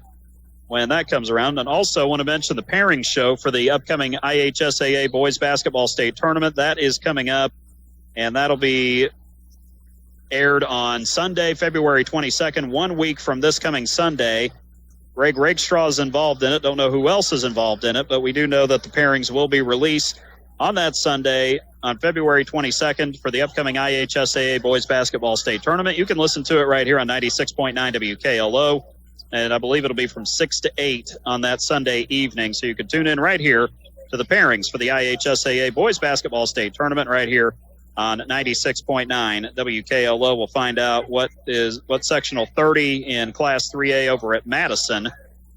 when that comes around. And also want to mention the pairing show for the upcoming IHSAA Boys Basketball State Tournament. That is coming up, and that'll be aired on Sunday, February 22nd, 1 week from this coming Sunday. Greg Rakestraw is involved in it. Don't know who else is involved in it, but we do know that the pairings will be released on that Sunday on February 22nd for the upcoming IHSAA Boys Basketball State Tournament. You can listen to it right here on 96.9 WKLO. and I believe it'll be from 6 to 8 on that Sunday evening. So you can tune in right here to the pairings for the IHSAA Boys Basketball State Tournament right here on 96.9 WKLO. We'll find out what sectional 30 in Class 3A over at Madison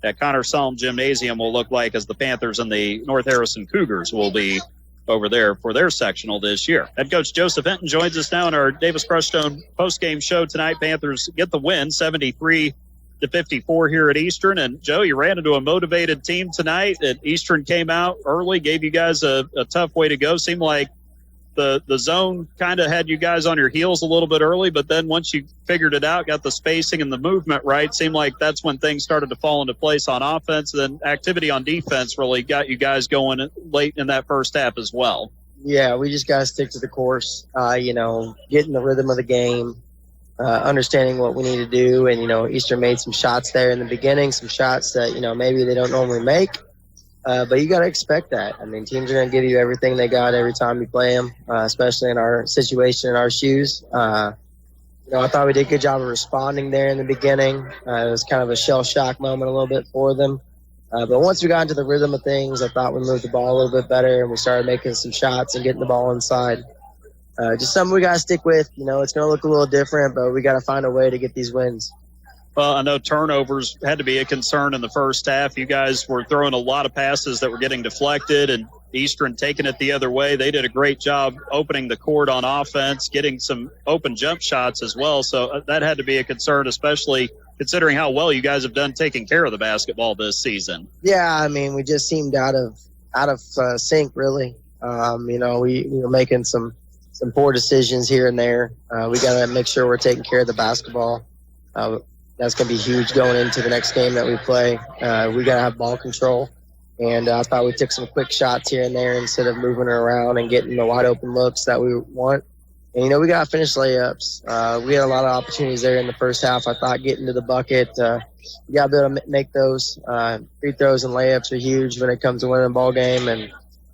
at Connor Salm Gymnasium will look like as the Panthers and the North Harrison Cougars will be over there for their sectional this year. Head coach Joseph Hinton joins us now in our Davis Crushstone post-game show tonight. Panthers get the win, 73-54 here at Eastern. And, Joe, you ran into a motivated team tonight. Eastern came out early, gave you guys a tough way to go. Seemed like the zone kind of had you guys on your heels a little bit early, but then once you figured it out, got the spacing and the movement right, seemed like that's when things started to fall into place on offense. Then activity on defense really got you guys going late in that first half as well. Yeah, we just got to stick to the course, getting the rhythm of the game, understanding what we need to do. And, Eastern made some shots there in the beginning, some shots that, maybe they don't normally make. But you got to expect that. I mean, teams are going to give you everything they got every time you play them, especially in our situation, in our shoes. I thought we did a good job of responding there in the beginning. It was kind of a shell shock moment a little bit for them. But once we got into the rhythm of things, I thought we moved the ball a little bit better and we started making some shots and getting the ball inside. Just something we got to stick with. It's going to look a little different, but we got to find a way to get these wins. Well, I know turnovers had to be a concern in the first half. You guys were throwing a lot of passes that were getting deflected, and Eastern taking it the other way. They did a great job opening the court on offense, getting some open jump shots as well. So that had to be a concern, especially considering how well you guys have done taking care of the basketball this season. Yeah, I mean, we just seemed out of sync, really. We were making some poor decisions here and there. We got to make sure we're taking care of the basketball. That's going to be huge going into the next game that we play. We got to have ball control. And I thought we took some quick shots here and there instead of moving around and getting the wide open looks that we want. And, we got to finish layups. We had a lot of opportunities there in the first half. I thought getting to the bucket, you got to be able to make those. Free throws and layups are huge when it comes to winning a ball game. And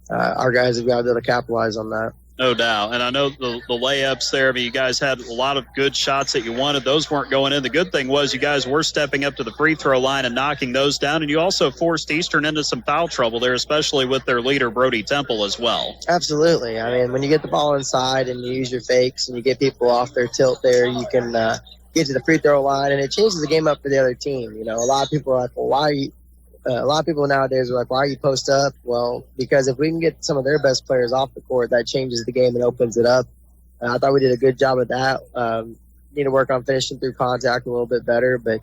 our guys have got to be able to capitalize on that. No doubt. And I know the layups there, you guys had a lot of good shots that you wanted. Those weren't going in. The good thing was you guys were stepping up to the free throw line and knocking those down. And you also forced Eastern into some foul trouble there, especially with their leader, Brody Temple, as well. Absolutely. I mean, when you get the ball inside and you use your fakes and you get people off their tilt there, you can get to the free throw line, and it changes the game up for the other team. A lot of people are like, well, why are you – a lot of people nowadays are like, why are you post up? Well, because if we can get some of their best players off the court, that changes the game and opens it up. I thought we did a good job of that. Need to work on finishing through contact a little bit better, but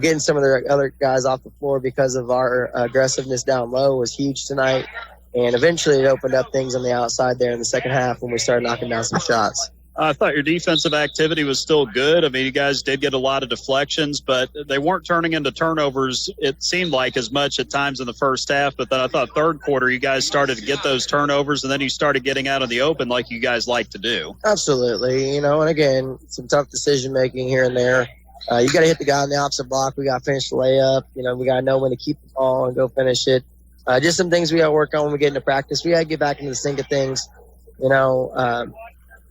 getting some of the other guys off the floor because of our aggressiveness down low was huge tonight. And eventually it opened up things on the outside there in the second half when we started knocking down some shots. I thought your defensive activity was still good. I mean, you guys did get a lot of deflections, but they weren't turning into turnovers, it seemed like, as much at times in the first half. But then I thought third quarter you guys started to get those turnovers, and then you started getting out in the open like you guys like to do. Absolutely. And again, some tough decision-making here and there. You got to hit the guy on the opposite block. We got to finish the layup. We got to know when to keep the ball and go finish it. Just some things we got to work on when we get into practice. We got to get back into the sync of things.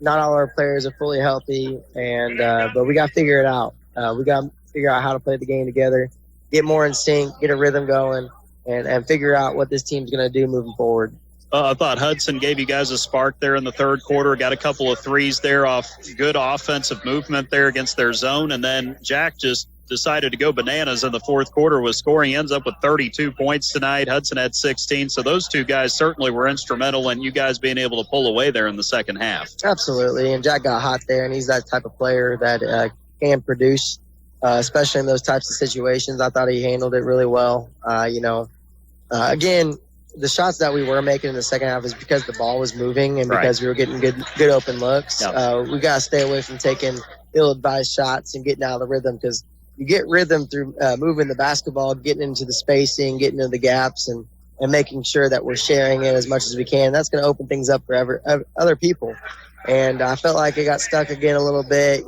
Not all our players are fully healthy, but we got to figure it out. We got to figure out how to play the game together, get more in sync, get a rhythm going, and figure out what this team's going to do moving forward. I thought Hudson gave you guys a spark there in the third quarter, got a couple of threes there off good offensive movement there against their zone, and then Jack just decided to go bananas in the fourth quarter with scoring. He ends up with 32 points tonight. Hudson had 16. So those two guys certainly were instrumental in you guys being able to pull away there in the second half. Absolutely. And Jack got hot there, and he's that type of player that can produce, especially in those types of situations. I thought he handled it really well. Again, the shots that we were making in the second half is because the ball was moving and because we were getting good open looks. Yep. We got to stay away from taking ill-advised shots and getting out of the rhythm, because you get rhythm through moving the basketball, getting into the spacing, getting into the gaps, and making sure that we're sharing it as much as we can. That's going to open things up for other people. And I felt like it got stuck again a little bit.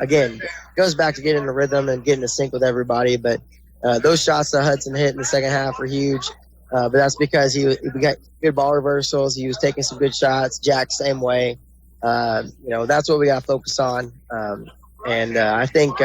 Again, it goes back to getting the rhythm and getting to sync with everybody. But those shots that Hudson hit in the second half were huge. But that's because we got good ball reversals. He was taking some good shots. Jack, same way. That's what we got to focus on. I think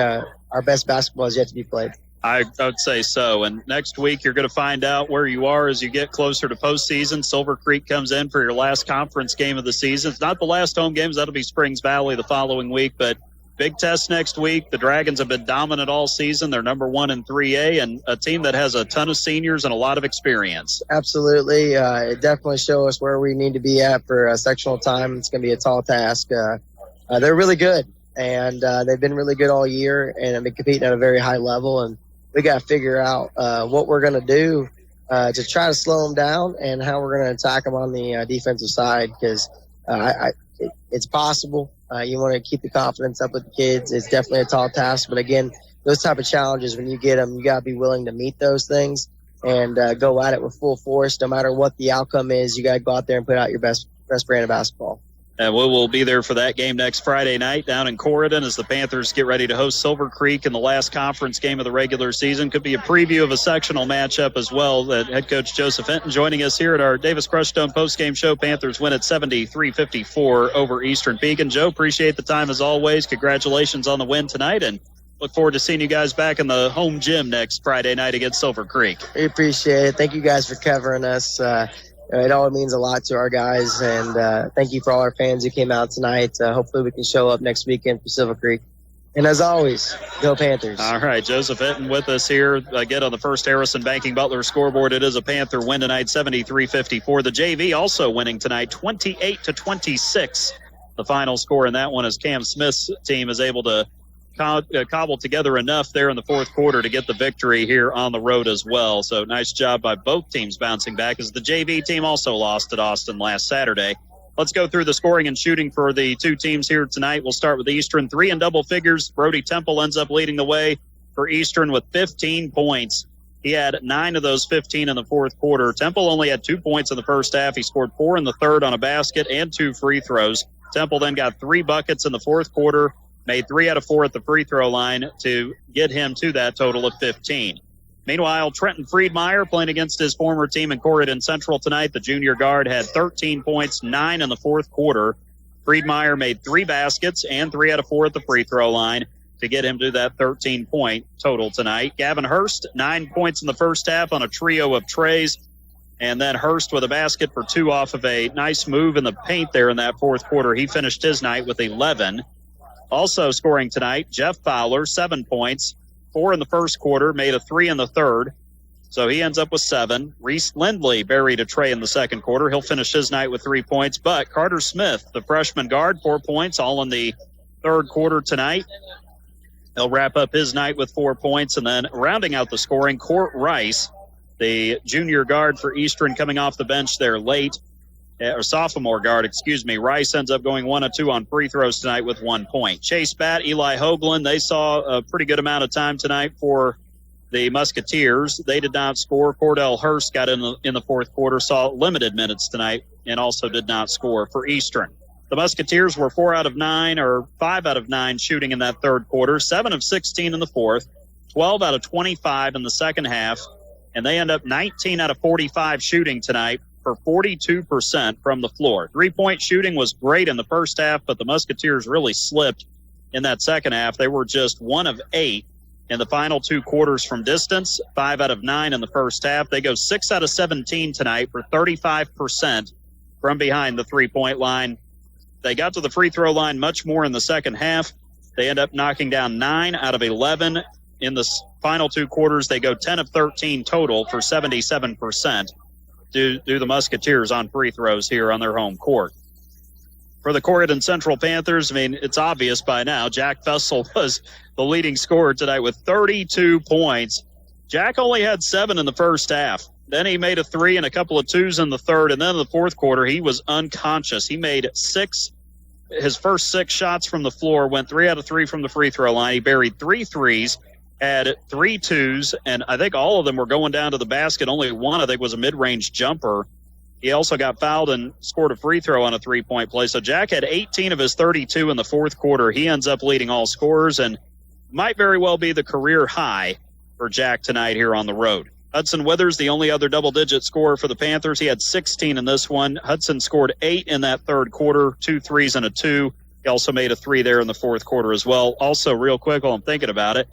our best basketball is yet to be played. I would say so. And next week, you're going to find out where you are as you get closer to postseason. Silver Creek comes in for your last conference game of the season. It's not the last home games. That'll be Springs Valley the following week. But big test next week. The Dragons have been dominant all season. They're number 1 in 3A and a team that has a ton of seniors and a lot of experience. Absolutely. It definitely shows us where we need to be at for sectional time. It's going to be a tall task. They're really good, and they've been really good all year, and have been competing at a very high level. And we got to figure out what we're going to do to try to slow them down and how we're going to attack them on the defensive side, because it's possible. You want to keep the confidence up with the kids. It's definitely a tall task. But, again, those type of challenges, when you get them, you got to be willing to meet those things and go at it with full force. No matter what the outcome is, you got to go out there and put out your best brand of basketball. And we will be there for that game next Friday night down in Corydon as the Panthers get ready to host Silver Creek in the last conference game of the regular season. Could be a preview of a sectional matchup as well. Head coach Joseph Hinton joining us here at our Davis Crushstone postgame show. Panthers win at 73-54 over Eastern Pekin. Joe, appreciate the time as always. Congratulations on the win tonight, and look forward to seeing you guys back in the home gym next Friday night against Silver Creek. We appreciate it. Thank you guys for covering us. It all means a lot to our guys, and thank you for all our fans who came out tonight. Hopefully we can show up next weekend for Silver Creek. And as always, go Panthers. All right, Joseph Hinton with us here again on the First Harrison Banking Butler scoreboard. It is a Panther win tonight, 73-54. The JV also winning tonight, 28-26. The final score in that one is Cam Smith's team is able to cobble together enough there in the fourth quarter to get the victory here on the road as well. So nice job by both teams bouncing back, as the JV team also lost at Austin last Saturday. Let's go through the scoring and shooting for the two teams here tonight. We'll start with Eastern. 3 in double figures. Brody Temple ends up leading the way for Eastern with 15 points. He had 9 of those 15 in the fourth quarter. Temple only had 2 points in the first half. He scored 4 in the third on a basket and 2 free throws. Temple then got 3 buckets in the fourth quarter, made 3 out of 4 at the free throw line to get him to that total of 15. Meanwhile, Trenton Friedmeier playing against his former team in Corydon Central tonight. The junior guard had 13 points, 9 in the fourth quarter. Friedmeier made 3 baskets and 3 out of 4 at the free throw line to get him to that 13-point total tonight. Gavin Hurst, 9 points in the first half on a trio of trays. And then Hurst with a basket for 2 off of a nice move in the paint there in that fourth quarter. He finished his night with 11. Also scoring tonight, Jeff Fowler, 7 points, 4 in the first quarter, made a 3 in the third. So he ends up with 7. Reese Lindley buried a tray in the second quarter. He'll finish his night with 3 points. But Carter Smith, the freshman guard, 4 points, all in the third quarter tonight. He'll wrap up his night with 4 points. And then rounding out the scoring, Court Rice, the junior guard for Eastern, coming off the bench there late. Or sophomore guard, Rice ends up going 1 of 2 on free throws tonight with 1 point. Chase Batt, Eli Hoagland, they saw a pretty good amount of time tonight for the Musketeers. They did not score. Cordell Hurst got in the fourth quarter, saw limited minutes tonight, and also did not score for Eastern. The Musketeers were 4 out of 9 or 5 out of 9 shooting in that third quarter, 7 of 16 in the fourth, 12 out of 25 in the second half, and they end up 19 out of 45 shooting tonight for 42% from the floor. 3-point shooting was great in the first half, but the Musketeers really slipped in that second half. They were just 1 of 8 in the final 2 quarters from distance, 5 out of 9 in the first half. They go 6 out of 17 tonight for 35% from behind the 3-point line. They got to the free throw line much more in the second half. They end up knocking down 9 out of 11 in the final 2 quarters. They go 10 of 13 total for 77%. Do the Musketeers on free throws here on their home court. For the Corydon Central Panthers, it's obvious by now, Jack Fessel was the leading scorer tonight with 32 points. Jack only had 7 in the first half. Then he made a 3 and a couple of 2s in the third, and then in the fourth quarter, he was unconscious. He made 6. His first 6 shots from the floor, went 3 out of 3 from the free throw line. He buried 3 threes, had 3 2s, and I think all of them were going down to the basket. Only one, I think, was a mid-range jumper. He also got fouled and scored a free throw on a 3-point play. So Jack had 18 of his 32 in the fourth quarter. He ends up leading all scorers and might very well be the career high for Jack tonight here on the road. Hudson Withers, the only other double-digit scorer for the Panthers. He had 16 in this one. Hudson scored 8 in that third quarter, 2 threes and a 2. He also made a 3 there in the fourth quarter as well. Also, real quick while I'm thinking about it,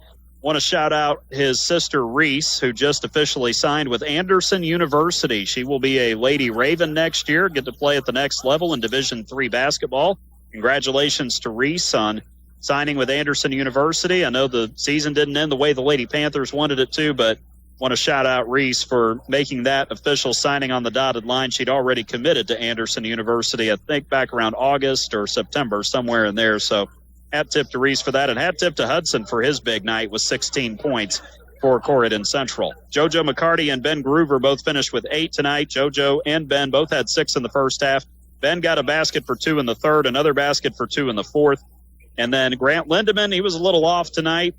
Want to shout out his sister Reese, who just officially signed with Anderson University. She will be a Lady Raven next year, get to play at the next level in Division III basketball. Congratulations to Reese on signing with Anderson University. I know the season didn't end the way the Lady Panthers wanted it to, but want to shout out Reese for making that official signing on the dotted line. She'd already committed to Anderson University, I think back around August or September, somewhere in there. So hat tip to Reese for that, and hat tip to Hudson for his big night with 16 points for Corydon Central. JoJo McCarty and Ben Groover both finished with 8 tonight. JoJo and Ben both had 6 in the first half. Ben got a basket for 2 in the third, another basket for 2 in the fourth. And then Grant Lindemann, he was a little off tonight.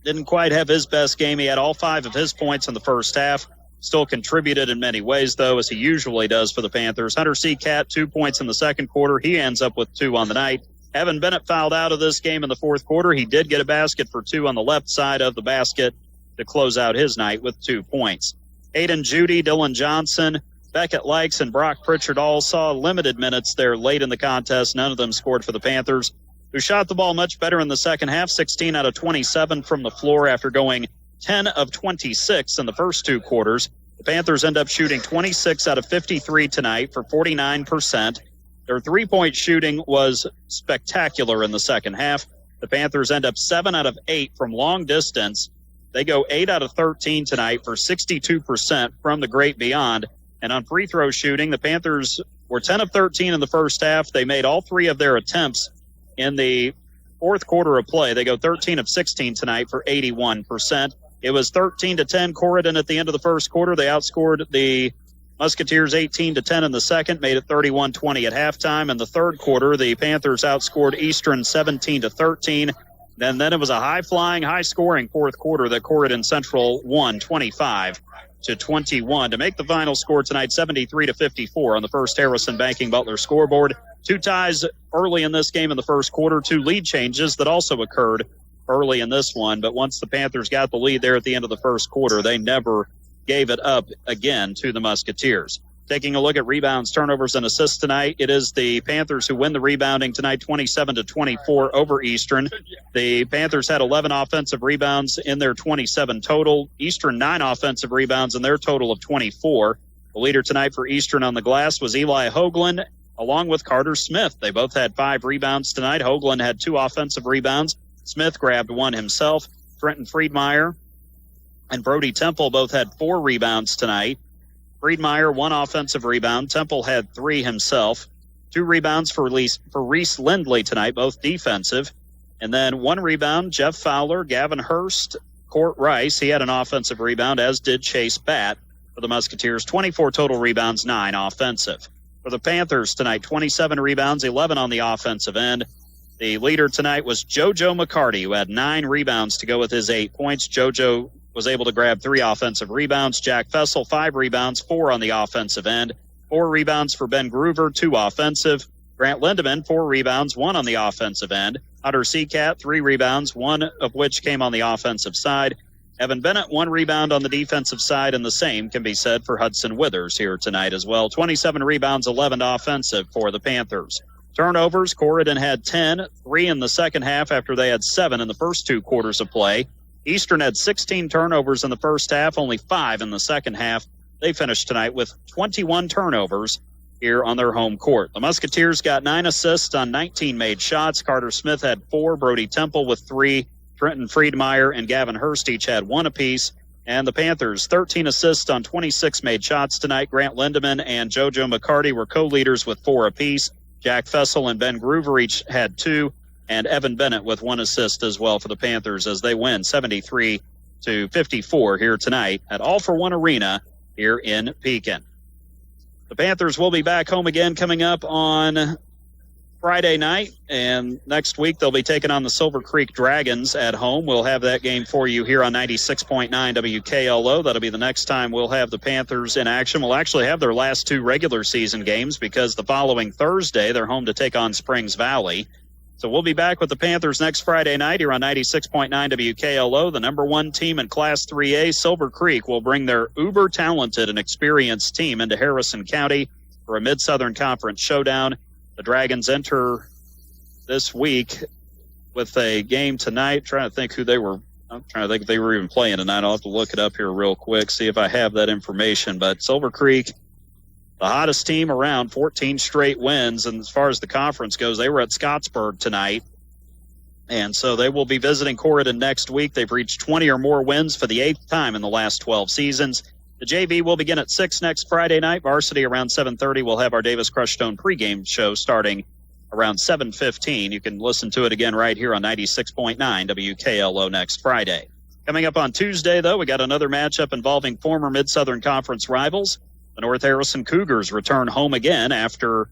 Didn't quite have his best game. He had all 5 of his points in the first half. Still contributed in many ways, though, as he usually does for the Panthers. Hunter Seacat, 2 points in the second quarter. He ends up with 2 on the night. Evan Bennett fouled out of this game in the fourth quarter. He did get a basket for 2 on the left side of the basket to close out his night with 2 points. Aiden Judy, Dylan Johnson, Beckett Likes, and Brock Pritchard all saw limited minutes there late in the contest. None of them scored for the Panthers, who shot the ball much better in the second half, 16 out of 27 from the floor after going 10 of 26 in the first 2 quarters. The Panthers end up shooting 26 out of 53 tonight for 49%. Their three-point shooting was spectacular in the second half. The Panthers end up 7 out of 8 from long distance. They go 8 out of 13 tonight for 62% from the great beyond. And on free throw shooting, the Panthers were 10 of 13 in the first half. They made all 3 of their attempts in the fourth quarter of play. They go 13 of 16 tonight for 81%. It was 13-10 Corydon at the end of the first quarter. They outscored the Musketeers 18-10 in the second, made it 31-20 at halftime. In the third quarter, the Panthers outscored Eastern 17-13. And then it was a high-flying, high-scoring fourth quarter that Corydon Central won 25-21 to make the final score tonight 73-54 on the First Harrison Banking Butler scoreboard. 2 ties early in this game in the first quarter, 2 lead changes that also occurred early in this one. But once the Panthers got the lead there at the end of the first quarter, they never gave it up again to the Musketeers. Taking a look at rebounds, turnovers, and assists tonight, it is the Panthers who win the rebounding tonight 27-24 over Eastern. The Panthers had 11 offensive rebounds in their 27 total. Eastern 9 offensive rebounds in their total of 24. The leader tonight for Eastern on the glass was Eli Hoagland, along with Carter Smith. They both had 5 rebounds tonight. Hoagland had 2 offensive rebounds. Smith grabbed 1 himself. Trenton Friedmeier and Brody Temple both had 4 rebounds tonight. Friedmeier, 1 offensive rebound. Temple had 3 himself. 2 rebounds for Reese Lindley tonight, both defensive. And then 1 rebound, Jeff Fowler, Gavin Hurst, Court Rice. He had an offensive rebound, as did Chase Batt for the Musketeers. 24 total rebounds, 9 offensive. For the Panthers tonight, 27 rebounds, 11 on the offensive end. The leader tonight was JoJo McCarty, who had 9 rebounds to go with his 8 points. JoJo was able to grab 3 offensive rebounds. Jack Fessel, 5 rebounds, 4 on the offensive end. 4 rebounds for Ben Groover, 2 offensive. Grant Lindemann, 4 rebounds, 1 on the offensive end. Hunter Seacat, 3 rebounds, 1 of which came on the offensive side. Evan Bennett, 1 rebound on the defensive side, and the same can be said for Hudson Withers here tonight as well. 27 rebounds, 11 offensive for the Panthers. Turnovers, Corydon had 10, 3 in the second half after they had 7 in the first 2 quarters of play. Eastern had 16 turnovers in the first half, only 5 in the second half. They finished tonight with 21 turnovers here on their home court. The Musketeers got 9 assists on 19 made shots. Carter Smith had 4, Brody Temple with 3, Trenton Friedmeier and Gavin Hurst each had 1 apiece. And the Panthers, 13 assists on 26 made shots tonight. Grant Lindemann and JoJo McCarty were co-leaders with 4 apiece. Jack Fessel and Ben Groover each had 2. And Evan Bennett with 1 assist as well for the Panthers as they win 73-54 here tonight at All for One Arena here in Pekin. The Panthers will be back home again coming up on Friday night, and next week they'll be taking on the Silver Creek Dragons at home. We'll have that game for you here on 96.9 WKLO. That'll be the next time we'll have the Panthers in action. We'll actually have their last 2 regular season games because the following Thursday they're home to take on Springs Valley. So we'll be back with the Panthers next Friday night here on 96.9 WKLO. The number 1 team in Class 3A, Silver Creek, will bring their uber-talented and experienced team into Harrison County for a Mid-Southern Conference showdown. The Dragons enter this week with a game tonight. Trying to think who they were I'm trying to think if they were even playing tonight. I'll have to look it up here real quick, see if I have that information. But Silver Creek, the hottest team around, 14 straight wins. And as far as the conference goes, they were at Scottsburg tonight. And so they will be visiting Corydon next week. They've reached 20 or more wins for the 8th time in the last 12 seasons. The JV will begin at 6 next Friday night. Varsity around 7:30. We'll have our Davis Crushstone pregame show starting around 7:15. You can listen to it again right here on 96.9 WKLO next Friday. Coming up on Tuesday, though, we got another matchup involving former Mid-Southern Conference rivals. The North Harrison Cougars return home again after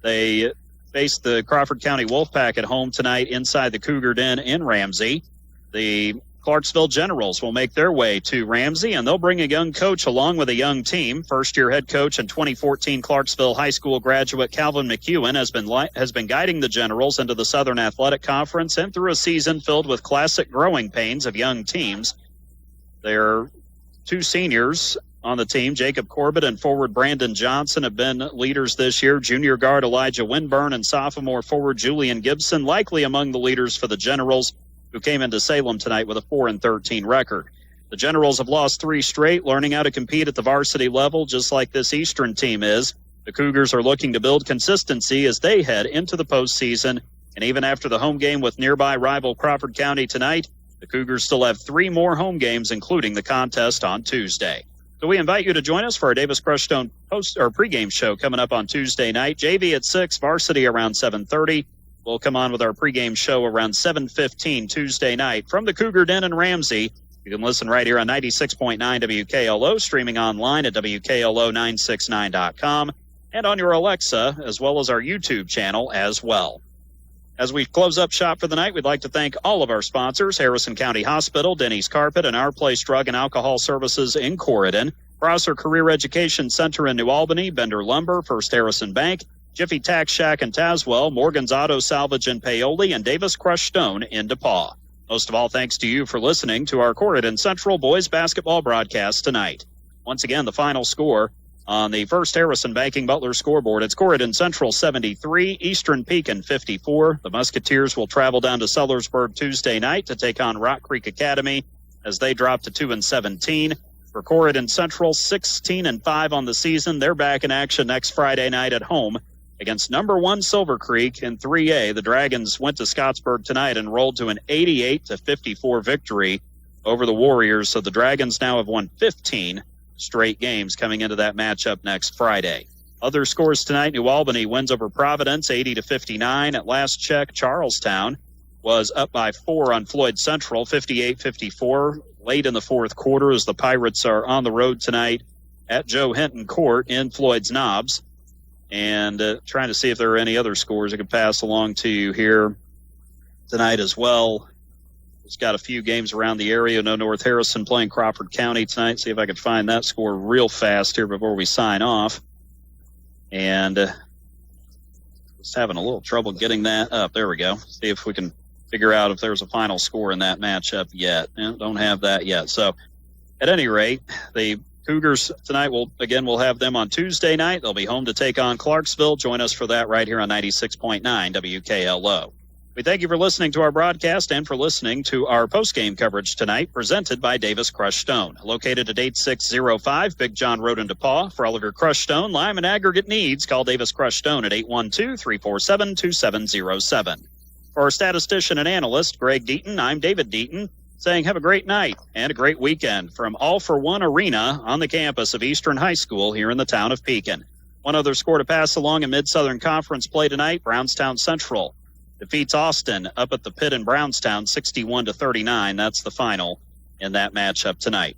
they faced the Crawford County Wolfpack at home tonight inside the Cougar Den in Ramsey. The Clarksville Generals will make their way to Ramsey, and they'll bring a young coach along with a young team. First-year head coach and 2014 Clarksville High School graduate Calvin McEwen has been guiding the Generals into the Southern Athletic Conference and through a season filled with classic growing pains of young teams. There are 2 seniors on the team. Jacob Corbett and forward Brandon Johnson have been leaders this year. Junior guard Elijah Winburn and sophomore forward Julian Gibson likely among the leaders for the Generals, who came into Salem tonight with a 4-13 record. The Generals have lost 3 straight, learning how to compete at the varsity level, just like this Eastern team is. The Cougars are looking to build consistency as they head into the postseason. And even after the home game with nearby rival Crawford County tonight, the Cougars still have 3 more home games, including the contest on Tuesday. So we invite you to join us for our Davis Crushstone pregame show coming up on Tuesday night. JV at 6, varsity around 7:30. We'll come on with our pregame show around 7:15 Tuesday night from the Cougar Den in Ramsey. You can listen right here on 96.9 WKLO, streaming online at WKLO969.com, and on your Alexa, as well as our YouTube channel as well. As we close up shop for the night, we'd like to thank all of our sponsors: Harrison County Hospital, Denny's Carpet, and Our Place Drug and Alcohol Services in Corydon, Prosser Career Education Center in New Albany, Bender Lumber, First Harrison Bank, Jiffy Tax Shack in Tazewell, Morgan's Auto Salvage in Paoli, and Davis Crushstone in DePaul. Most of all, thanks to you for listening to our Corydon Central boys basketball broadcast tonight. Once again, the final score on the First Harrison Banking Butler scoreboard: it's Corydon Central 73, Eastern Pekin 54. The Musketeers will travel down to Sellersburg Tuesday night to take on Rock Creek Academy as they drop to 2-17. For Corydon Central, 16-5 on the season. They're back in action next Friday night at home against number 1 Silver Creek in 3A. The Dragons went to Scottsburg tonight and rolled to an 88-54 victory over the Warriors. So the Dragons now have won 15 straight games coming into that matchup next Friday. Other scores tonight: New Albany wins over Providence 80-59. At last check, Charlestown was up by 4 on Floyd Central, 58-54, late in the 4th quarter, as the Pirates are on the road tonight at Joe Hinton Court in Floyd's Knobs. And trying to see if there are any other scores I could pass along to you here tonight as well. It's got a few games around the area. No North Harrison playing Crawford County tonight. See if I can find that score real fast here before we sign off. And just having a little trouble getting that up. There we go. See if we can figure out if there's a final score in that matchup yet. Don't have that yet. So at any rate, the Cougars tonight we'll have them on Tuesday night. They'll be home to take on Clarksville. Join us for that right here on 96.9 WKLO. We thank you for listening to our broadcast and for listening to our post-game coverage tonight, presented by Davis Crushstone. Located at 8605 Big John Road in DePaul. For all of your Crushstone, lime, and aggregate needs, call Davis Crushstone at 812-347-2707. For our statistician and analyst, Greg Deaton, I'm David Deaton, saying have a great night and a great weekend from All for One Arena on the campus of Eastern High School here in the town of Pekin. One other score to pass along in Mid-Southern Conference play tonight: Brownstown Central defeats Austin up at the pit in Brownstown 61-39. That's the final in that matchup tonight.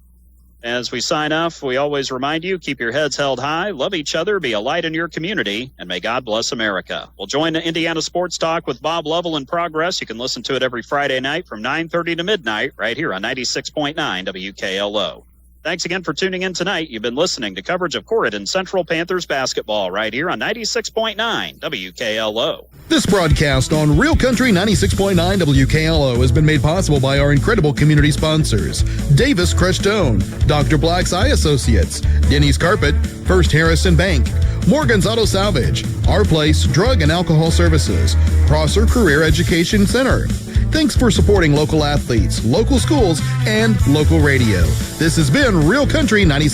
As we sign off, we always remind you, keep your heads held high, love each other, be a light in your community, and may God bless America. We'll join the Indiana Sports Talk with Bob Lovell in progress. You can listen to it every Friday night from 9:30 to midnight right here on 96.9 WKLO. Thanks again for tuning in tonight. You've been listening to coverage of Corydon Central Panthers basketball right here on 96.9 WKLO. This broadcast on Real Country 96.9 WKLO has been made possible by our incredible community sponsors: Davis Crushstone, Dr. Black's Eye Associates, Denny's Carpet, First Harrison Bank, Morgan's Auto Salvage, Our Place Drug and Alcohol Services, Prosser Career Education Center, Thanks for supporting local athletes, local schools, and local radio. This has been Real Country 96.